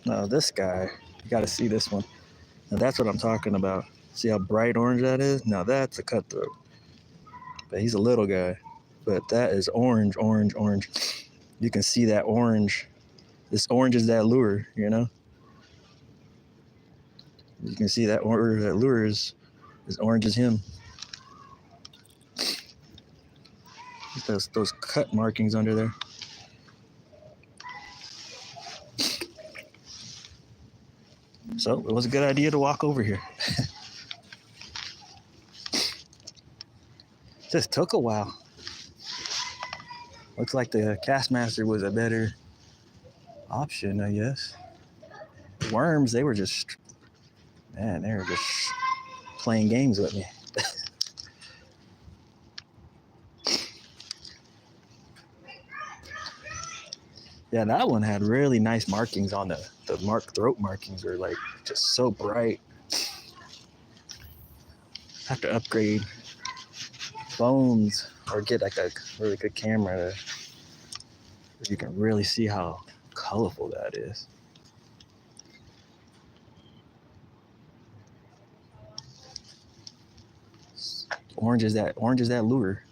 No, this guy, you got to see this one. Now that's what I'm talking about. See how bright orange that is? Now that's a cutthroat. But he's a little guy. But that is orange, orange, orange. You can see that orange. This orange is that lure, you know? You can see that lure is as orange as him. Those cut markings under there. So it was a good idea to walk over here. Just took a while. Looks like the Castmaster was a better option, I guess. Worms, they were just playing games with me. Yeah, that one had really nice markings on the throat markings are like just so bright. Have to upgrade phones or get like a really good camera you can really see how colorful that is. Orange is that lure.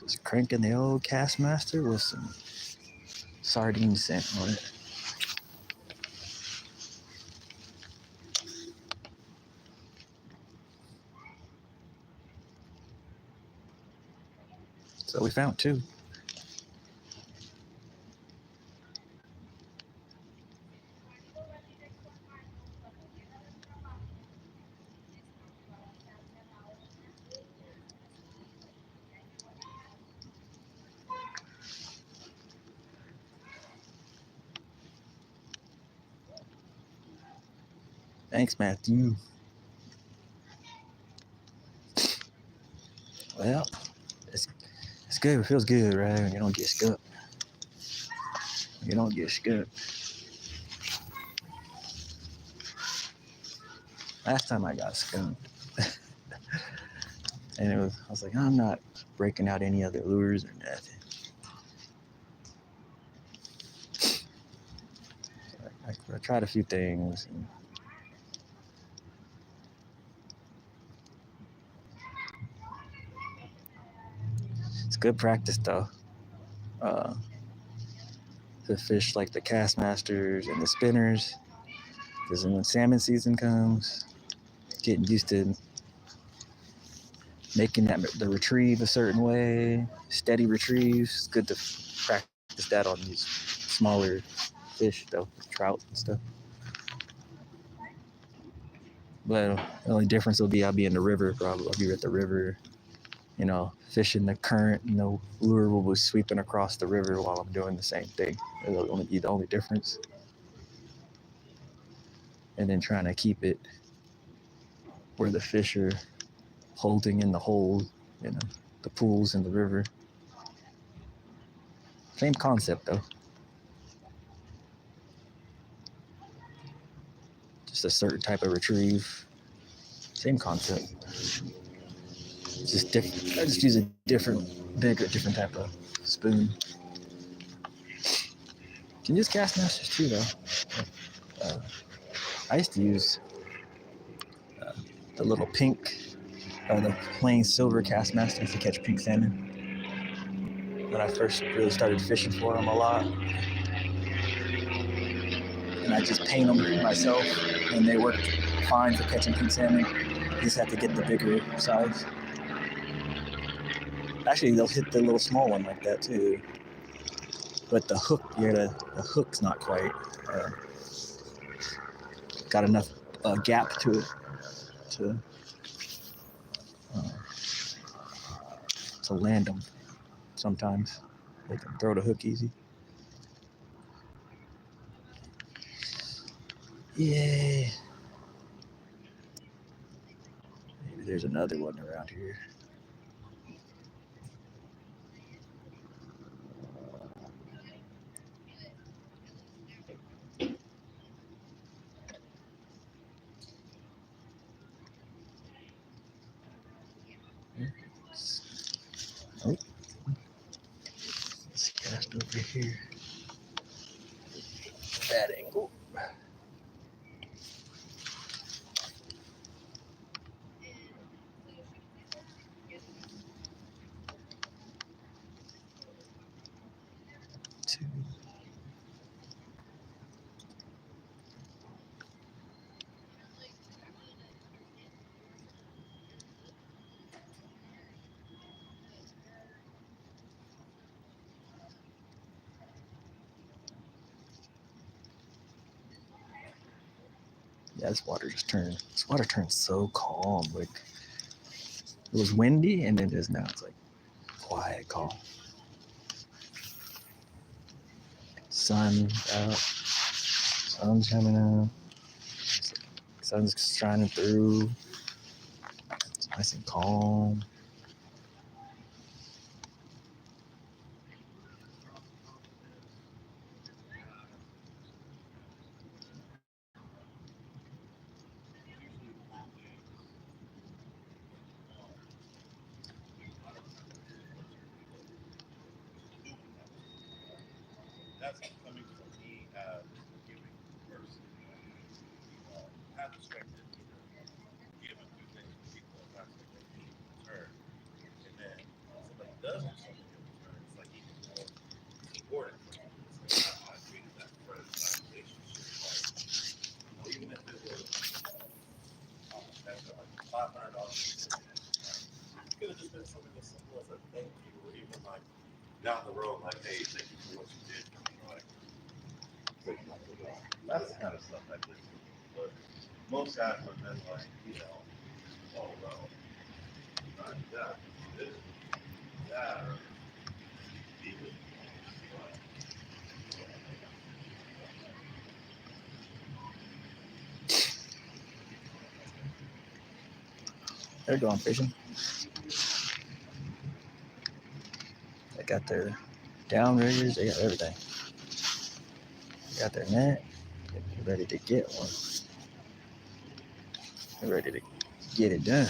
Just cranking the old Castmaster with some sardine scent on it. So we found two. Thanks, Matthew. Well, it's good. It feels good, right? When you don't get skunked. You don't get skunked. Last time I got skunked. And I was like, I'm not breaking out any other lures or nothing. I tried a few things. It's good practice though. To fish like the Castmasters and the spinners. Because when salmon season comes, getting used to making the retrieve a certain way, steady retrieves. It's good to practice that on these smaller fish though, trout and stuff. But the only difference will be I'll be in the river probably. I'll be at the river, fishing the current, lure will be sweeping across the river while I'm doing the same thing. It'll only be the only difference. And then trying to keep it where the fish are holding in the hole, the pools in the river. Same concept though. Just a certain type of retrieve. Same concept. Just different. I just use a bigger type of spoon. Can use Castmasters too though. I used to use the little pink or the plain silver Castmasters to catch pink salmon. When I first really started fishing for them a lot. And I just paint them myself and they work fine for catching pink salmon. You just have to get the bigger size. Actually, they'll hit the little small one like that too. But the hook, the hook's not quite got enough gap to it to land them. Sometimes they can throw the hook easy. Yeah. Maybe there's another one around here. Let's cast over here. That angle. Two. Yeah, this water turns so calm. Like it was windy and it is now. It's like quiet, calm. Sun out. Sun's coming out. Sun's shining through. It's nice and calm. That's coming from me as a giving person. Have expected given good things to people as aspect of me in return. And then somebody does do something in return, it's like even more important for me. It's like I treated that friend, that relationship, like, even if it was that's like $500. It could have just been something as simple as a thank you, or even like down the road, like, hey, thank you for what you did for me. Like, that's the kind of stuff I did. But most guys would have been like, oh, well, yeah, this, that, or even. They're going fishing. They got their downriggers. They got everything. They got their net. They're ready to get one. They're ready to get it done.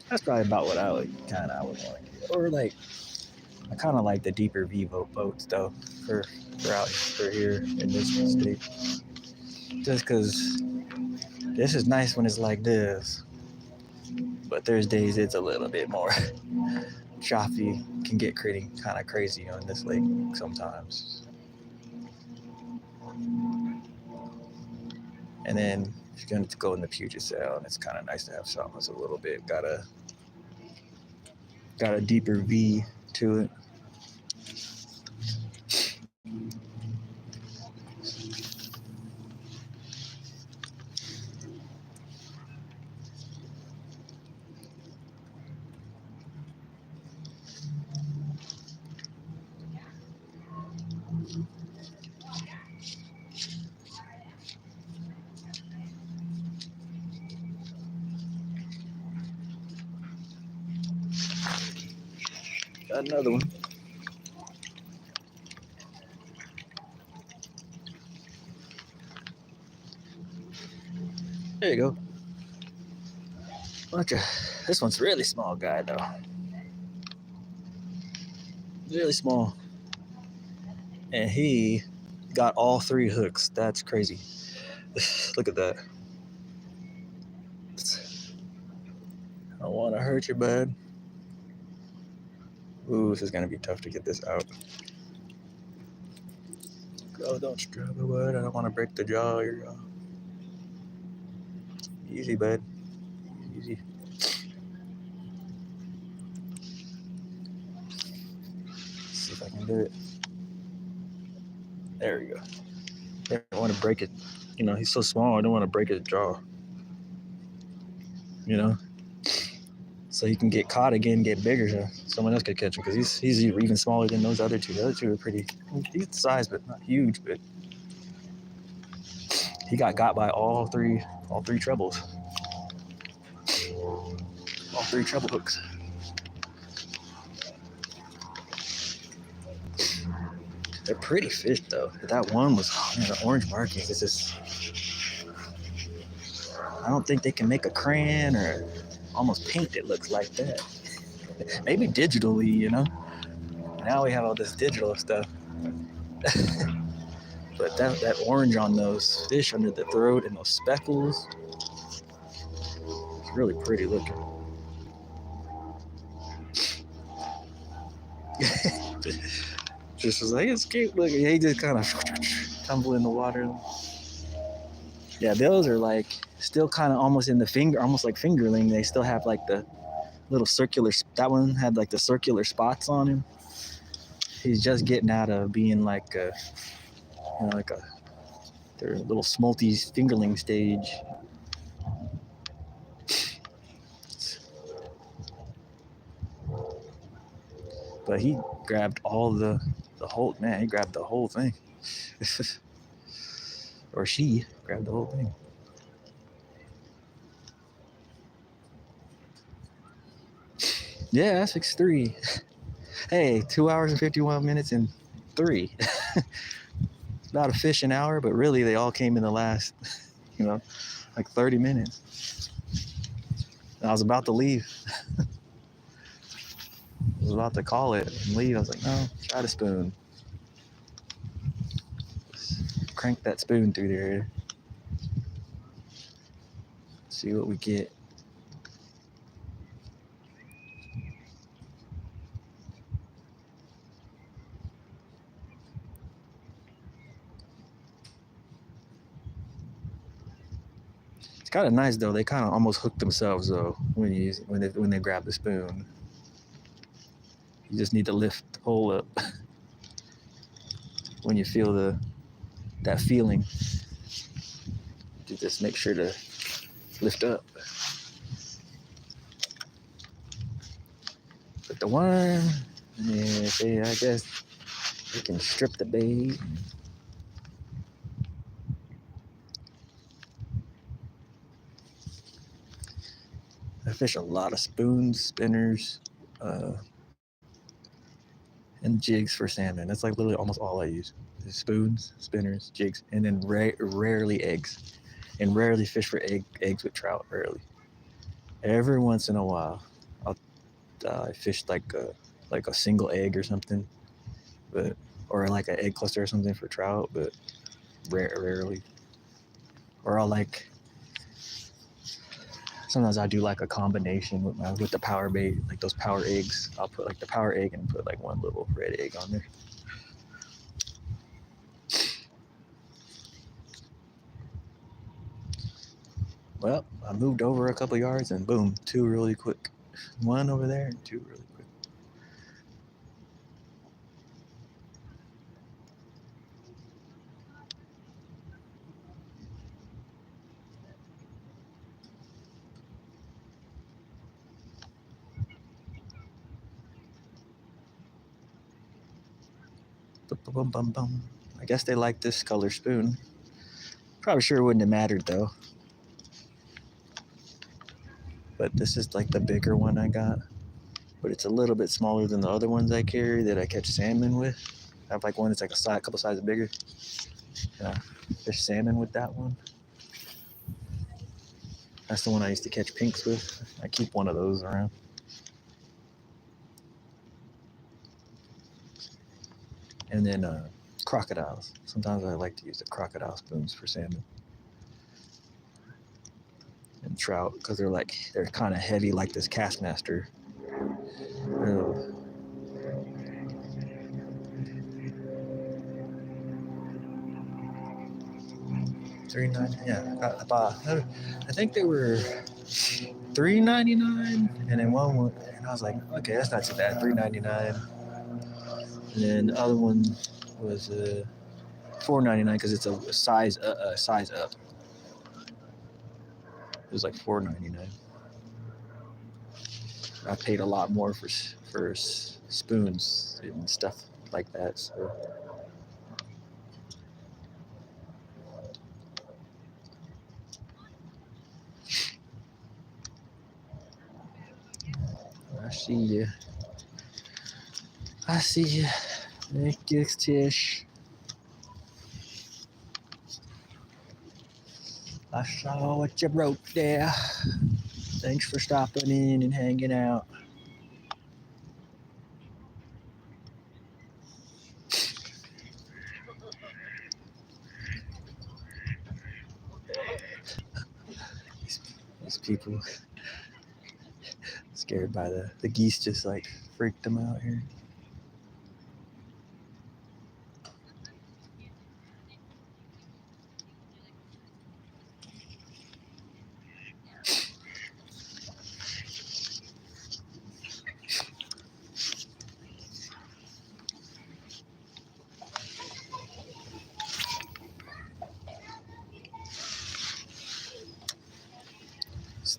That's probably about what I would want to get. Or like, I kind of like the deeper V boats though for out for here in this state. Just because this is nice when it's like this, but there's days it's a little bit more choppy. Can get kind of crazy on this lake sometimes. And then if you're going to go in the Puget Sound, it's kind of nice to have something that's a little bit got a deeper V to it. Got another one. There you go. This one's really small guy though. Really small. And he got all 3 hooks. That's crazy. Look at that. I don't want to hurt you, bud. Ooh, this is going to be tough to get this out. Girl, don't struggle, bud. I don't want to break the jaw. Your jaw. Easy, bud. Easy. Let's see if I can do it. There we go. I don't want to break it. He's so small. I don't want to break his jaw. So he can get caught again, get bigger, so someone else could catch him because he's even smaller than those other two. The other two are pretty decent size, but not huge. But he got by all three trebles, all 3 treble hooks. They're pretty fish though. But that one was the orange markings. It's just I don't think they can make a crayon or almost paint. It looks like that. Maybe digitally, you know. Now we have all this digital stuff. But that orange on those fish under the throat and those speckles, it's really pretty looking. Just was like, it's cute looking. He just kind of tumble in the water. Yeah, those are like still kind of almost in the finger, almost like fingerling. They still have like the little circular. That one had like the circular spots on him. He's just getting out of being like a, you know, like a their little smolty fingerling stage. But he grabbed all the whole, man, he grabbed the whole thing. Or she grabbed the whole thing. Yeah, that's 6'3". Hey, 2 hours and 51 minutes and 3. It's about a fish an hour, but really they all came in the last, you know, like 30 minutes. And I was about to leave. I was about to call it and leave. I was like, no, try the spoon. Crank that spoon through there. See what we get. It's kind of nice though. They kind of almost hook themselves though when they grab the spoon. You just need to lift the pole up when you feel that feeling. You just make sure to lift up. But the worm, yeah, see, I guess we can strip the bait. I fish a lot of spoons, spinners, and jigs for salmon. That's like literally almost all I use. Spoons, spinners, jigs, and then rarely eggs. And rarely fish for eggs with trout, rarely. Every once in a while, I fish like a single egg or something, but or like an egg cluster or something for trout, but rarely. Or I'll like sometimes I do like a combination with the power bait, like those power eggs. I'll put like the power egg and put like one little red egg on there. Well, I moved over a couple yards and boom, 2 really quick. 1 over there and 2 really quick. I guess they like this color spoon. Probably sure it wouldn't have mattered though. But this is like the bigger one I got. But it's a little bit smaller than the other ones I carry that I catch salmon with. I have like one that's like a couple sizes bigger. Yeah, fish salmon with that one. That's the one I used to catch pinks with. I keep one of those around. And then crocodiles. Sometimes I like to use the crocodile spoons for salmon. And trout, because they're kind of heavy like this Castmaster. $3.90. Yeah, I think they were $3.99, and then one, and I was like, okay, that's not too bad. $3.99, and then the other one was $4.99 because it's a size up. It was like $4.99. I paid a lot more for spoons and stuff like that. So. I see you. Thank you, Tish. I saw what you wrote there. Thanks for stopping in and hanging out. These people scared by the geese just like freaked them out here.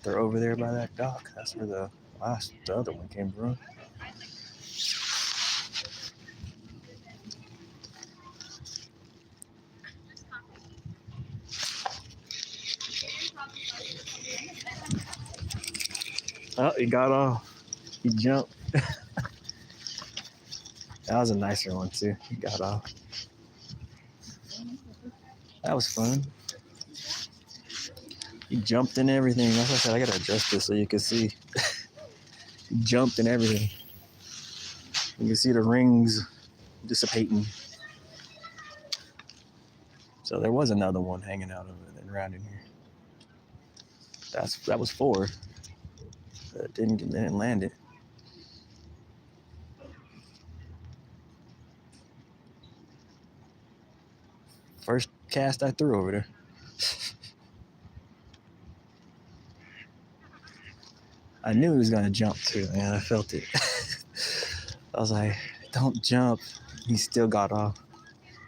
They're over there by that dock. That's where the other one came from. Oh, he got off. He jumped. That was a nicer one too. He got off. That was fun. He jumped and everything. That's why I said I gotta adjust this so you can see. He jumped and everything. You can see the rings dissipating. So there was another one hanging out around in here. That was 4. Didn't land it. First cast I threw over there. I knew he was gonna jump too, man. I felt it. I was like, don't jump. He still got off.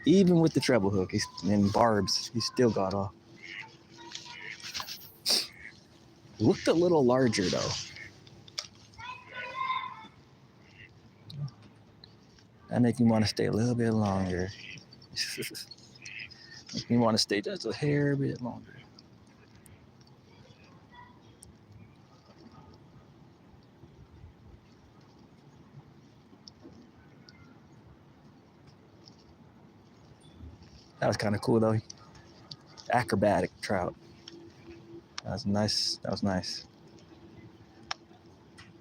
Even with the treble hook and barbs, he still got off. Looked a little larger though. That makes me want to stay a little bit longer. Makes me want to stay just a hair bit longer. That was kind of cool though. Acrobatic trout. That was nice. That was nice.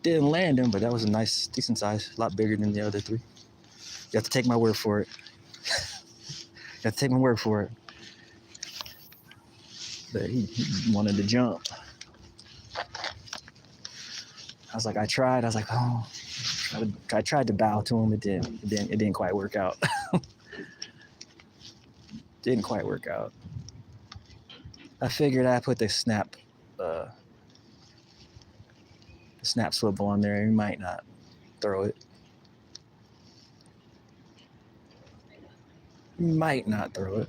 Didn't land him, but that was a nice, decent size. A lot bigger than the other 3. You have to take my word for it. You have to take my word for it. But he wanted to jump. I was like, I tried. I was like, oh. I tried to bow to him. It didn't quite work out. Didn't quite work out. I figured I put the snap swivel on there. He might not throw it. He might not throw it.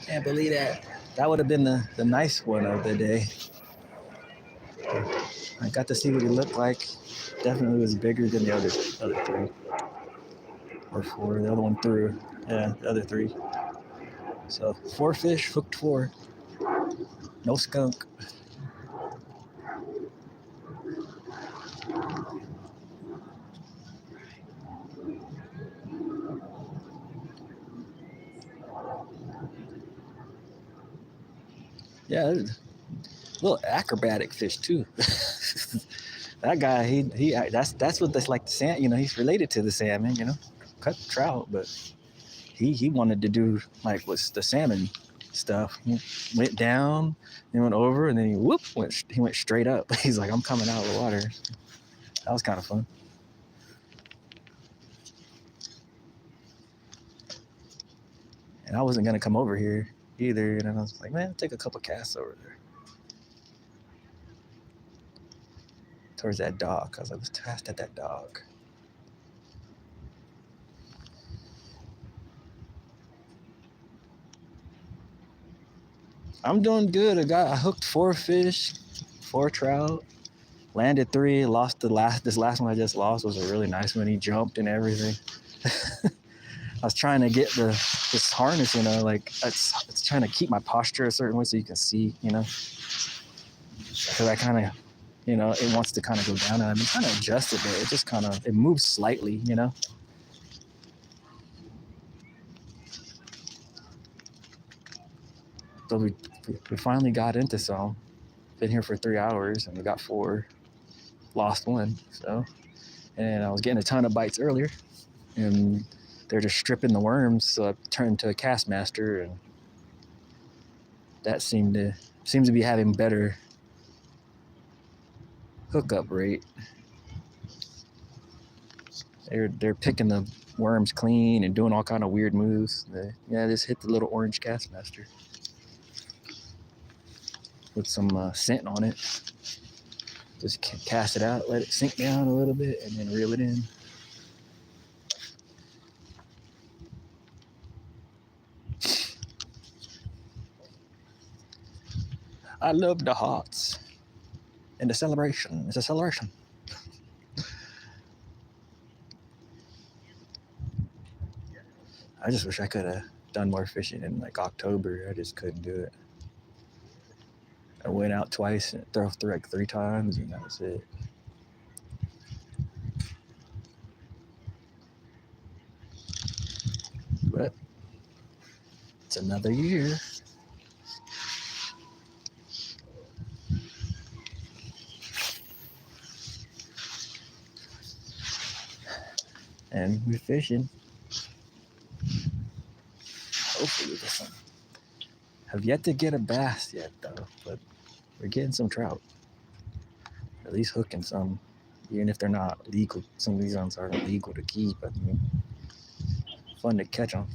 Can't believe that. That would have been the nice one of the day. I got to see what he looked like. Definitely was bigger than the other 3. Or 4. The other one threw. Yeah, the other 3. So 4 fish, hooked 4. No skunk. Yeah, little acrobatic fish too. That guy, he that's what that's like the salmon. He's related to the salmon. Cut trout, but he wanted to do like what's the salmon stuff. He went down, he went over, and then he went straight up. He's like, I'm coming out of the water. That was kind of fun. And I wasn't gonna come over here either, and I was like, man, take a couple casts over there towards that dock, because I was cast at that dock. I'm doing good. I hooked 4 fish, 4 trout, landed 3, lost this last one I just lost was a really nice one. He jumped and everything. I was trying to get this harness, like it's trying to keep my posture a certain way so you can see, because I kind of, it wants to kind of go down, and I've been trying to adjust it, but it just it moves slightly, So we finally got into some. Been here for 3 hours and we got 4. Lost 1. So, and I was getting a ton of bites earlier, and they're just stripping the worms. So I turned to a cast master, and that seems to be having better hookup rate. They're picking the worms clean and doing all kind of weird moves. Just hit the little orange cast master with some scent on it. Just cast it out, let it sink down a little bit, and then reel it in. I love the hearts and the celebration. It's a celebration. I just wish I could have done more fishing in like October. I just couldn't do it. I went out twice and threw like 3 times, and that was it. But it's another year. And we're fishing. Hopefully this one. Have yet to get a bass yet though, but we're getting some trout. At least hooking some. Even if they're not legal. Some of these ones aren't legal to keep. I mean, fun to catch them.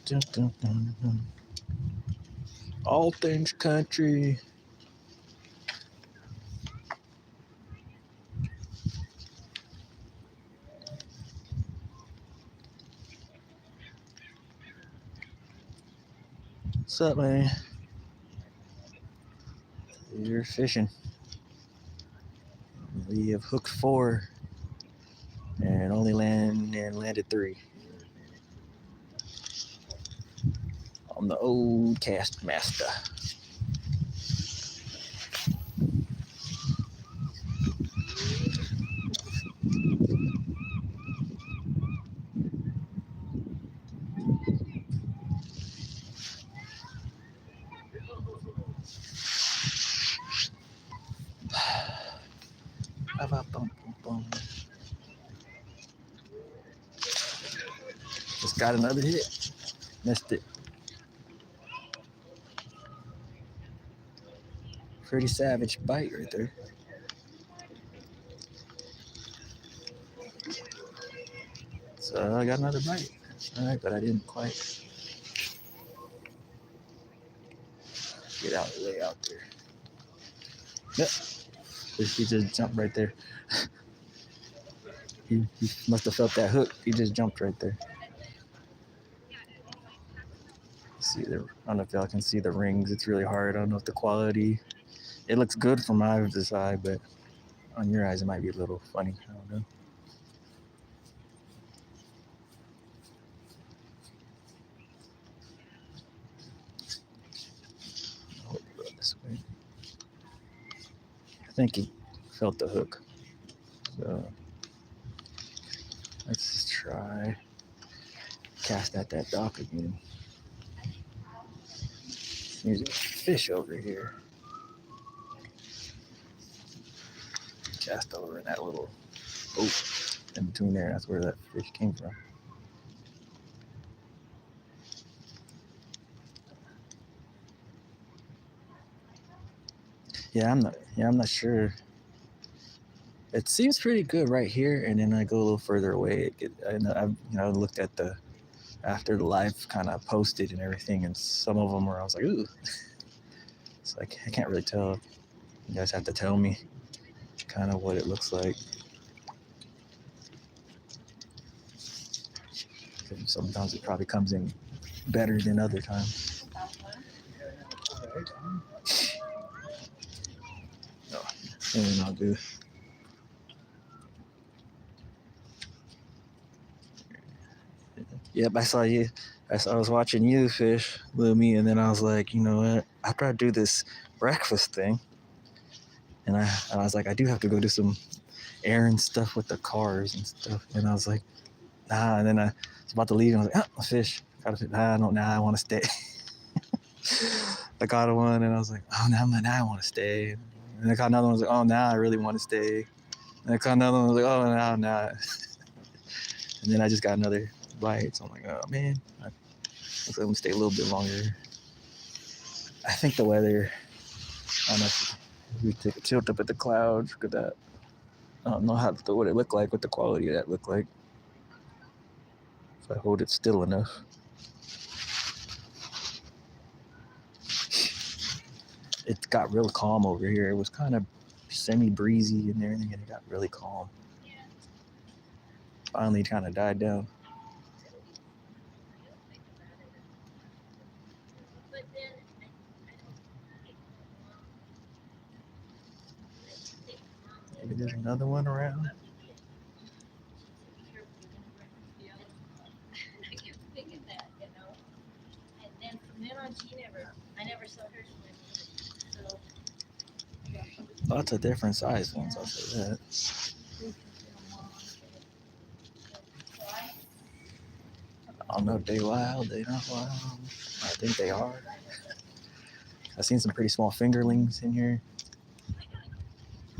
Dun, dun, dun, dun. All things country. What's up, man? You're fishing. We have hooked 4 and only landed 3 on the old cast master. Just got another hit. Missed it. Pretty savage bite right there. So I got another bite. All right, but I didn't quite get out way out there. Yep. He just jumped right there. he must have felt that hook. He just jumped right there. See there. I don't know if y'all can see the rings. It's really hard. I don't know if the quality. It looks good from my eye, but on your eyes it might be a little funny. I don't know. I'll go this way. I think he felt the hook. So let's just try cast at that dock again. There's a fish over here. Cast over in that little boat in between there. That's where that fish came from. I'm not sure. It seems pretty good right here, and then I go a little further away. I looked at the after the live kind of posted and everything, and some of them where I was like, ooh. It's like I can't really tell. You guys have to tell me kind of what it looks like. Sometimes it probably comes in better than other times. No, really not good. Yep, I saw you. I was watching you fish with me, and then I was like, you know what? After I do this breakfast thing, and I was like, I do have to go do some errand stuff with the cars and stuff. And I was like, nah. And then I was about to leave, and I was like, oh, fish. Gotta fish. I don't. Nah, I want to stay. I caught one, and I was like, oh, now I want to stay. And I caught another one. I was like, oh, now I really want to stay. And I caught another one. I was like, oh, now, now. And then I just got another bite. So I'm like, oh man, I'm gonna stay a little bit longer. I think the weather. I don't know if we take a tilt up at the clouds. Look at that. I don't know what it looked like, what the quality of that looked like. If I hold it still enough. It got real calm over here. It was kind of semi-breezy and everything, and it got really calm. Finally kind of died down. Maybe there's another one around. I kept thinking that, and then from then on, I never saw her swim. So. Lots of different size ones, I'll say that. I don't know if they wild, they not wild. I think they are. I've seen some pretty small fingerlings in here.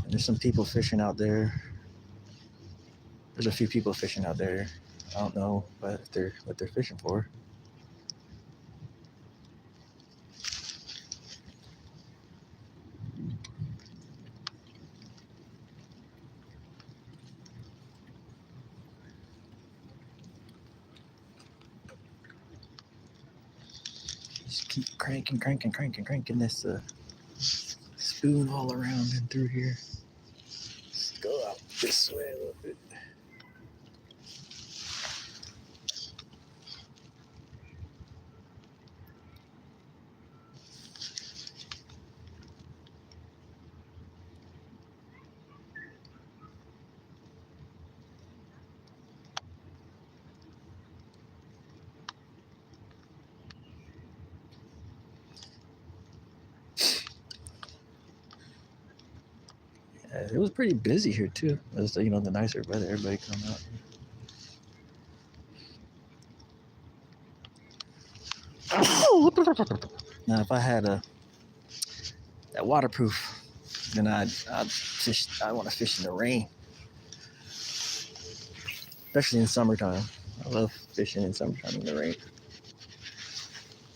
And there's some people fishing out there. There's a few people fishing out there. I don't know what they're fishing for. Just keep cranking this spoon all around and through here. Let's go out this way a little bit. It was pretty busy here too. It was, the nicer weather, everybody come out. Now, if I had that waterproof, then I'd fish. I want to fish in the rain, especially in summertime. I love fishing in summertime in the rain.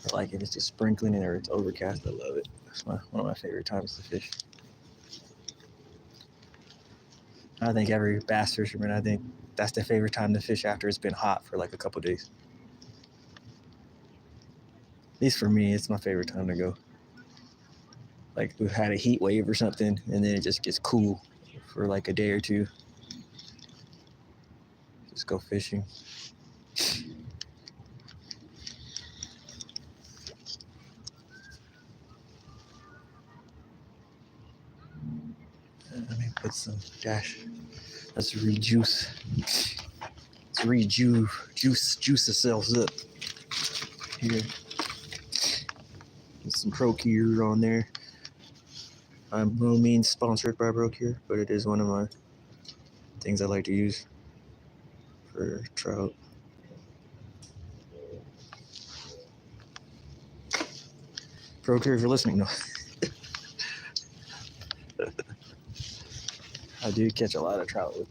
I like it. It's just sprinkling or it's overcast. I love it. It's one of my favorite times to fish. I think every bass fisherman, I think that's their favorite time to fish after it's been hot for like a couple days. At least for me, it's my favorite time to go. Like we've had a heat wave or something, and then it just gets cool for like a day or two. Just go fishing. Let me put some Let's rejuice. Juice ourselves up here. Get some Procure on there. I'm by no means sponsored by Procure, but it is one of my things I like to use for trout. Procure, if you're listening, no. I do catch a lot of trout with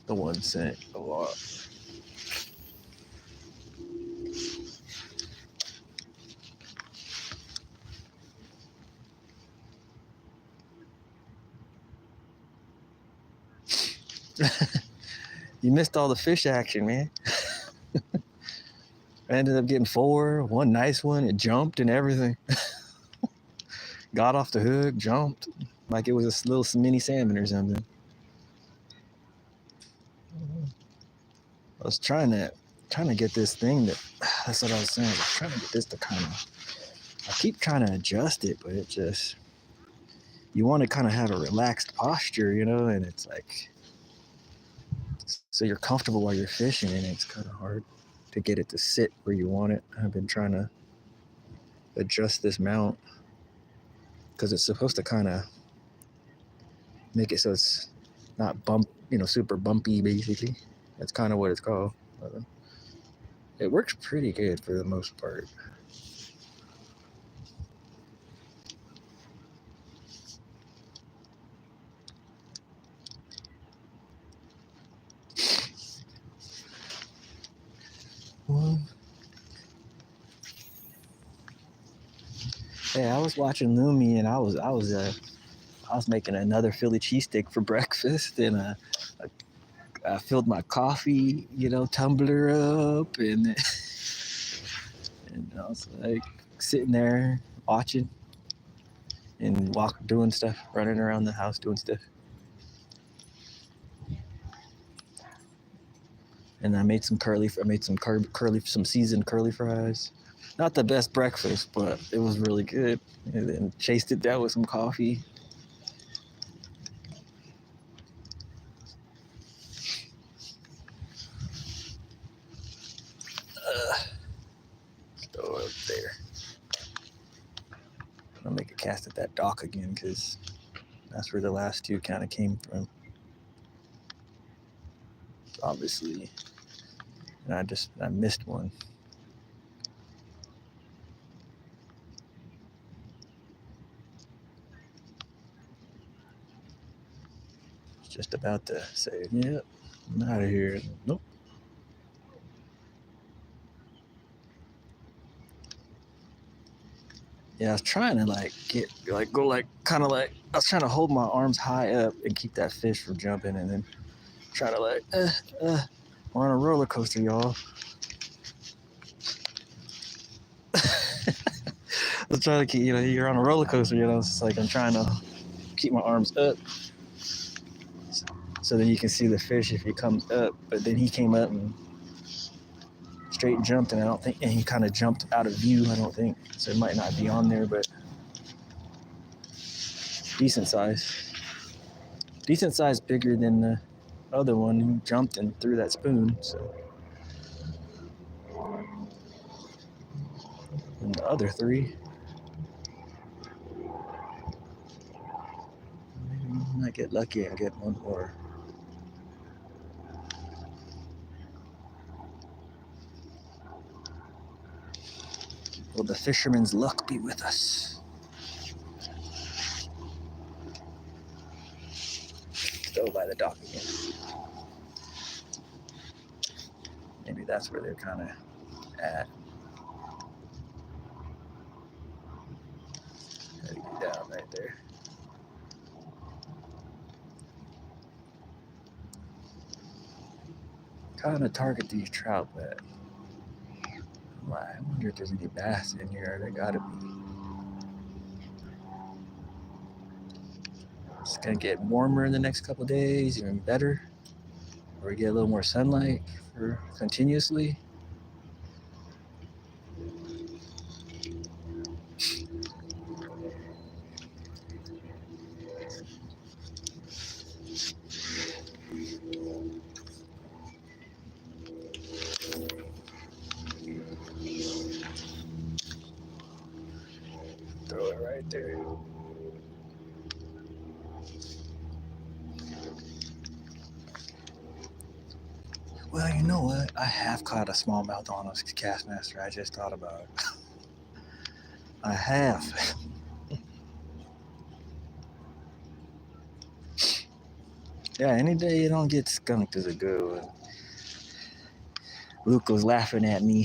the 1 cent a lot. You missed all the fish action, man. I ended up getting 4, one nice one. It jumped and everything. Got off the hook, jumped like it was a little mini salmon or something. I was trying to get this thing that's what I was saying. I was trying to get this to I keep trying to adjust it, but it just, you want to kind of have a relaxed posture, and it's like, so you're comfortable while you're fishing, and it's kind of hard to get it to sit where you want it. I've been trying to adjust this mount because it's supposed to kind of make it so it's not super bumpy, basically. That's kind of what it's called. It works pretty good for the most part. Yeah, I was watching Lumi, and I was making another Philly cheesesteak for breakfast, and I filled my coffee, tumbler up, and and I was like sitting there watching and doing stuff, running around the house doing stuff. And I made some some seasoned curly fries. Not the best breakfast, but it was really good. And then chased it down with some coffee. Throw it up there. I'll make a cast at that dock again because that's where the last two kind of came from. Obviously. And I missed one. Just about to say, yep, I'm out of here. Nope. Yeah, I was trying to I was trying to hold my arms high up and keep that fish from jumping, and then try to we're on a roller coaster, y'all. I was trying to keep, you're on a roller coaster, it's like I'm trying to keep my arms up so then you can see the fish if he comes up. But then he came up and straight jumped, and he kind of jumped out of view, I don't think. So it might not be on there, but decent size. Decent size, bigger than the other one who jumped and threw that spoon. So, and the other three, maybe I might get lucky and get one more. Will the fisherman's luck be with us? Go by the dock again. Maybe that's where they're kind of at. Gotta get down right there. Kind of target these trout, but I wonder if there's any bass in here. There gotta be. It's gonna get warmer in the next couple of days, even better. Or we get a little more sunlight continuously. Throw it right there. Well, you know what? I have caught a smallmouth on a Castmaster. I just thought about it. I have. Yeah, any day you don't get skunked is a good one. Luca was laughing at me.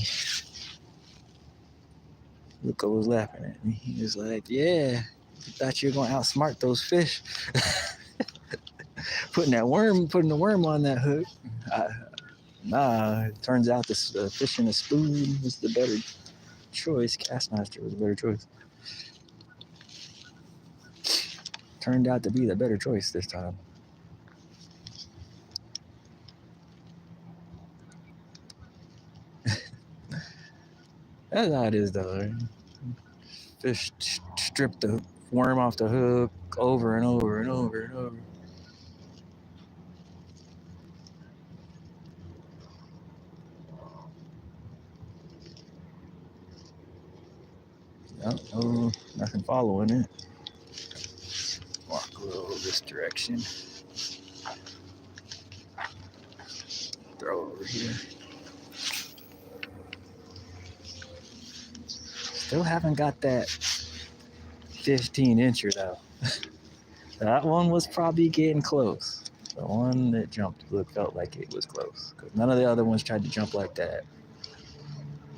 He was like, yeah, you thought you were going to outsmart those fish. putting the worm on that hook. Nah, it turns out this fish in a spoon was the better choice. Castmaster was the better choice. Turned out to be the better choice this time. That's how it is, though. Right? Fish strip the worm off the hook over and over and over and over. Oh, nothing following it. Walk a little this direction. Throw it over here. Still haven't got that 15-incher though. That one was probably getting close. The one that jumped felt like it was close. 'Cause none of the other ones tried to jump like that.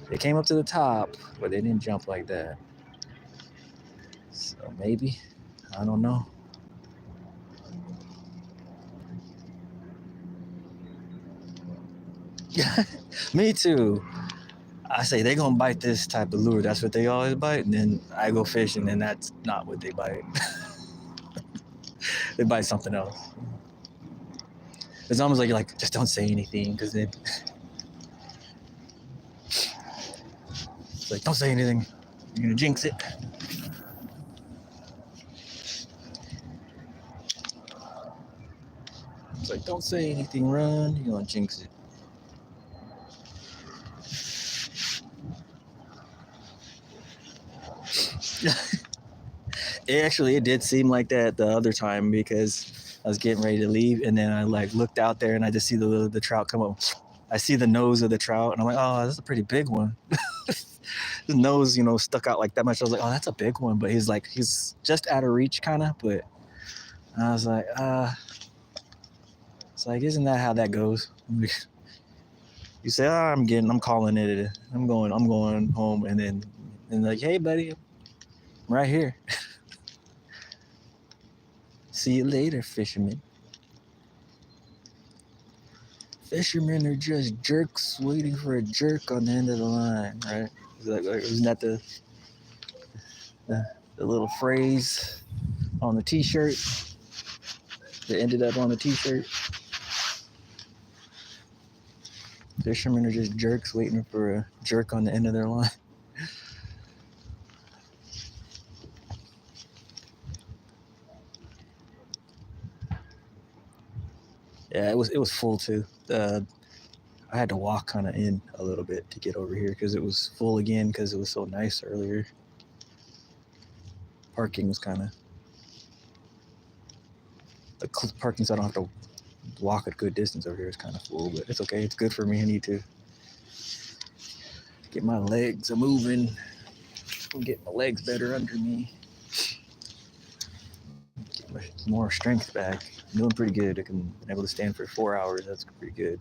They came up to the top, but they didn't jump like that. So maybe, I don't know. Me too. I say they gonna bite this type of lure. That's what they always bite. And then I go fishing, and that's not what they bite. They bite something else. It's almost like you're like, just don't say anything, because then it's like, don't say anything. You're gonna jinx it. It's like, don't say anything, run. You're gonna jinx it. It did seem like that the other time, because I was getting ready to leave, and then I like looked out there and I just see the trout come up. I see the nose of the trout, and I'm like, oh, that's a pretty big one. His nose, stuck out like that much. I was like, oh, that's a big one. But he's just out of reach, kind of. But I was like, it's like, isn't that how that goes? You say, I'm calling it. I'm going home, and then like, hey, buddy, I'm right here. See you later, fisherman. Fishermen are just jerks waiting for a jerk on the end of the line, right? Isn't that the little phrase on the T-shirt that ended up on the T-shirt? Fishermen are just jerks waiting for a jerk on the end of their line. Yeah, it was full too. I had to walk kind of in a little bit to get over here because it was full again because it was so nice earlier. Parking was kind of the parking, so I don't have to walk a good distance over here. Is kind of full, but it's okay. It's good for me. I need to get my legs moving. Get my legs better under me. Get more strength back. I'm doing pretty good. I've been able to stand for 4 hours. That's pretty good.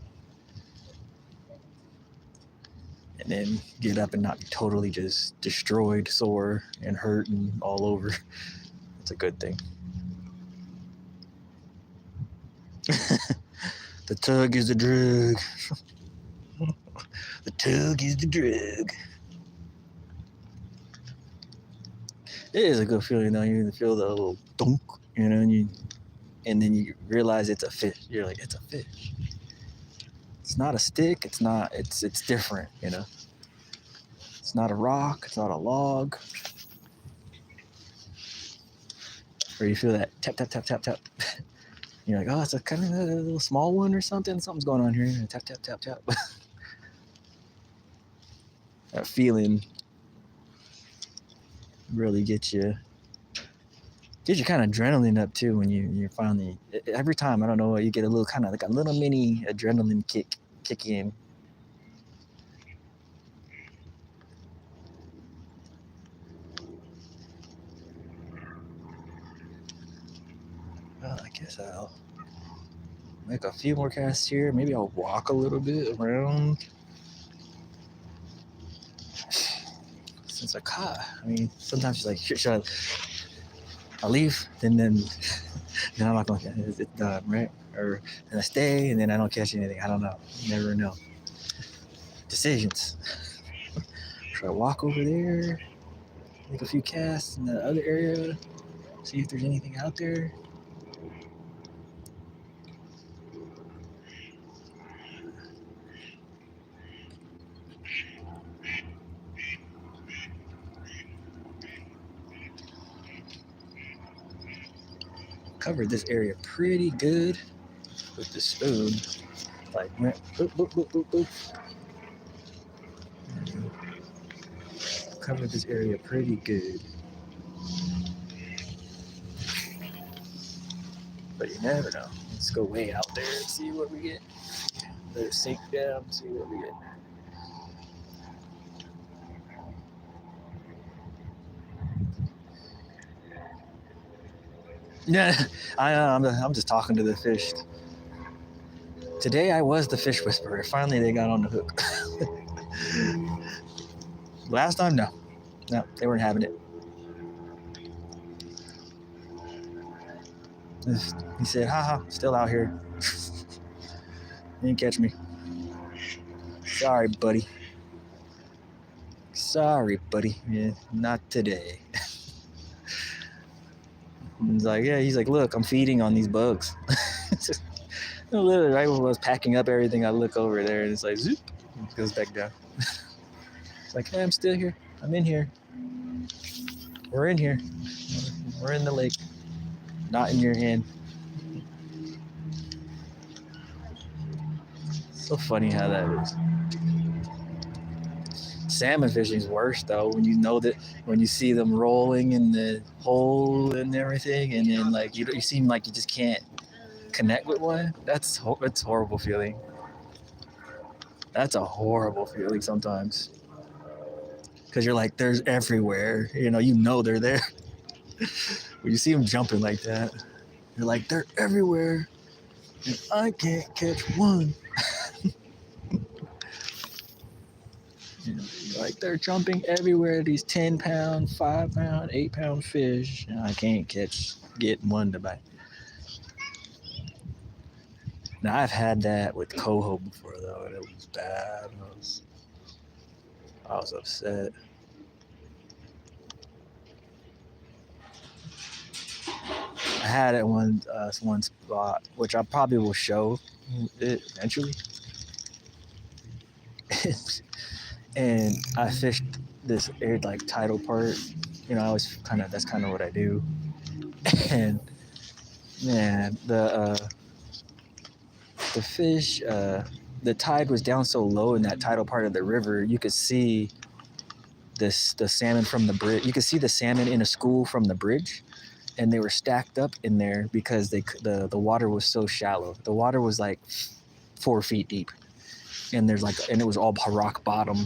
And then get up and not be totally just destroyed, sore, and hurt and all over. It's a good thing. The tug is the drug. The tug is the drug. It is a good feeling though. You feel the little dunk, and then you realize it's a fish. You're like, it's a fish. It's not a stick. It's not. It's different. It's not a rock. It's not a log. Or you feel that tap tap tap tap tap. You're like, oh, it's a kind of a little small one or something. Something's going on here. And tap tap tap tap. That feeling really gets you kind of adrenaline up too when you're finally, every time, I don't know, you get a little kind of like a little mini adrenaline kick in. Well, I guess I'll make a few more casts here. Maybe I'll walk a little bit around. Since I caught, sometimes it's like, should I leave? Then I'm not going to, it's done, right? Or and I stay, and then I don't catch anything. I don't know. You never know. Decisions. Should I walk over there, make a few casts in the other area, see if there's anything out there? Covered this area pretty good with the spoon. Like, boop, boop, boop, boop, boop. covered this area pretty good. But you never know. Let's go way out there and see what we get. Let's sink down and see what we get. Yeah, I'm just talking to the fish. Today I was the fish whisperer. Finally they got on the hook. Last time, no, they weren't having it. He said, haha, still out here. You didn't catch me. Sorry, buddy. Sorry, buddy. Yeah, not today. He's like, look, I'm feeding on these bugs. Literally, right when I was packing up everything, I look over there and it's like, zoop, it goes back down. It's like, hey, I'm still here. I'm in here. We're in here. We're in the lake. Not in your hand. So funny how that is. Salmon fishing is worse though, when you know that, when you see them rolling in the hole and everything, and then like you seem like you just can't connect with one. That's a horrible feeling. That's a horrible feeling sometimes, because you're like, there's everywhere. You know they're there. When you see them jumping like that, you're like, they're everywhere, and I can't catch one. Like, they're jumping everywhere, these 10-pound, 5-pound, 8-pound fish, and I can't get one to bite. Now, I've had that with coho before, though, and it was bad. I was upset. I had it one spot, which I probably will show it eventually. And I fished this like tidal part. I always that's kind of what I do. And man, the fish, the tide was down so low in that tidal part of the river, you could see the salmon from the bridge. You could see the salmon in a school from the bridge, and they were stacked up in there because the water was so shallow. The water was like 4 feet deep. And it was all rock bottom,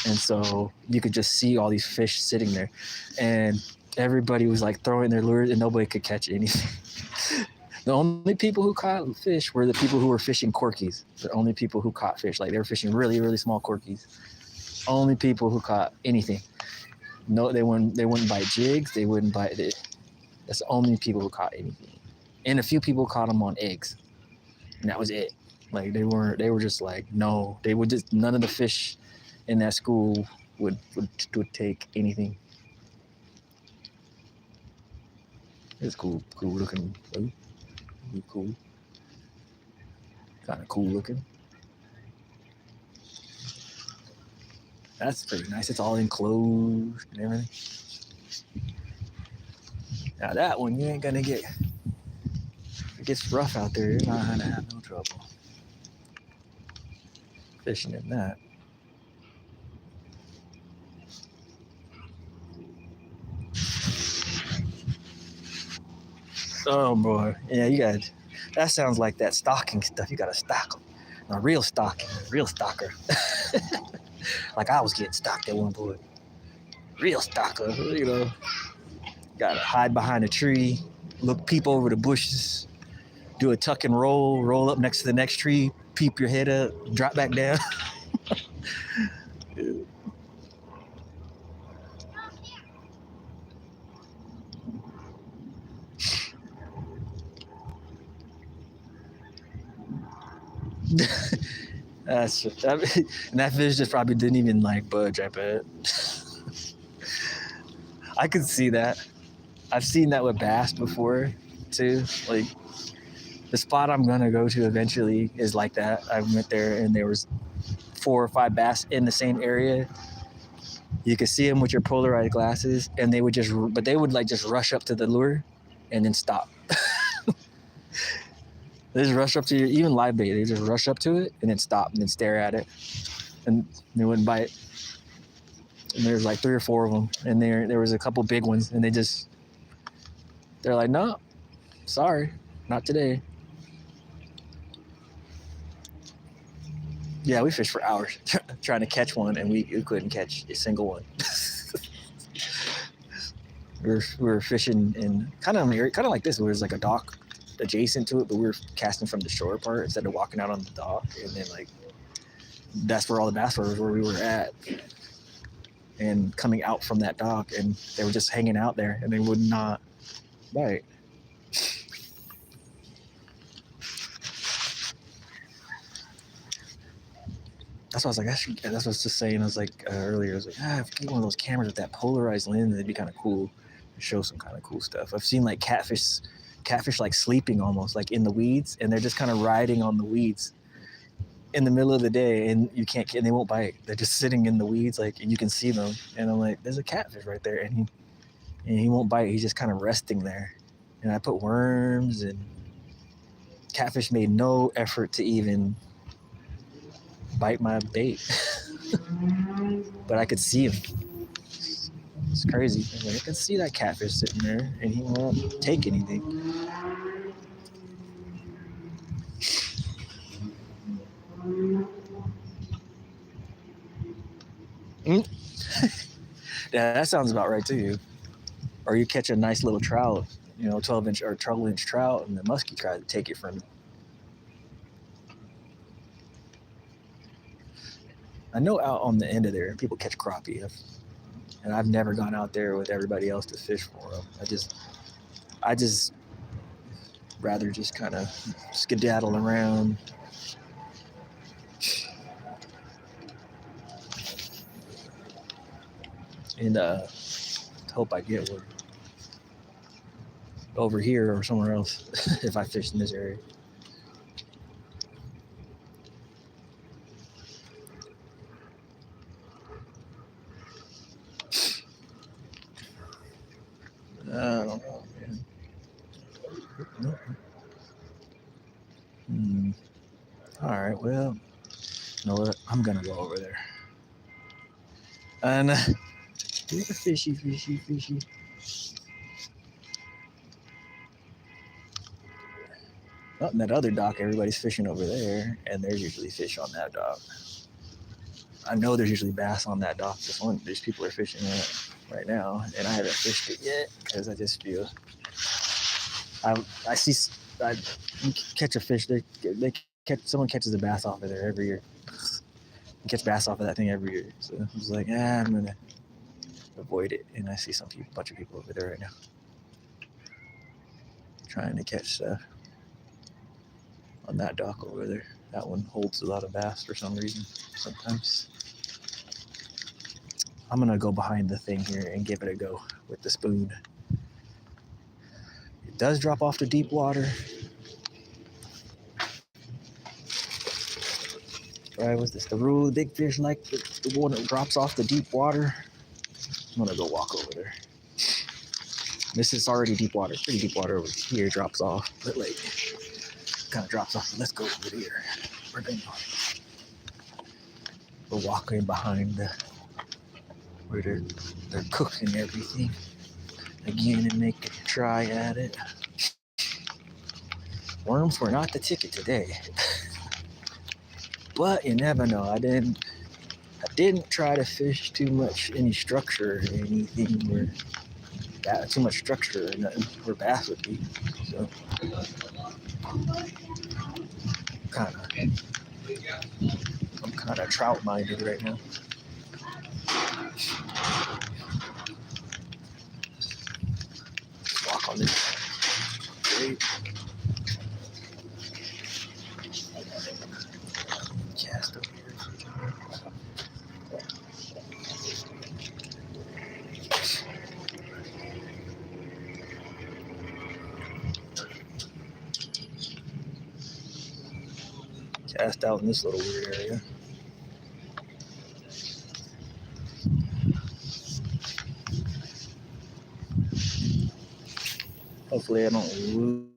and so you could just see all these fish sitting there, and everybody was like throwing their lures, and nobody could catch anything. The only people who caught fish were the people who were fishing corkies. The only people who caught fish, like they were fishing really, really small corkies. Only people who caught anything. No, they wouldn't bite jigs. They wouldn't bite it. That's the only people who caught anything, and a few people caught them on eggs, and that was it. Like they were just like, no, they would just, none of the fish in that school would take anything. It's cool looking. Cool. Kind of cool looking. That's pretty nice. It's all enclosed and everything. Now that one, you ain't gonna get, if it gets rough out there, you're not gonna have no trouble fishing in that. Oh boy, yeah, that sounds like that stocking stuff. You gotta stock them. A real stocking, real stalker. Like I was getting stalked at one point. Real stalker, Gotta hide behind a tree, peep over the bushes, do a tuck and roll up next to the next tree, peep your head up, drop back down. And that fish just probably didn't even like budge, I bet. I could see that. I've seen that with bass before too. Like the spot I'm gonna go to eventually is like that. I went there and there was 4 or 5 bass in the same area. You could see them with your polarized glasses, and they would just rush up to the lure and then stop. They just rush up to your, even live bait, they just rush up to it and then stop and then stare at it, and they wouldn't bite. And there's like 3 or 4 of them, and there was a couple big ones, and they're like, no, sorry, not today. Yeah, we fished for hours trying to catch one, and we couldn't catch a single one. we were fishing in kind of like this, where there's like a dock adjacent to it, but we were casting from the shore part instead of walking out on the dock, and then like that's where all the bass were where we were at, and coming out from that dock, and they were just hanging out there, and they would not bite. That's what I was like. That's what I was just saying. I was like earlier. I was like, if I get one of those cameras with that polarized lens, it'd be kind of cool to show some kind of cool stuff. I've seen like catfish like sleeping almost like in the weeds, and they're just kind of riding on the weeds in the middle of the day, and and they won't bite. They're just sitting in the weeds, like, and you can see them. And I'm like, there's a catfish right there, and he won't bite. He's just kind of resting there. And I put worms, and catfish made no effort to even bite my bait. But I could see him. It's crazy. I can see that catfish sitting there, and he won't take anything. Yeah, that sounds about right to you. Or you catch a nice little trout, 12-inch or 12-inch trout, and the muskie tries to take it from you. I know out on the end of there, people catch crappie, and I've never gone out there with everybody else to fish for them. I just rather just kind of skedaddle around. And hope I get one over here or somewhere else if I fish in this area. I don't know, man. Nope. All right, well, you know what? I'm gonna go over there. And fishy. Not in that other dock, everybody's fishing over there, and there's usually fish on that dock. I know there's usually bass on that dock. These people are fishing it right now, and I haven't fished it yet because I just feel I see you catch a fish. Someone catches a bass off of there every year. You catch bass off of that thing every year. So I was like, I'm gonna avoid it. And I see a bunch of people over there right now trying to catch stuff on that dock over there. That one holds a lot of bass for some reason. Sometimes. I'm gonna go behind the thing here and give it a go with the spoon. It does drop off to deep water. Right, what's this? The rule of big fish like the one that drops off the deep water. I'm gonna go walk over there. This is already deep water, pretty deep water over here, drops off, but like kind of drops off. Let's go over here. We're walking behind where they're cooking everything again and making a try at it. Worms were not the ticket today. But you never know. I didn't try to fish too much any structure or anything where too much structure or nothing where bass would be. So I'm kind of trout minded right now. Walk on this. Great. Cast over here. Cast out in this little weird area. Hopefully I don't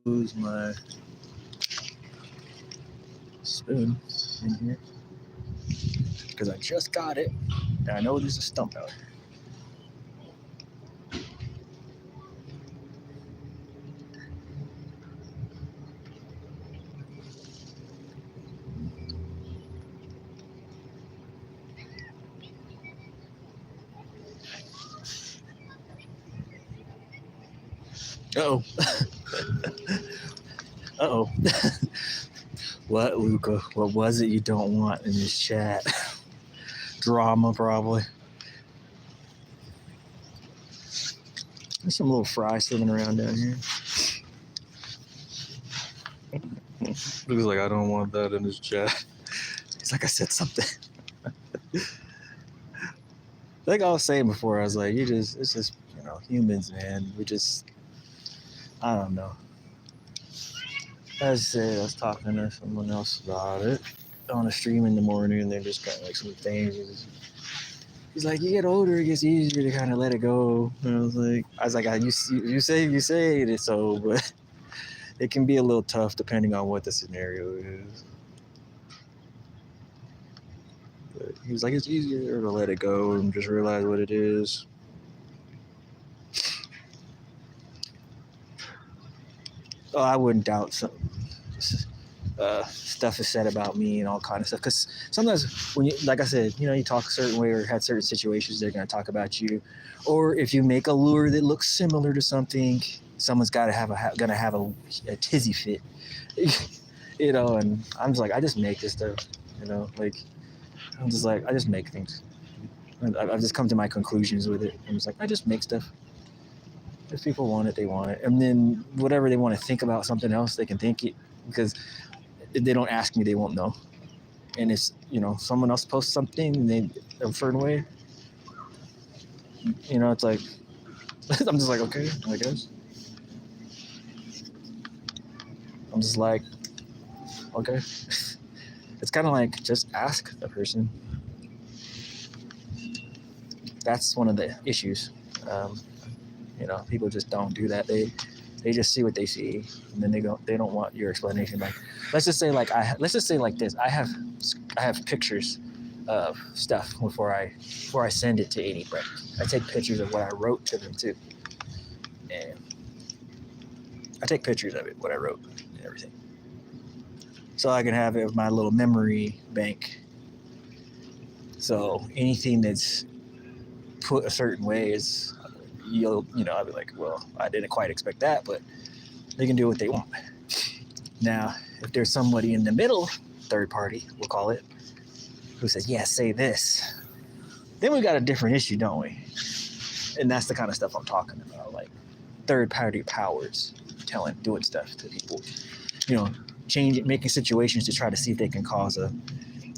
lose my spoon in here because I just got it and I know there's a stump out here. Uh-oh. Uh-oh. What, Luca? What was it you don't want in this chat? Drama, probably. There's some little fry swimming around down here. Luca's like, I don't want that in this chat. He's like, I said something. Like I was saying before, I was like, it's just, humans, man. I don't know. I was talking to someone else about it on a stream in the morning, and they're just kind of like some things. He's like, you get older, it gets easier to kind of let it go. And I was like, you say it so, but it can be a little tough depending on what the scenario is. But he was like, it's easier to let it go and just realize what it is. Oh, I wouldn't doubt some stuff is said about me and all kind of stuff. Because sometimes when you, like I said, you talk a certain way or had certain situations, they're going to talk about you. Or if you make a lure that looks similar to something, someone's got to have a tizzy fit. And I'm just like, I just make this stuff. I'm just like, I just make things. I've just come to my conclusions with it. I'm just like, I just make stuff. If people want it, they want it. And then whatever they want to think about something else, they can think it. Because if they don't ask me, they won't know. And it's, someone else posts something and a certain way. It's like, I'm just like, okay, I guess. I'm just like, okay. It's kind of like, just ask the person. That's one of the issues. People just don't do that. They just see what they see, and then they don't want your explanation. Like, let's just say like this. I have pictures of stuff before I send it to anybody. I take pictures of what I wrote to them too, and I take pictures of it, what I wrote and everything, so I can have it in my little memory bank. So anything that's put a certain way is, I'll be like, well, I didn't quite expect that, but they can do what they want. Now, if there's somebody in the middle, third party, we'll call it, who says, yeah, say this, then we got a different issue, don't we? And that's the kind of stuff I'm talking about, like third party powers doing stuff to people, making situations to try to see if they can cause a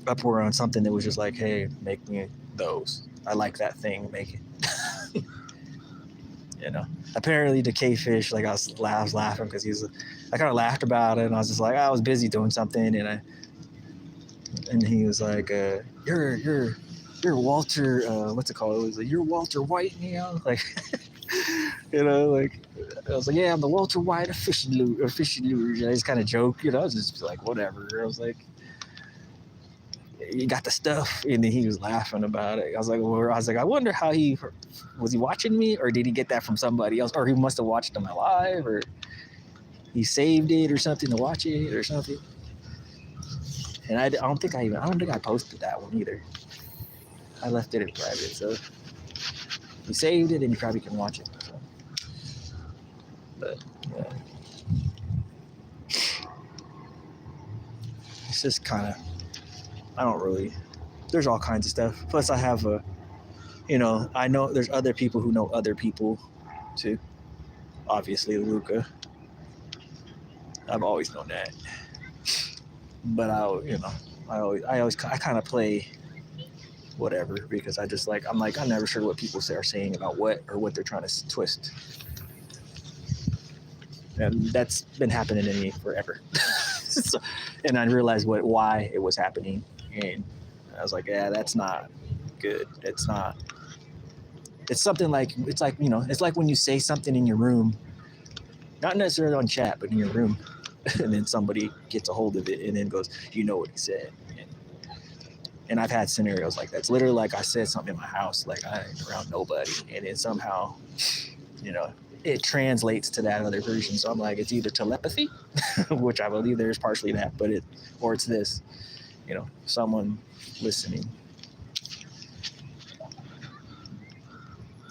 uproar on something that was just like, hey, make me those. I like that thing, make it. Apparently the K-fish, like I was laughing because I kind of laughed about it, and I was just like, I was busy doing something, and he was like, you're Walter, what's it called? It was like, you're Walter White, like, like, I was like, yeah, I'm the Walter White of fishing lures. I just kind of joke, I was just like, whatever. I was like, you got the stuff, and then he was laughing about it. I was like, I wonder how was he watching me, or did he get that from somebody else, or he must have watched them live, or he saved it or something to watch it or something. And I don't think I posted that one either. I left it in private, so he saved it and you probably can watch it. So. But yeah, it's just kind of, I don't really. There's all kinds of stuff. Plus, I have I know there's other people who know other people, too. Obviously, Luca. I've always known that. But I kind of play whatever, because I'm never sure what people are saying about what they're trying to twist. And that's been happening to me forever. So, and I realized why it was happening, and I was like, yeah, that's not good. It's not. It's something like, it's like when you say something in your room, not necessarily on chat, but in your room, and then somebody gets a hold of it and then goes, what he said. And I've had scenarios like that. It's literally like I said something in my house, like I ain't around nobody, and then somehow, it translates to that other version. So I'm like, it's either telepathy, which I believe there's partially that, or it's this, someone listening.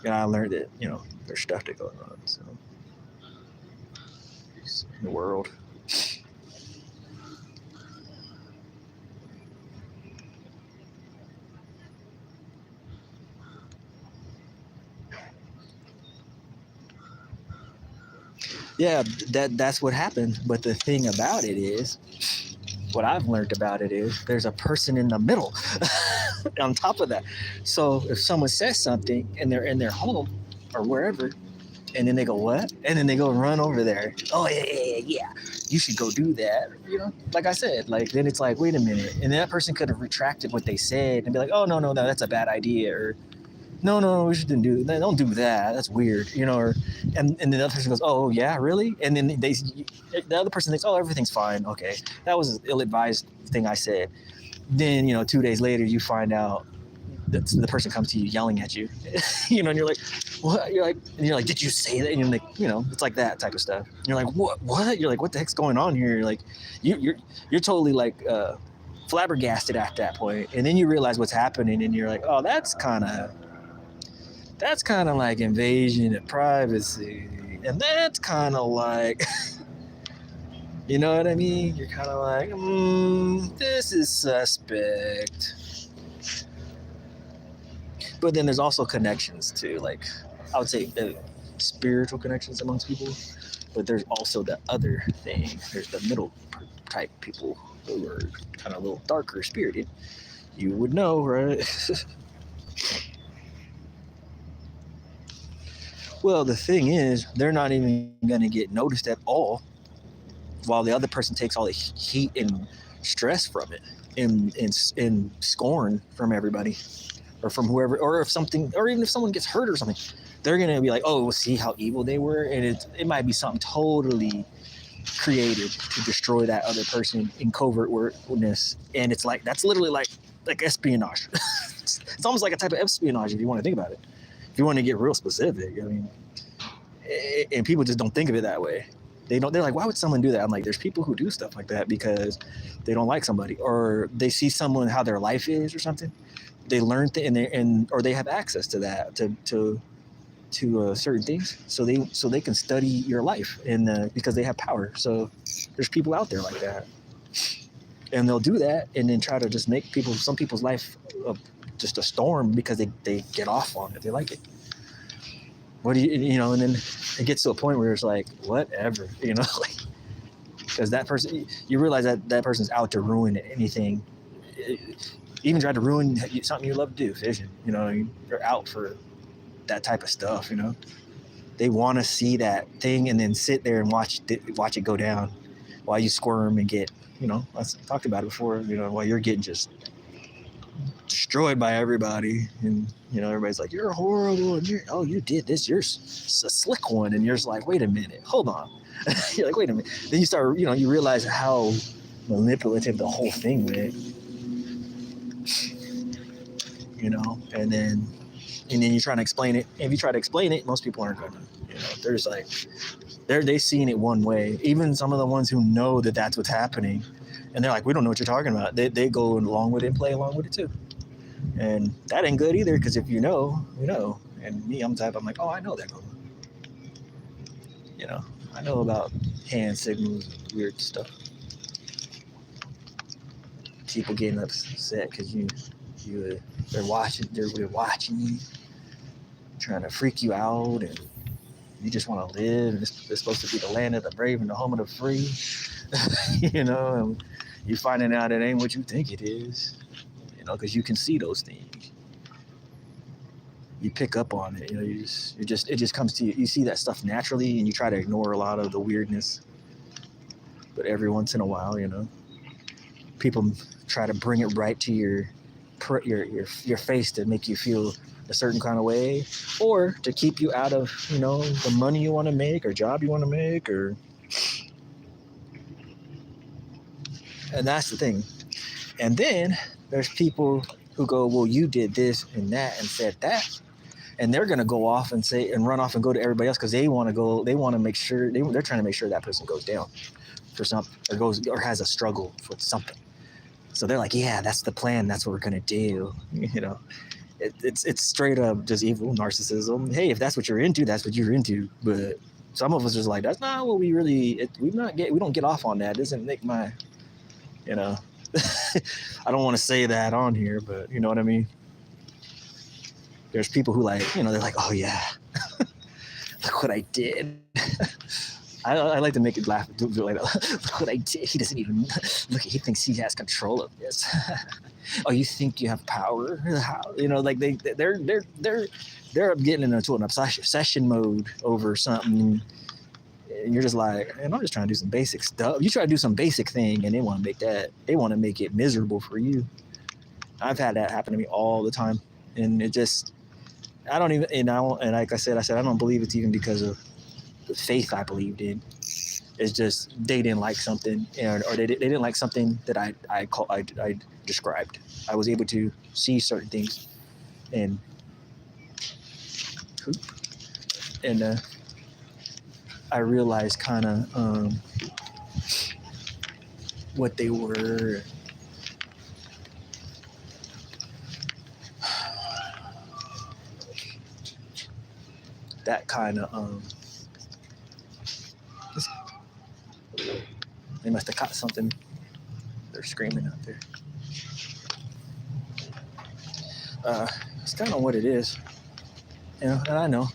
And I learned that, there's stuff that goes on. So in the world. Yeah, that's what happened. But the thing about it is, what I've learned about it is there's a person in the middle on top of that. So if someone says something and they're in their home or wherever, and then they go, what? And then they go run over there. Oh, yeah. You should go do that. You know, like I said, like, then it's like, wait a minute. And that person could have retracted what they said and be like, oh, no, that's a bad idea. Or, no, we shouldn't don't do that. That's weird. You know, or, and then the other person goes, oh, yeah, really? And then the other person thinks, oh, everything's fine. Okay. That was an ill-advised thing I said. Then, 2 days later, you find out the person comes to you yelling at you, and you're like, what? You're like, did you say that? And you're like, it's like that type of stuff. And you're like, what? You're like, what the heck's going on here? You're like, you're totally like flabbergasted at that point. And then you realize what's happening, and you're like, oh, that's kind of like invasion of privacy, and that's kind of like, you know what I mean? You're kind of like, this is suspect. But then there's also connections too, like I would say spiritual connections amongst people. But there's also the other thing. There's the middle type people who are kind of a little darker spirited. You would know, right? Well, the thing is, they're not even going to get noticed at all, while the other person takes all the heat and stress from it, and scorn from everybody, or from whoever, or if something, or even if someone gets hurt or something, they're going to be like, oh, see how evil they were? And it might be something totally created to destroy that other person in covertness. And it's like, that's literally like espionage. It's almost like a type of espionage if you want to think about it. If you want to get real specific, I mean, and people just don't think of it that way. They're like, why would someone do that? I'm like, there's people who do stuff like that because they don't like somebody, or they see someone, how their life is or something. They learned or they have access to that, to certain things. So they can study your life, and because they have power. So there's people out there like that, and they'll do that and then try to just make some people's life just a storm because they get off on it. They like it. What do and then it gets to a point where it's like, whatever, like, because that person, you realize that person's out to ruin anything, even try to ruin something you love to do, fishing. They're out for that type of stuff. They want to see that thing and then sit there and watch it go down while you squirm and get, I talked about it before, while you're getting just destroyed by everybody, and everybody's like, you're horrible, and you did this, you're a slick one, and you're just like, wait a minute, hold on. You're like, wait a minute. Then you start, you realize how manipulative the whole thing went, and then you're trying to explain it. If you try to explain it, most people aren't gonna, they're just like, they seen it one way. Even some of the ones who know that that's what's happening, and they're like, we don't know what you're talking about. They go along with it and play along with it too. And that ain't good either, because if you know. And me, I'm like, oh, I know that going on. I know about hand signals and weird stuff. People getting upset because they're watching you, trying to freak you out, and you just want to live. And it's supposed to be the land of the brave and the home of the free. And you're finding out it ain't what you think it is, because you can see those things. You pick up on it, it just comes to you. You see that stuff naturally, and you try to ignore a lot of the weirdness. But every once in a while, people try to bring it right to your face to make you feel a certain kind of way, or to keep you out of, the money you want to make or job you want to make, and that's the thing. And then there's people who go, well, you did this and that and said that, and they're going to go off and say and run off and go to everybody else because they want to make sure they're trying to make sure that person goes down for something, or has a struggle for something. So they're like, yeah, that's the plan, that's what we're going to do. It's straight up just evil narcissism. Hey, if that's what you're into, that's what you're into. But some of us is like, that's not what we really. We don't get off on that. It doesn't make my, you know. I don't want to say that on here, but you know what I mean. There's people who like, they're like, oh yeah, look what I did. I like to make it laugh. Look what I did. He doesn't even look. He thinks he has control of this. Oh, you think you have power? How? Like they're getting into an obsession mode over something, and you're just like, man, I'm just trying to do some basic stuff. You try to do some basic thing, and they want to make it miserable for you. I've had that happen to me all the time, and it just, I don't even, and like I said, I don't believe it's even because of the faith I believed in. It's just they didn't like something, or they didn't like something that I described. I was able to see certain things, and I realized kind of what they were. That kind of they must have caught something. They're screaming out there. It's kind of what it is, and I know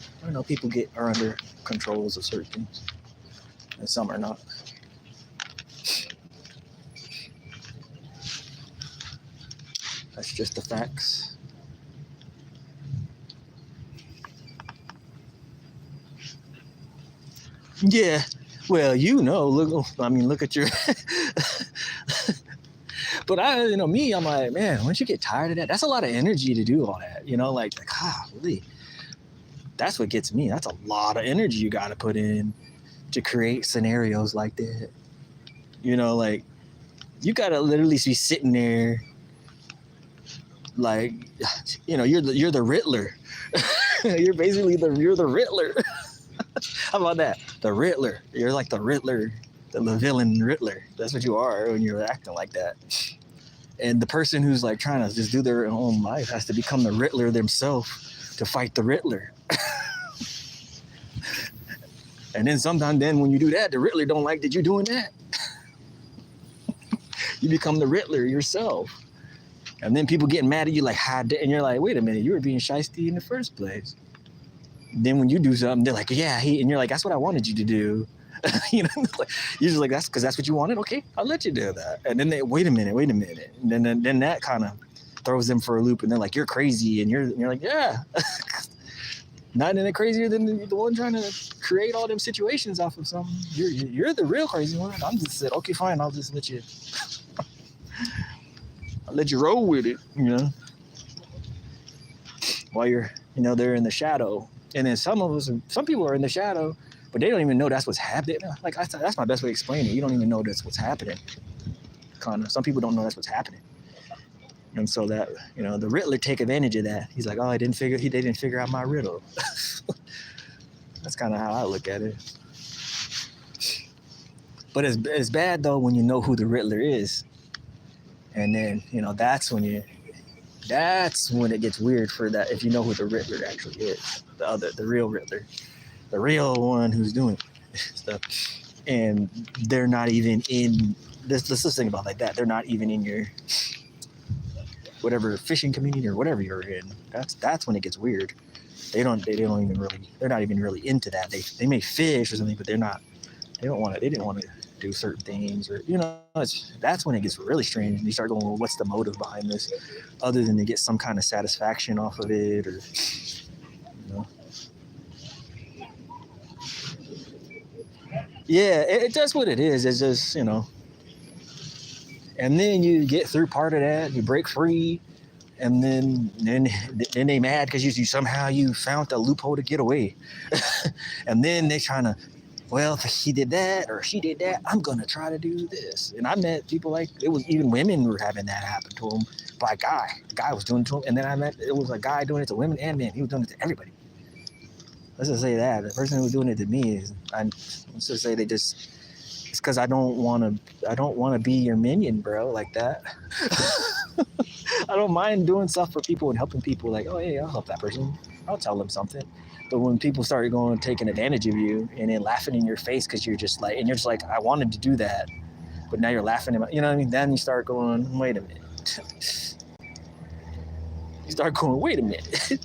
people are under controls of certain things, and some are not. That's just the facts. Yeah, well, look at your. But me, I'm like, man, once you get tired of that, that's a lot of energy to do all that. Really, that's what gets me. That's a lot of energy you got to put in to create scenarios like that. Like you got to literally be sitting there, like, you're the Riddler. You're basically you're the Riddler. How about that? The Riddler. You're like the Riddler, the villain Riddler. That's what you are when you're acting like that. And the person who's like trying to just do their own life has to become the Riddler themselves to fight the Riddler. And then sometimes when you do that, the Riddler don't like that you're doing that. You become the Riddler yourself. And then people getting mad at you like, and you're like, wait a minute, you were being shiesty in the first place. Then when you do something, they're like, yeah, and you're like, that's what I wanted you to do. You're just like, that's because that's what you wanted. Okay, I'll let you do that. And then they wait a minute. And then that kind of throws them for a loop, and they're like, you're crazy, and you're like, yeah. Not any crazier than the one trying to create all them situations off of something. You're the real crazy one. I'm just said, okay, fine, I'll just let you. I'll let you roll with it, while you're, they're in the shadow. And then some people are in the shadow, but they don't even know that's what's happening. Like, that's my best way to explain it. You don't even know that's what's happening. Kind of. Some people don't know that's what's happening. And so that, the Riddler take advantage of that. He's like, oh, they didn't figure out my riddle. That's kind of how I look at it. But it's bad, though, when you know who the Riddler is. And then, that's when it gets weird for that, if you know who the Riddler actually is. The real Riddler. The real one who's doing stuff. And they're not even in, let's just think about it like that. They're not even in your whatever fishing community or whatever you're in. That's when it gets weird. They're not even really into that. They may fish or something, but they didn't want to do certain things, or that's when it gets really strange. And you start going, well, what's the motive behind this, other than to get some kind of satisfaction off of it, or yeah, that's what it is. It's just and then you get through part of that, you break free, and then they mad because you somehow you found a loophole to get away. And then they trying to, well, if he did that or she did that, I'm gonna try to do this. And I met people like, it was even women were having that happen to them by a guy. The guy was doing it to him, and then it was a guy doing it to women and men. He was doing it to everybody. Let's just say that the person who was doing it to me let's just say it's because I don't want to be your minion, bro, like that. I don't mind doing stuff for people and helping people, like, oh, hey, I'll help that person. I'll tell them something. But when people start going taking advantage of you and then laughing in your face because you're just like, I wanted to do that, but now you're laughing at me, you know what I mean? Then you start going, wait a minute. You start going, wait a minute.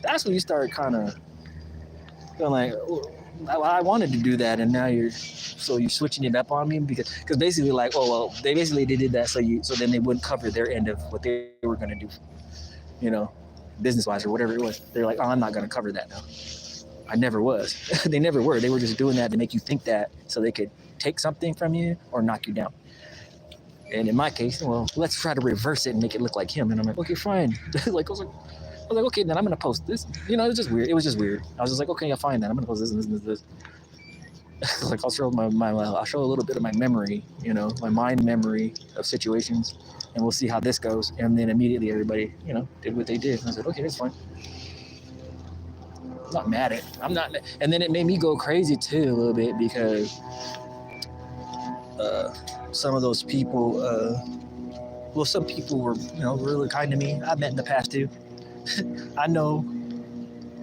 That's when you start kind of feeling like, oh, I wanted to do that, and now you're switching it up on me because basically like, oh well, they did that so then they wouldn't cover their end of what they were going to do, you know, business wise or whatever it was. They're like, oh, I'm not going to cover that now. I never was. They never were. They were just doing that to make you think that so they could take something from you or knock you down. And in my case, well, let's try to reverse it and make it look like him. And I'm like, okay, fine. Like I was like, okay, then I'm gonna post this. You know, it was just weird. I was just like, okay, I'll find that. I'm gonna post this and this and this. Like I'll show I'll show a little bit of my memory, you know, my mind memory of situations, and we'll see how this goes. And then immediately everybody, you know, did what they did. And I said, okay, that's fine. I'm not mad at it. I'm not. And then it made me go crazy too a little bit because some of those people, well, some people were, you know, really kind to me. I've met in the past too. I know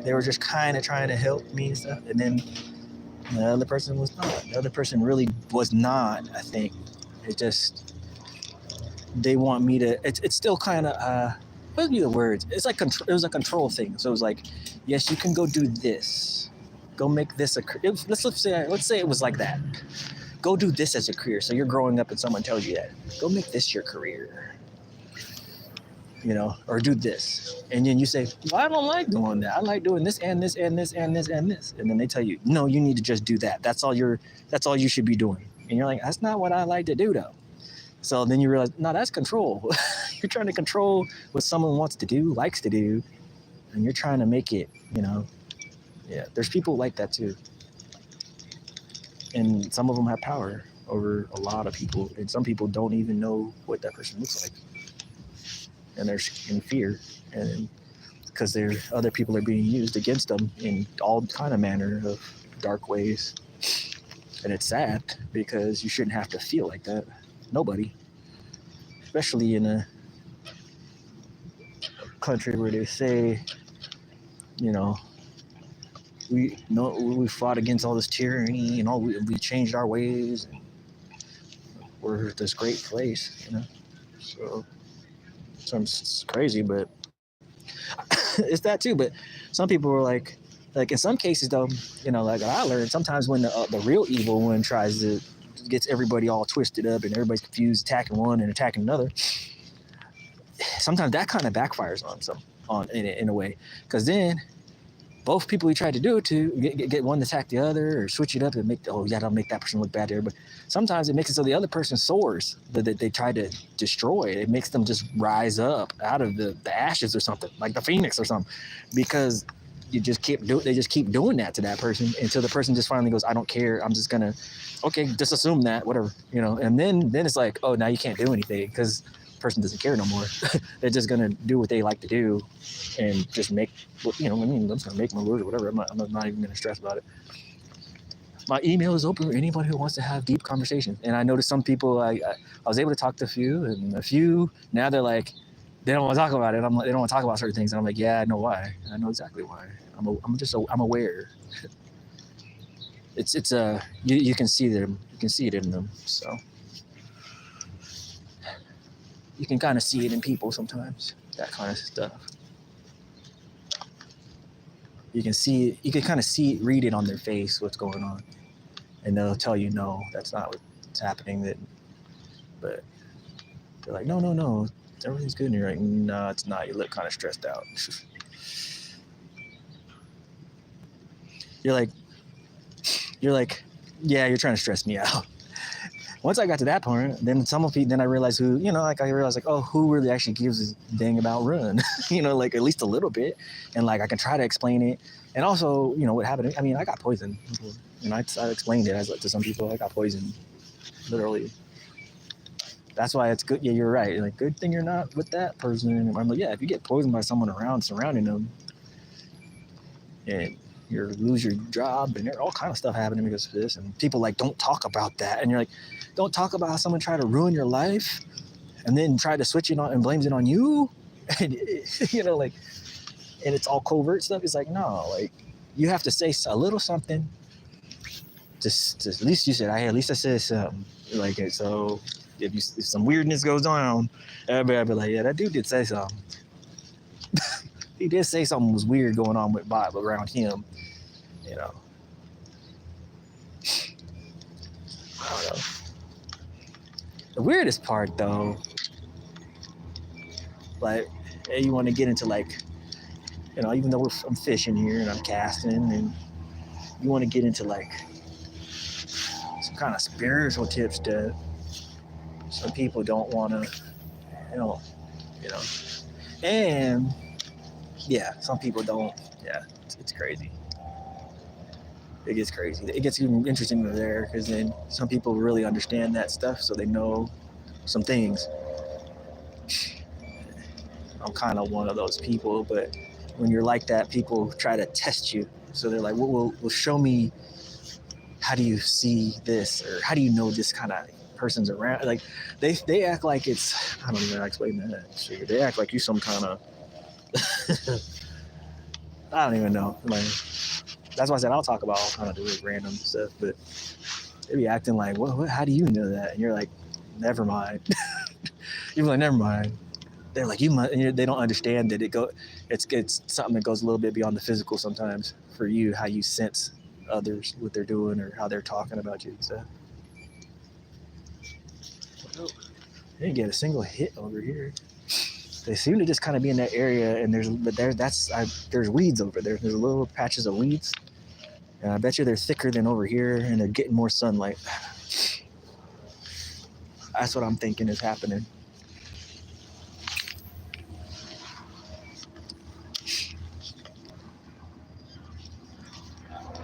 they were just kind of trying to help me and stuff. And then the other person was not. The other person really was not, I think. It just, they want me to, it's still kind of, what would be the words? It's like, it was a control thing. So it was like, yes, you can go do this. Go make this a career. Let's say it was like that. Go do this as a career. So you're growing up and someone tells you that. Go make this your career. You know, or do this. And then you say, well, I don't like doing that. I like doing this and this and this and this and this. And then they tell you, no, you need to just do that. That's all you should be doing. And you're like, that's not what I like to do though. So then you realize, no, that's control. You're trying to control what someone wants to do, likes to do, and you're trying to make it, you know. Yeah, there's people like that too. And some of them have power over a lot of people. And some people don't even know what that person looks like. And they're in fear, and because other people are being used against them in all kind of manner of dark ways. And it's sad because you shouldn't have to feel like that. Nobody, especially in a country where they say, you know, we fought against all this tyranny and all we changed our ways. And we're this great place, you know. So it's crazy, but it's that too. But some people were like in some cases though, you know, like I learned sometimes when the real evil one gets everybody all twisted up and everybody's confused, attacking one and attacking another. Sometimes that kind of backfires in a way, because then both people he tried to do it to get one to attack the other or switch it up and that'll make that person look bad there. But sometimes it makes it so the other person soars that they try to destroy it. It makes them just rise up out of the ashes or something, like the phoenix or something, because they just keep doing that to that person until the person just finally goes, I don't care. I'm just gonna, okay, just assume that, whatever, you know. And then it's like, oh, now you can't do anything because person doesn't care no more. They're just gonna do what they like to do and just make, you know, I mean, I'm just gonna make my word or whatever. I'm not even gonna stress about it. My email is open for anybody who wants to have deep conversations. And I noticed some people, I was able to talk to a few now they're like, they don't want to talk about it. They don't want to talk about certain things. And I'm like, yeah, I know why. I know exactly why. I'm aware. It's you can see them. You can see it in them. So you can kind of see it in people sometimes, that kind of stuff. You can see it, you can kind of read it on their face, what's going on. And they'll tell you, no, that's not what's happening. But they're like, no, everything's good. And you're like, no, it's not. You look kind of stressed out. You're like, yeah, you're trying to stress me out. Once I got to that point, then I realized who, you know, like I realized like, oh, who really actually gives a dang about run, you know, like at least a little bit. And like, I can try to explain it. And also, you know, what happened, I mean, I got poisoned, and I explained it to some people. I got poisoned, literally. That's why it's good. Yeah, you're right. Like, good thing you're not with that person. I'm like, yeah, if you get poisoned by someone surrounding them, and you lose your job, and all kind of stuff happening because of this, and people like, don't talk about that. And you're like, don't talk about how someone tried to ruin your life and then try to switch it on and blames it on you. And, you know, like, and it's all covert stuff. It's like, no, like you have to say a little something. Just at least you said, at least I said something. Like it. So if some weirdness goes on, everybody be like, yeah, that dude did say something. He did say something was weird going on with Bob around him. You know. I don't know. The weirdest part though, like, hey, you want to get into like, you know, even though I'm fishing here and I'm casting, and you want to get into like some kind of spiritual tips that some people don't want to, you know, and yeah, some people don't. Yeah, it's crazy. It gets crazy. It gets even interesting over there because then some people really understand that stuff, so they know some things. I'm kind of one of those people, but when you're like that, people try to test you. So they're like, well, show me, how do you see this? Or how do you know this kind of person's around? Like, they act like it's, I don't even know how to explain that. Shit. They act like you some kind of, I don't even know. Like, that's why I said I'll talk about all kind of random stuff, but they be acting like, what, how do you know that? And you're like, never mind. You're like, never mind. They're like, you might, and they don't understand that it's something that goes a little bit beyond the physical sometimes for you, how you sense others, what they're doing or how they're talking about you and stuff. They didn't get a single hit over here. They seem to just kind of be in that area, and there's weeds over there. There's little patches of weeds, and I bet you they're thicker than over here, and they're getting more sunlight. That's what I'm thinking is happening.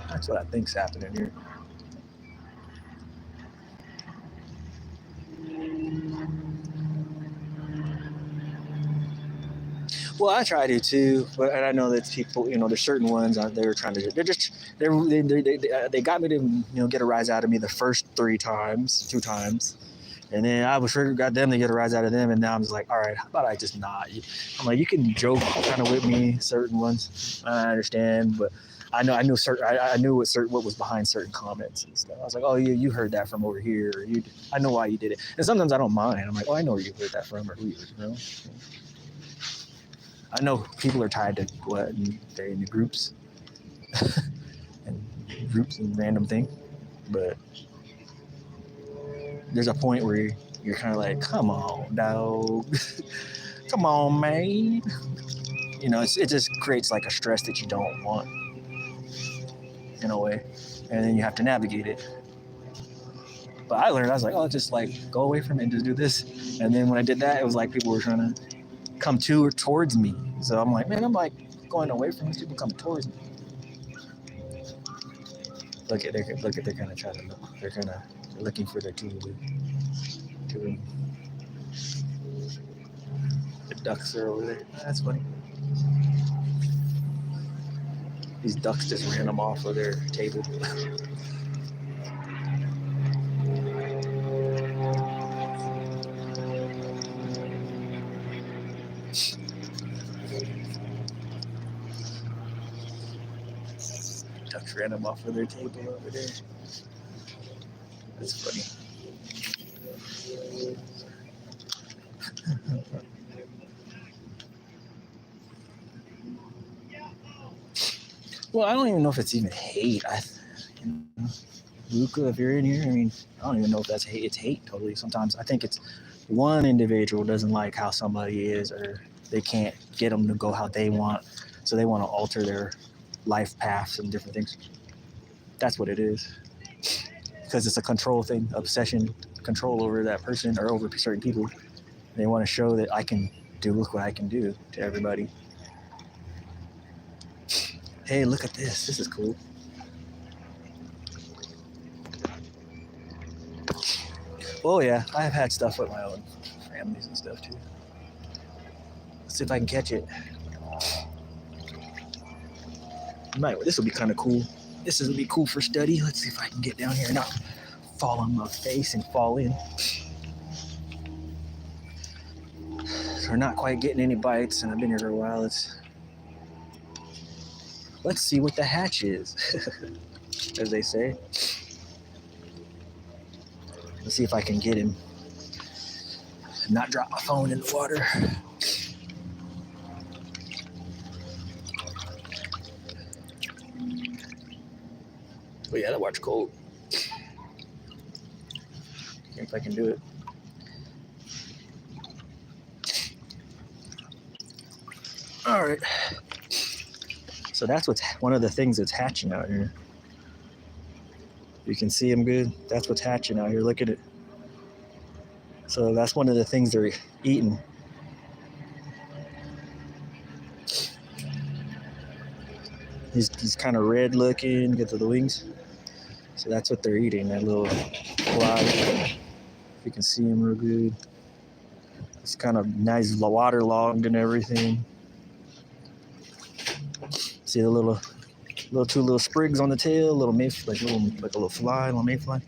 That's what I think's happening here. Well, I try to too, but and I know that people, you know, there's certain ones they're trying to. They got me to get a rise out of me the first 2 times, and then I was sure got them to get a rise out of them, and now I'm just like, all right, how about I just not? I'm like, you can joke kind of with me, certain ones, I understand, but I knew what was behind certain comments and stuff. I was like, oh, you heard that from over here, or I know why you did it, and sometimes I don't mind. I'm like, oh, I know where you heard that from, or who you know. I know people are tied to what, and they're in the groups and random thing, but there's a point where you're kind of like, come on, dog, come on, man. You know, it just creates like a stress that you don't want, in a way, and then you have to navigate it. But I learned, I was like, oh, just like go away from it and just do this. And then when I did that, it was like people were trying to come to or towards me. So I'm like, man, I'm like going away from these people coming towards me. They're kind of trying to look. They're kind of looking for their tool. The ducks are over there. That's funny. These ducks just ran them off of their table. Ducks ran them off of their table over there. That's funny. Well, I don't even know if it's even hate. Luca, if you're in here, I mean, I don't even know if that's hate. It's hate totally. Sometimes I think it's one individual doesn't like how somebody is, or they can't get them to go how they want, so they want to alter their life paths and different things. That's what it is. Because it's a control thing, obsession, control over that person or over certain people. They want to show that I can do what I can do to everybody. Hey, look at this. This is cool. Oh yeah, I have had stuff with my own families and stuff too. Let's see if I can catch it. This will be kind of cool. This will be cool for study. Let's see if I can get down here and not fall on my face and fall in. So we're not quite getting any bites, and I've been here for a while. let's see what the hatch is, as they say. Let's see if I can get him. Not drop my phone in the water. But yeah, that water's cold. If I can do it. All right. So that's what's one of the things that's hatching out here. You can see them good. That's what's hatching out here. Look at it. So that's one of the things they're eating. He's kind of red looking. Get to the wings. So that's what they're eating. That little fly. If you can see him real good. It's kind of nice, waterlogged and everything. See the little two little sprigs on the tail, like a little fly, little mayfly.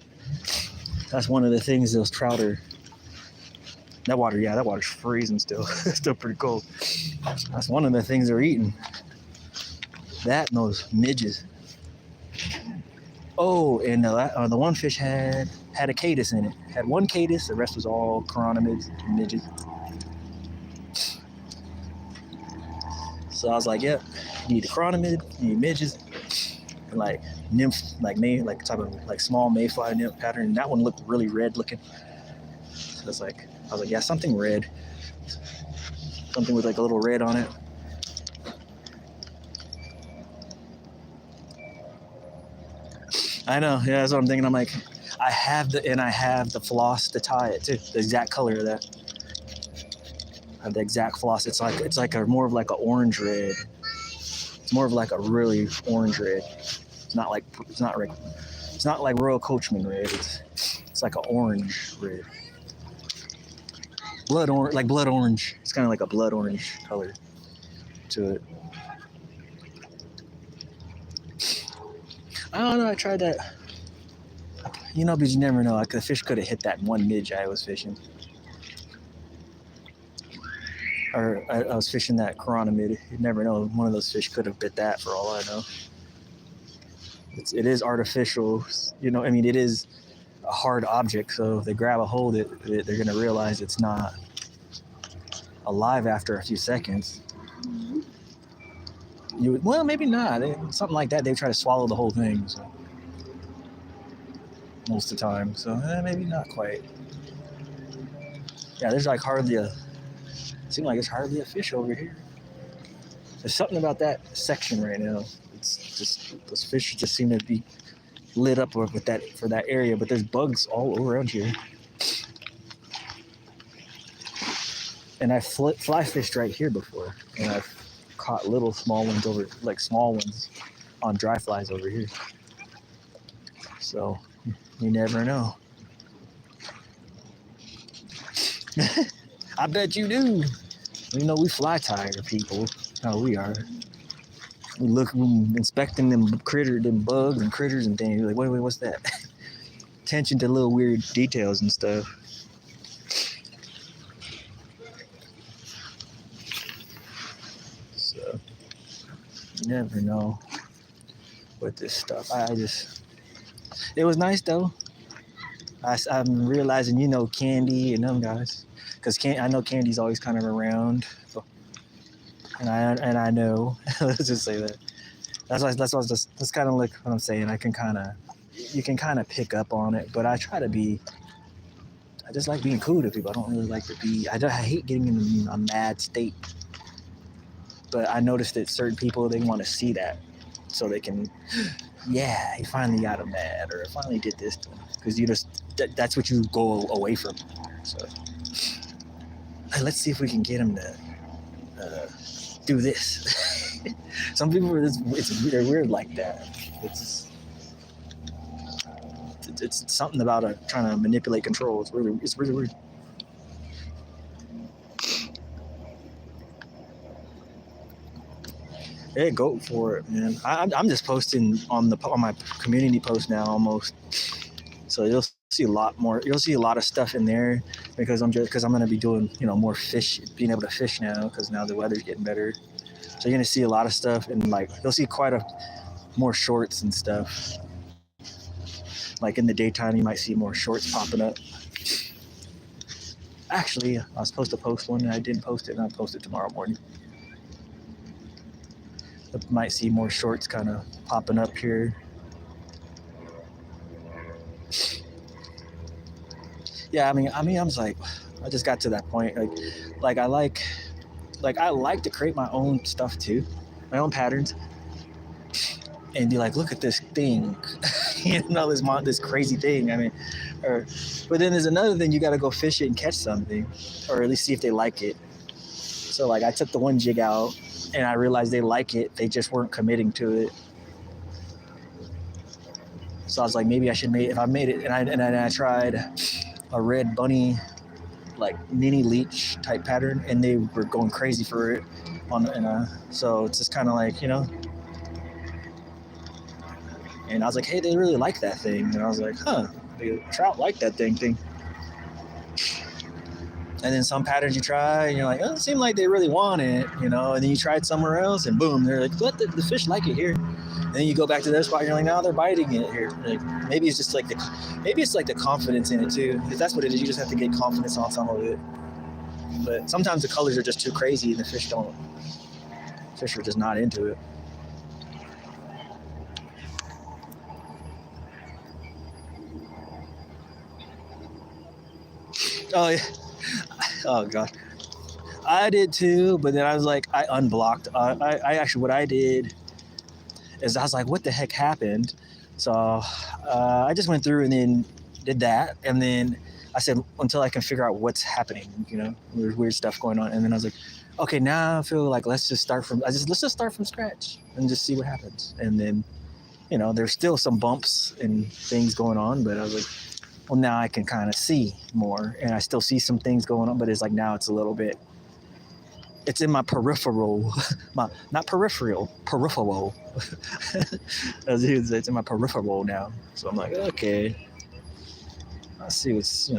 That's one of the things those trout are. That water's freezing still. It's still pretty cold. That's one of the things they're eating. That and those midges. Oh, and the one fish had a caddis in it. Had one caddis, the rest was all chironomids and midges. So I was like, yep, you need a chironomid, you need midges, and like nymph, like type of like small mayfly nymph pattern. That one looked really red looking. So I was like, yeah, something red. Something with like a little red on it. I know, yeah, that's what I'm thinking. I'm like, I have the floss to tie it too. The exact color of that. I have the exact floss. It's like more of like an orange red. It's more of like a really orange red. It's not like Royal Coachman red. It's like an orange red. Blood orange. It's kind of like a blood orange color to it. I don't know. I tried that. But you never know. Like the fish could have hit that one midge I was fishing. Or I was fishing that chironomid. You never know. One of those fish could have bit that for all I know. It is artificial. It is a hard object. So if they grab a hold of it, they're going to realize it's not alive after a few seconds. Well, maybe not. Something like that, they try to swallow the whole thing. So. Most of the time. So maybe not quite. Yeah, there's like seems like it's hardly a fish over here. There's something about that section right now. It's just, those fish just seem to be lit up with that for that area, but there's bugs all around here. And I fly fished right here before, and I've caught small ones on dry flies over here. So you never know. I bet you do. We fly tiger people. How we are. We inspecting them bugs and critters and things. You're like, wait, what's that? Attention to little weird details and stuff. So, you never know with this stuff. It was nice though. I'm realizing, Candy and them guys. Because I know Candy's always kind of around. And I know, let's just say that. That's kind of like what I'm saying. You can kind of pick up on it, but I just like being cool to people. I don't really like to I hate getting in a mad state. But I noticed that certain people, they want to see that. So they can, yeah, he finally got him mad, or finally did this to him. Because that's what you go away from. So let's see if we can get him to do this. Some people they're weird like that. It's something about trying to manipulate control. It's really weird. Yeah, go for it, man. I'm just posting on my community post now almost. So you'll see a lot more. You'll see a lot of stuff in there because I'm going to be doing more being able to fish now because now the weather's getting better. So you're gonna see a lot of stuff, and like you'll see quite a more shorts and stuff. Like in the daytime, you might see more shorts popping up. Actually, I was supposed to post one and I didn't post it, and I'll post it tomorrow morning. You might see more shorts kind of popping up here. Yeah, I was like, I just got to that point. Like I like to create my own stuff too, my own patterns, and be like, look at this thing, this crazy thing. But then there's another thing, you got to go fish it and catch something, or at least see if they like it. So like I took the one jig out, and I realized they like it. They just weren't committing to it. So I was like, maybe I should make it. If I made it, and I tried a red bunny, like mini leech type pattern, and they were going crazy for it. So it's just kind of like, And I was like, hey, they really like that thing. And I was like, the trout like that thing. And then some patterns you try, and you're like, oh, it seemed like they really want it, And then you try it somewhere else, and boom, they're like, what? The fish like it here. And then you go back to their spot, and you're like, now they're biting it here. Like maybe it's just like the confidence in it too, because that's what it is. You just have to get confidence on some of it. But sometimes the colors are just too crazy, and the fish are just not into it. Oh yeah. Oh god. I did too, but then I was like, I unblocked. I actually, what I did is I was like, what the heck happened? So I just went through and then did that, and then I said, until I can figure out what's happening, there's weird stuff going on, and then I was like, okay, now I feel like let's just start from scratch and just see what happens, and then there's still some bumps and things going on, but I was like, well, now I can kind of see more, and I still see some things going on, but it's like now it's a little bit. It's in my peripheral, not peripheral. It's in my peripheral now. So I'm like, okay, I see what's,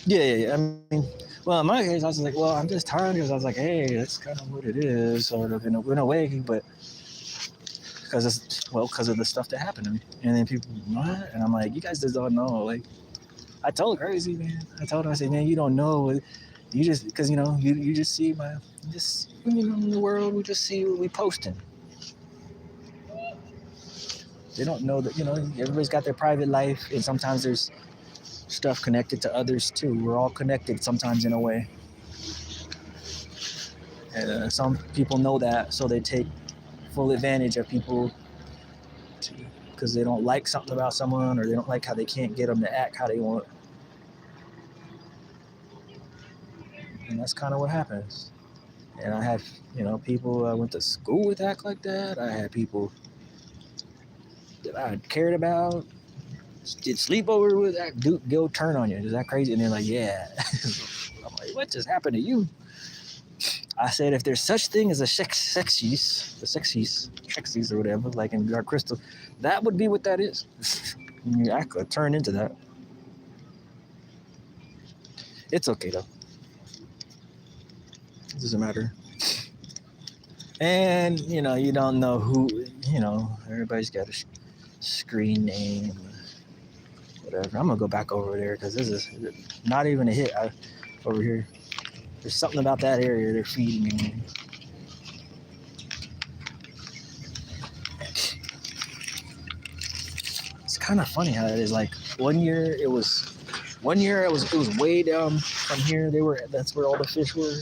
Yeah. Well, in my case, I was like, well, I'm just tired, because I was like, hey, that's kind of what it is, sort of in a way, but because of the stuff that happened to me. And then people, what? And I'm like, you guys just don't know. Like, I told Crazy, man. I told her, I said, man, you don't know. You just, because, you just see in the world, we just see what we posting. They don't know that, everybody's got their private life, and sometimes there's stuff connected to others too. We're all connected sometimes in a way. And some people know that, so they take full advantage of people because they don't like something about someone, or they don't like how they can't get them to act how they want. And that's kind of what happens. And I had, people I went to school with act like that. I had people that I cared about did sleepover with that dude, go turn on you. Is that crazy? And they're like, yeah. I'm like, what just happened to you? I said, if there's such thing as a sexies or whatever, like in Dark Crystal, that would be what that is. I could turn into that. It's okay though. It doesn't matter. And you don't know who. Everybody's got a screen name. Whatever. I'm gonna go back over there because this is not even a hit over here. There's something about that area they're feeding me. It's kind of funny how it is. Like one year it was way down from here. That's where all the fish were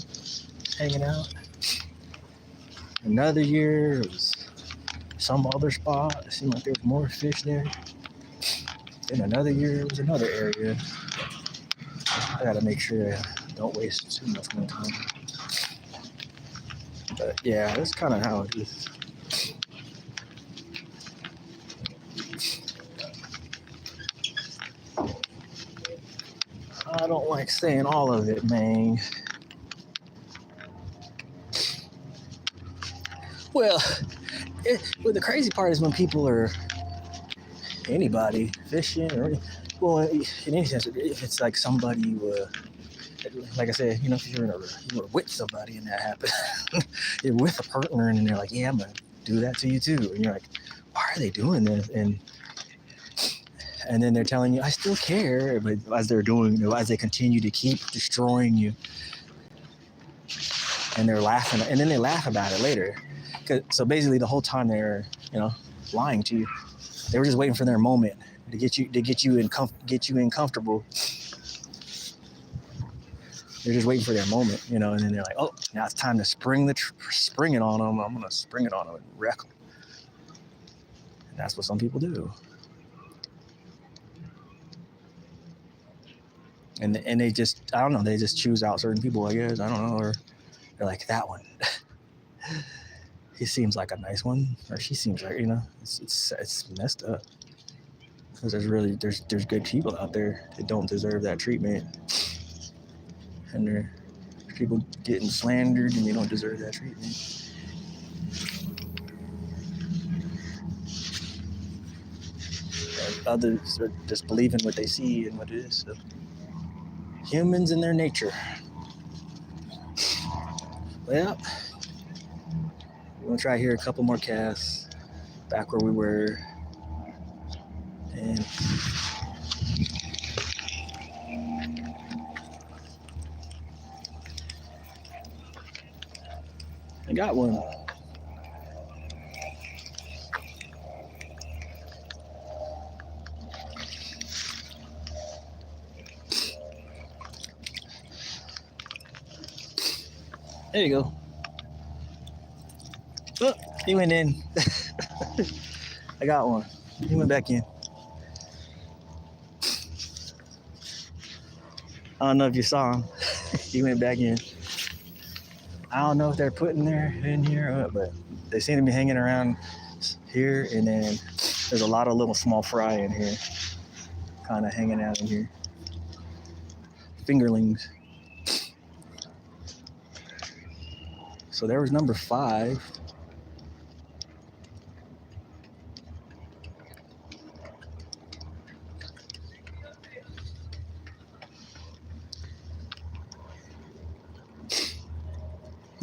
hanging out. Another year it was some other spot. It seemed like there was more fish there. Then another year it was another area. I gotta make sure I don't waste too much more time. But yeah, that's kind of how it is. I don't like saying all of it, man. Well, the crazy part is when people are, anybody fishing or well, in any sense, if it's like somebody, like I said, if you were with somebody and that happened, you're with a partner and they're like, yeah, I'm gonna do that to you too, and you're like, why are they doing this? And then they're telling you, I still care, but as they continue to keep destroying you, and they're laughing, and then they laugh about it later. So basically, the whole time they're, lying to you. They were just waiting for their moment to get you comfortable. They're just waiting for their moment, and then they're like, oh, now it's time to spring it on them. I'm gonna spring it on them and wreck them. And that's what some people do. And they just, I don't know, they just choose out certain people, I guess. I don't know, or they're like, that one. He seems like a nice one, or she seems like, it's messed up. Because there's good people out there that don't deserve that treatment. And there's people getting slandered and they don't deserve that treatment. And others are just believing what they see and what it is. So humans and their nature. Well, we're gonna try here a couple more casts back where we were. And I got one. There you go. Oh, he went in. I got one. He went back in. I don't know if you saw him. He went back in. I don't know if they're putting in here, but they seem to be hanging around here, and then there's a lot of little small fry in here, kind of hanging out in here. Fingerlings. So there was number 5.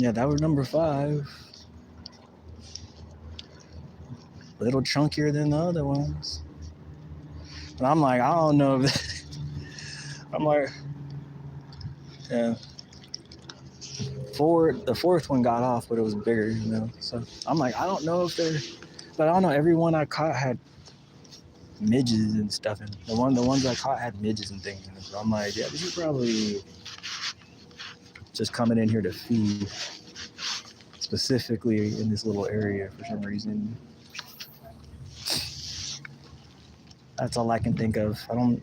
Yeah, that was number 5. A little chunkier than the other ones. And I'm like, I don't know if I'm like, yeah. The fourth one got off, but it was bigger, So I'm like, I don't know if but I don't know. Every one I caught had midges and stuff, and the ones I caught had midges and things in it. So I'm like, yeah, this is probably just coming in here to feed, specifically in this little area for some reason. That's all I can think of. I don't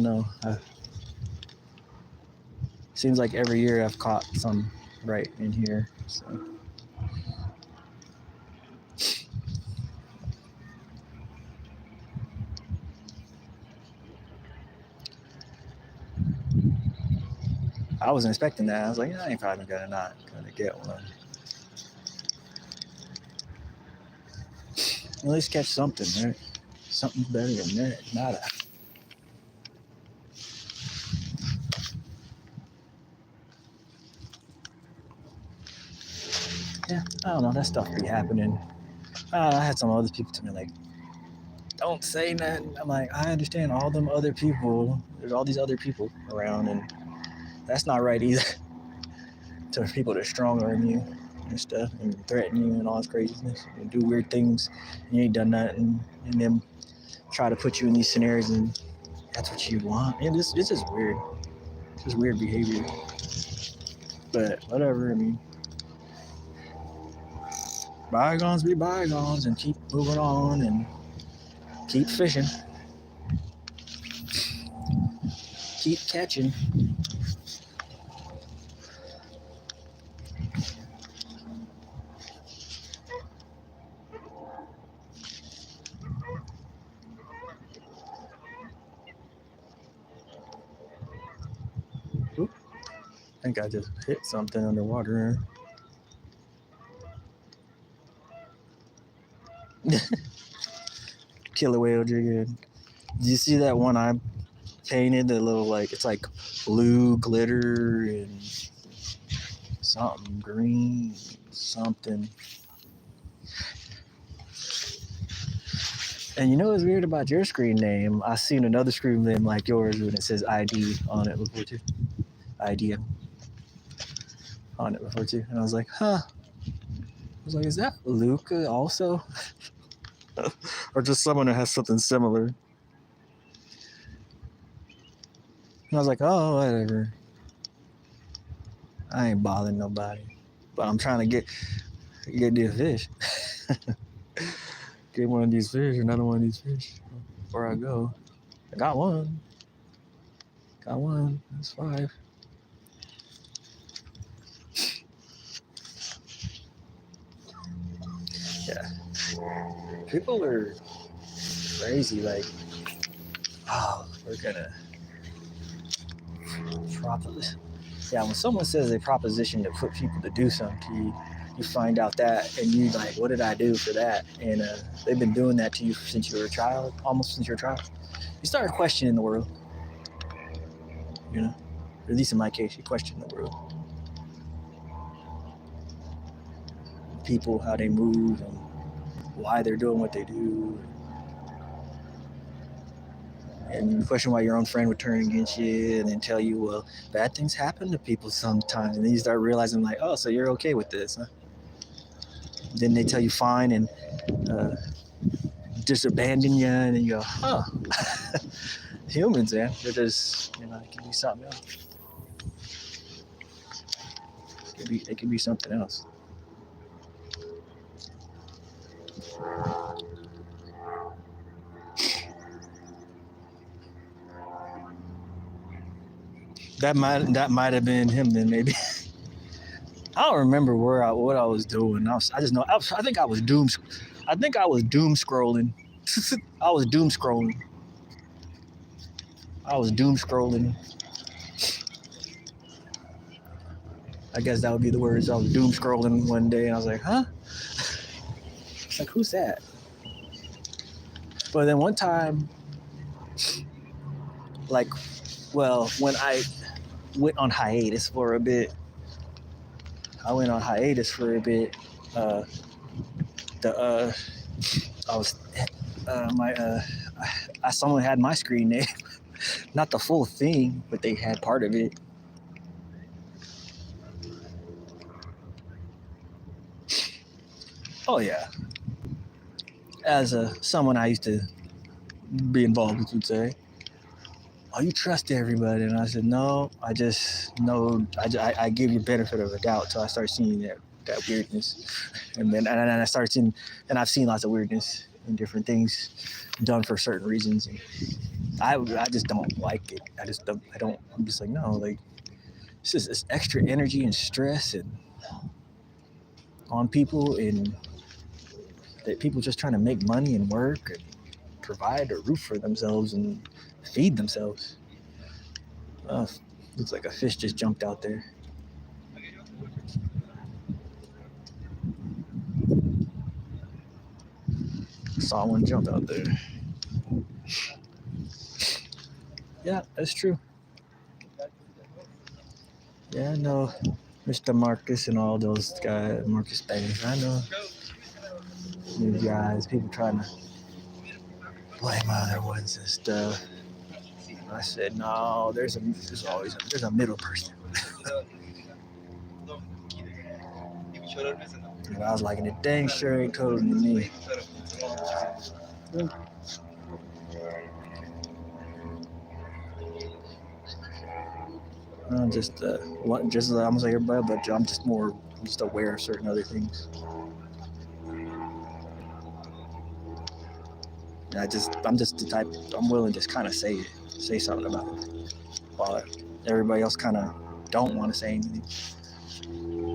know. Seems like every year I've caught some right in here. So. I wasn't expecting that. I was like, I ain't probably not gonna get one. At least catch something, right? Something's better than that. Nada. Yeah, I don't know. That stuff be happening. I had some other people tell me, like, don't say nothing. I'm like, I understand all them other people. There's all these other people around, and that's not right either. To people that are stronger than you and stuff, and threaten you and all this craziness, and do weird things, and you ain't done nothing, and then try to put you in these scenarios, and that's what you want. And this is weird. It's just weird behavior. But whatever. I mean, bygones be bygones, and keep moving on and keep fishing, keep catching. Oop. I think I just hit something underwater. killer whale drinking. Do you see that one I painted? The little like it's like blue glitter and something green, something. And you know what's weird about your screen name? I seen another screen name like yours when it says ID on it before too. ID on it before too. And I was like, huh. I was like, is that Luca also? Or just someone that has something similar? And I was like, oh, whatever. I ain't bothering nobody. But I'm trying to get this fish. Get one of these fish, another one of these fish. Before I go. I got one. Got one. That's 5. Yeah. People are crazy. Like, oh, we're gonna proposition. Yeah, when someone says a proposition to put people to do something to you, you find out that, and you like, what did I do for that? And they've been doing that to you since you were a child, almost since you were a child. You start questioning the world. You know, or at least in my case, you question the world. People, how they move, and why they're doing what they do. And you question why your own friend would turn against you and then tell you, well, bad things happen to people sometimes. And then you start realizing, like, oh, so you're okay with this, huh? Then they tell you fine and just abandon you, and then you go, huh. Humans, man, they're just, you know, it can be something else. It could be something else. That might have been him then, maybe. I don't remember what I was doing. I just know I think I was doom scrolling. I was doom scrolling. I guess that would be the words. I was doom scrolling one day, and I was like, huh? It's like, who's that? But then one time, like, well, when I went on hiatus for a bit, someone had my screen name, not the full thing, but they had part of it. Oh yeah. As someone I used to be involved with would say, oh, you trust everybody. And I said, no, I just know, I give you benefit of the doubt till I start seeing that weirdness. And then and I started seeing, and I've seen lots of weirdness and different things done for certain reasons. And I just don't like it. I'm just like, no, like, it's just this extra energy and stress and on people, and that people just trying to make money and work and provide a roof for themselves and feed themselves. Looks like a fish just jumped out there. Saw one jump out there. Yeah, that's true. Yeah, I know Mr. Marcus and all those guys, Marcus Baines. I know these guys, people trying to blame other ones and stuff. I said, no, there's a middle person. And I was like, and it dang sure ain't coding to me. I'm just as I'm like everybody, but I'm just aware of certain other things. I'm just the type, I'm willing to just kind of say something about it, while everybody else kind of don't want to say anything.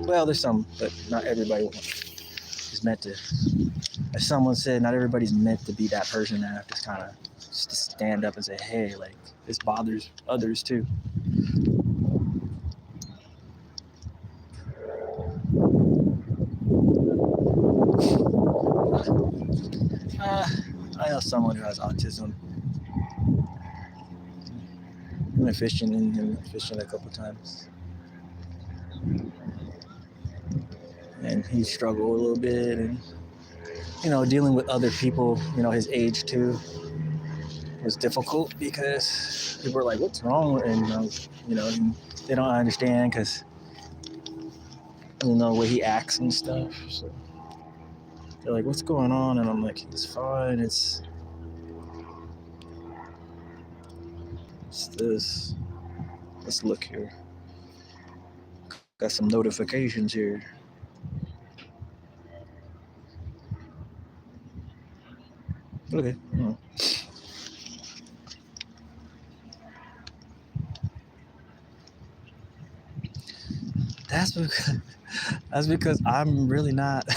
Well, there's some, but not everybody is meant to. As someone said, not everybody's meant to be that person that just kind of just stand up and say, hey, like, this bothers others too. I know someone who has autism. I went fishing and him fishing a couple times. And he struggled a little bit, and dealing with other people, his age too, was difficult because people were like, "What's wrong?" And and they don't understand because the way he acts and stuff. So they're like, "What's going on?" And I'm like, "It's fine. It's this. Let's look here. Got some notifications here." Okay. That's because I'm really not.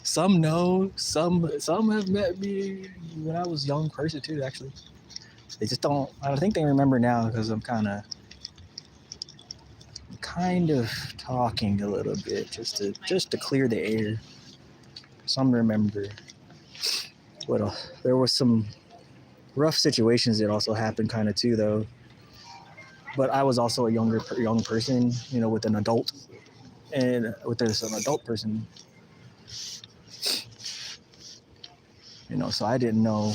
Some know, some have met me when I was a young person too. Actually, they just don't. I think they remember now because I'm kind of talking a little bit just to clear the air. Some remember. What there were some rough situations that also happened kind of too though. But I was also a young person, with an adult, and with an adult person, so I didn't know,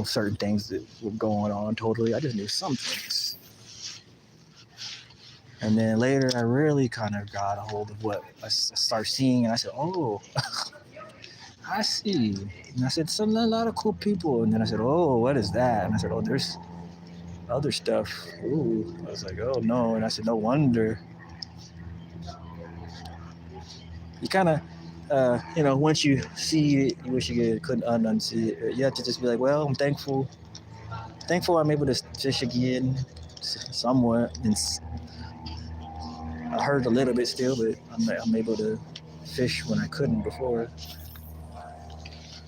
certain things that were going on totally. I just knew some things. And then later, I really kind of got a hold of what I started seeing, and I said, "Oh, I see." And I said, "A lot of cool people." And then I said, "Oh, what is that?" And I said, "Oh, there's other stuff." Ooh, I was like, "Oh no!" And I said, "No wonder." You kind of, once you see it, you wish you couldn't unsee it. You have to just be like, "Well, I'm thankful I'm able to fish again, somewhat." And I heard a little bit still, but I'm able to fish when I couldn't before.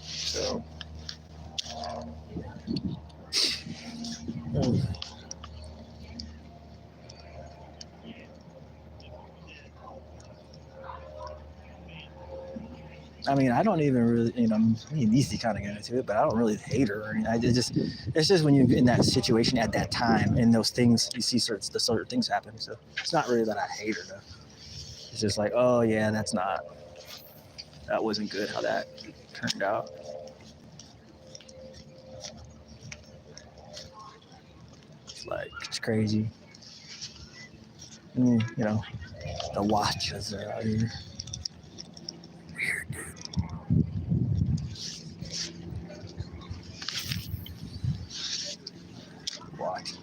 So, I mean, I don't even really, me and Nisi kind of get into it, but I don't really hate her. Or anything. It's just when you're in that situation at that time, and those things, you see certain things happen. So it's not really that I hate her, though. It's just like, oh yeah, that wasn't good how that turned out. It's crazy. And, the watches are out here. Weird. Watch.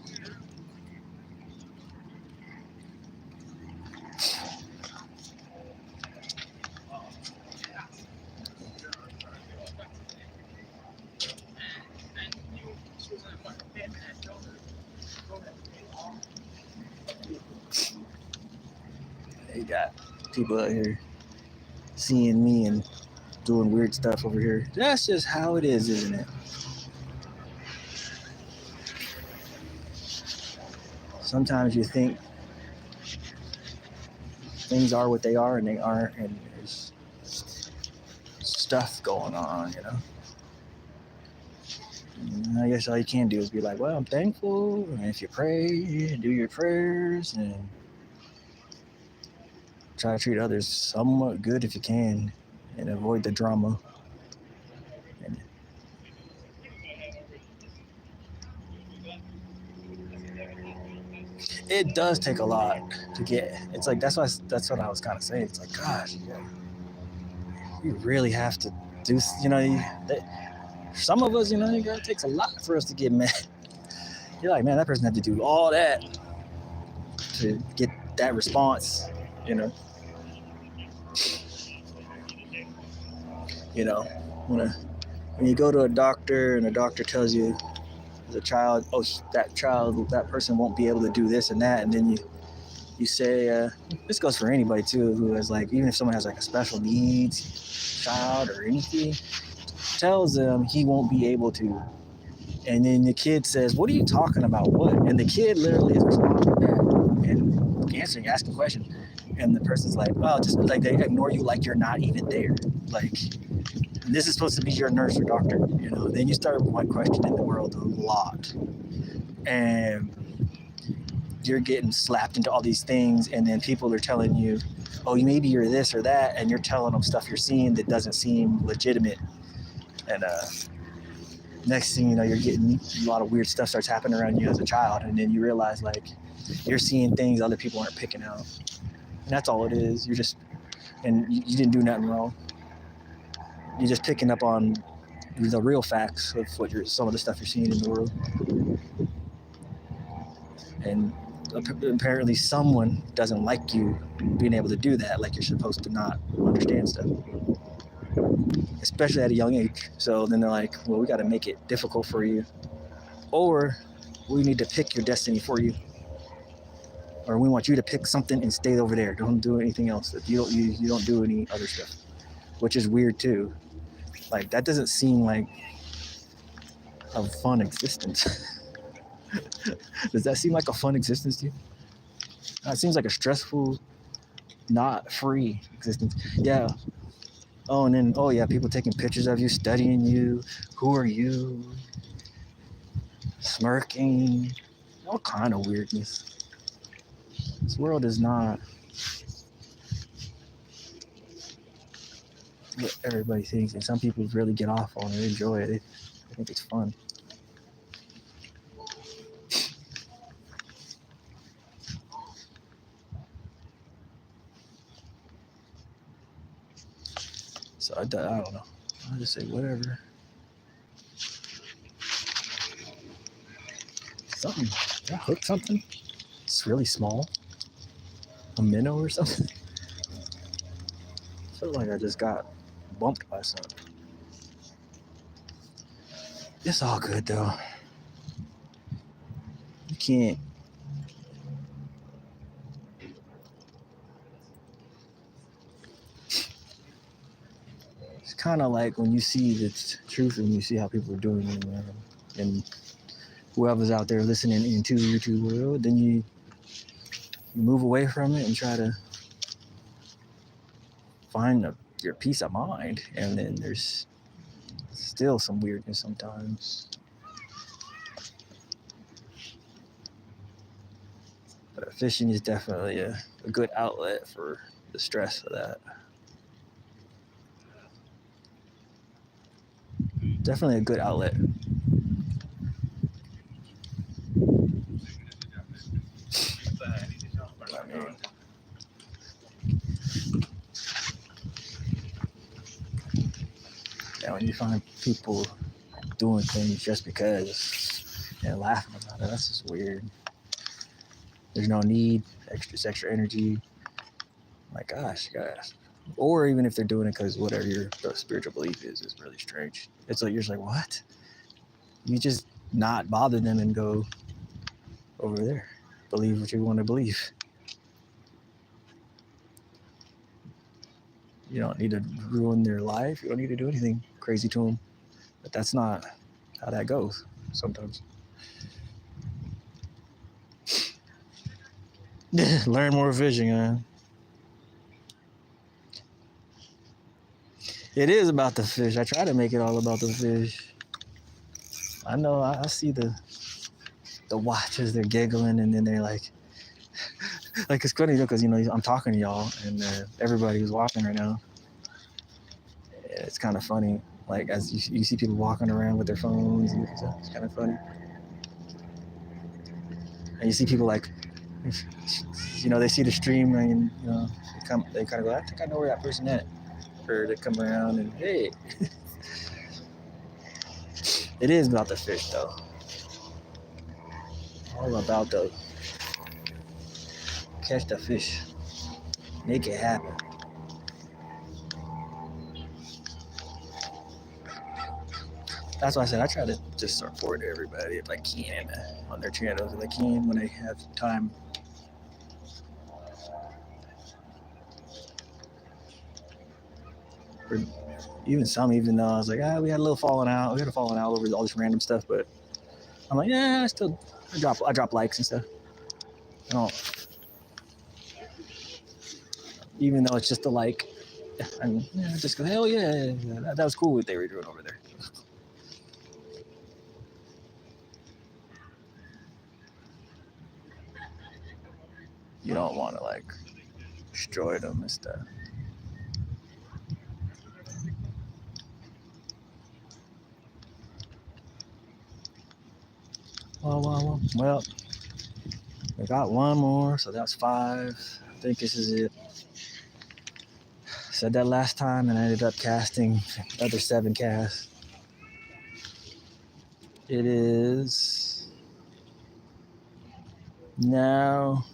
You got people out here seeing me and doing weird stuff over here. That's just how it is, isn't it? Sometimes you think things are what they are, and they aren't, and there's stuff going on, And I guess all you can do is be like, "Well, I'm thankful," and if you pray, do your prayers, and try to treat others somewhat good if you can, and avoid the drama. And it does take a lot to get. It's like that's what I was kind of saying. It's like, gosh, you really have to do. Some of us, it takes a lot for us to get mad. You're like, man, that person had to do all that to get that response. When you go to a doctor and a doctor tells you as a child, "Oh, that person won't be able to do this and that," and then you say, this goes for anybody too, who has even if someone has a special needs child or anything, tells them he won't be able to, and then the kid says, "What are you talking about? What?" And the kid literally is responding to that and asking questions, and the person's like, "Oh, just like they ignore you like you're not even there." this is supposed to be your nurse or doctor, you know. Then you start questioning the world a lot, and you're getting slapped into all these things, and then people are telling you, oh, maybe you're this or that, and you're telling them stuff you're seeing that doesn't seem legitimate. And next thing you know, you're getting a lot of weird stuff starts happening around you as a child, and then you realize like you're seeing things other people aren't picking out, and that's all it is. You're just, and you didn't do nothing wrong. You're just picking up on the real facts of what some of the stuff you're seeing in the world. And apparently someone doesn't like you being able to do that, like you're supposed to not understand stuff, especially at a young age. So then they're like, well, we got to make it difficult for you, or we need to pick your destiny for you, or we want you to pick something and stay over there. Don't do anything else. You don't do any other stuff, which is weird too. Like, that doesn't seem like a fun existence. Does that seem like a fun existence to you? It seems like a stressful, not free existence. Yeah. Oh, and then, oh yeah, people taking pictures of you, studying you. Who are you? Smirking. All kind of weirdness. This world is not what everybody thinks, and some people really get off on it, enjoy it. I think it's fun. So I don't know. I'll just say whatever. Something. Did I hook something? It's really small. A minnow or something. I feel like I just got bumped by something. It's all good though. You can't. It's kind of like when you see the truth and you see how people are doing it, and whoever's out there listening into the YouTube world, then you move away from it and try to find your peace of mind, and then there's still some weirdness sometimes. But fishing is definitely a good outlet for the stress of that. Definitely a good outlet. Yeah, when you find people doing things just because and laughing about it, that's just weird. There's no need, extra energy. My gosh, guys. Or even if they're doing it because whatever your spiritual belief is really strange. It's like, you're just like, what? You just not bother them and go over there. Believe what you want to believe. You don't need to ruin their life. You don't need to do anything crazy to them. But that's not how that goes sometimes. Learn more fishing, huh? It is about the fish. I try to make it all about the fish. I know, I see the watchers, they're giggling, and then they're like it's funny though, because, you know, I'm talking to y'all, and everybody who's walking right now. It's kind of funny, like, as you see people walking around with their phones and stuff. It's kind of funny. And you see people like, you know, they see the stream and, you know, they kind of go, I think I know where that person at. Or they come around and, hey. It is about the fish though. All about the catch the fish. Make it happen. That's why I said I try to just support everybody if I can on their channels, if I can when I have time. Or even though I was like, we had a little falling out. We had a falling out over all this random stuff, but I'm like, yeah, I drop likes and stuff. I don't, even though it's just a like, And yeah, just go, hell yeah, that was cool what they were doing over there. You don't want to like destroy them and stuff. Well, we got one more, so that's 5. I think this is it. Said that last time, and I ended up casting another 7 casts. It is now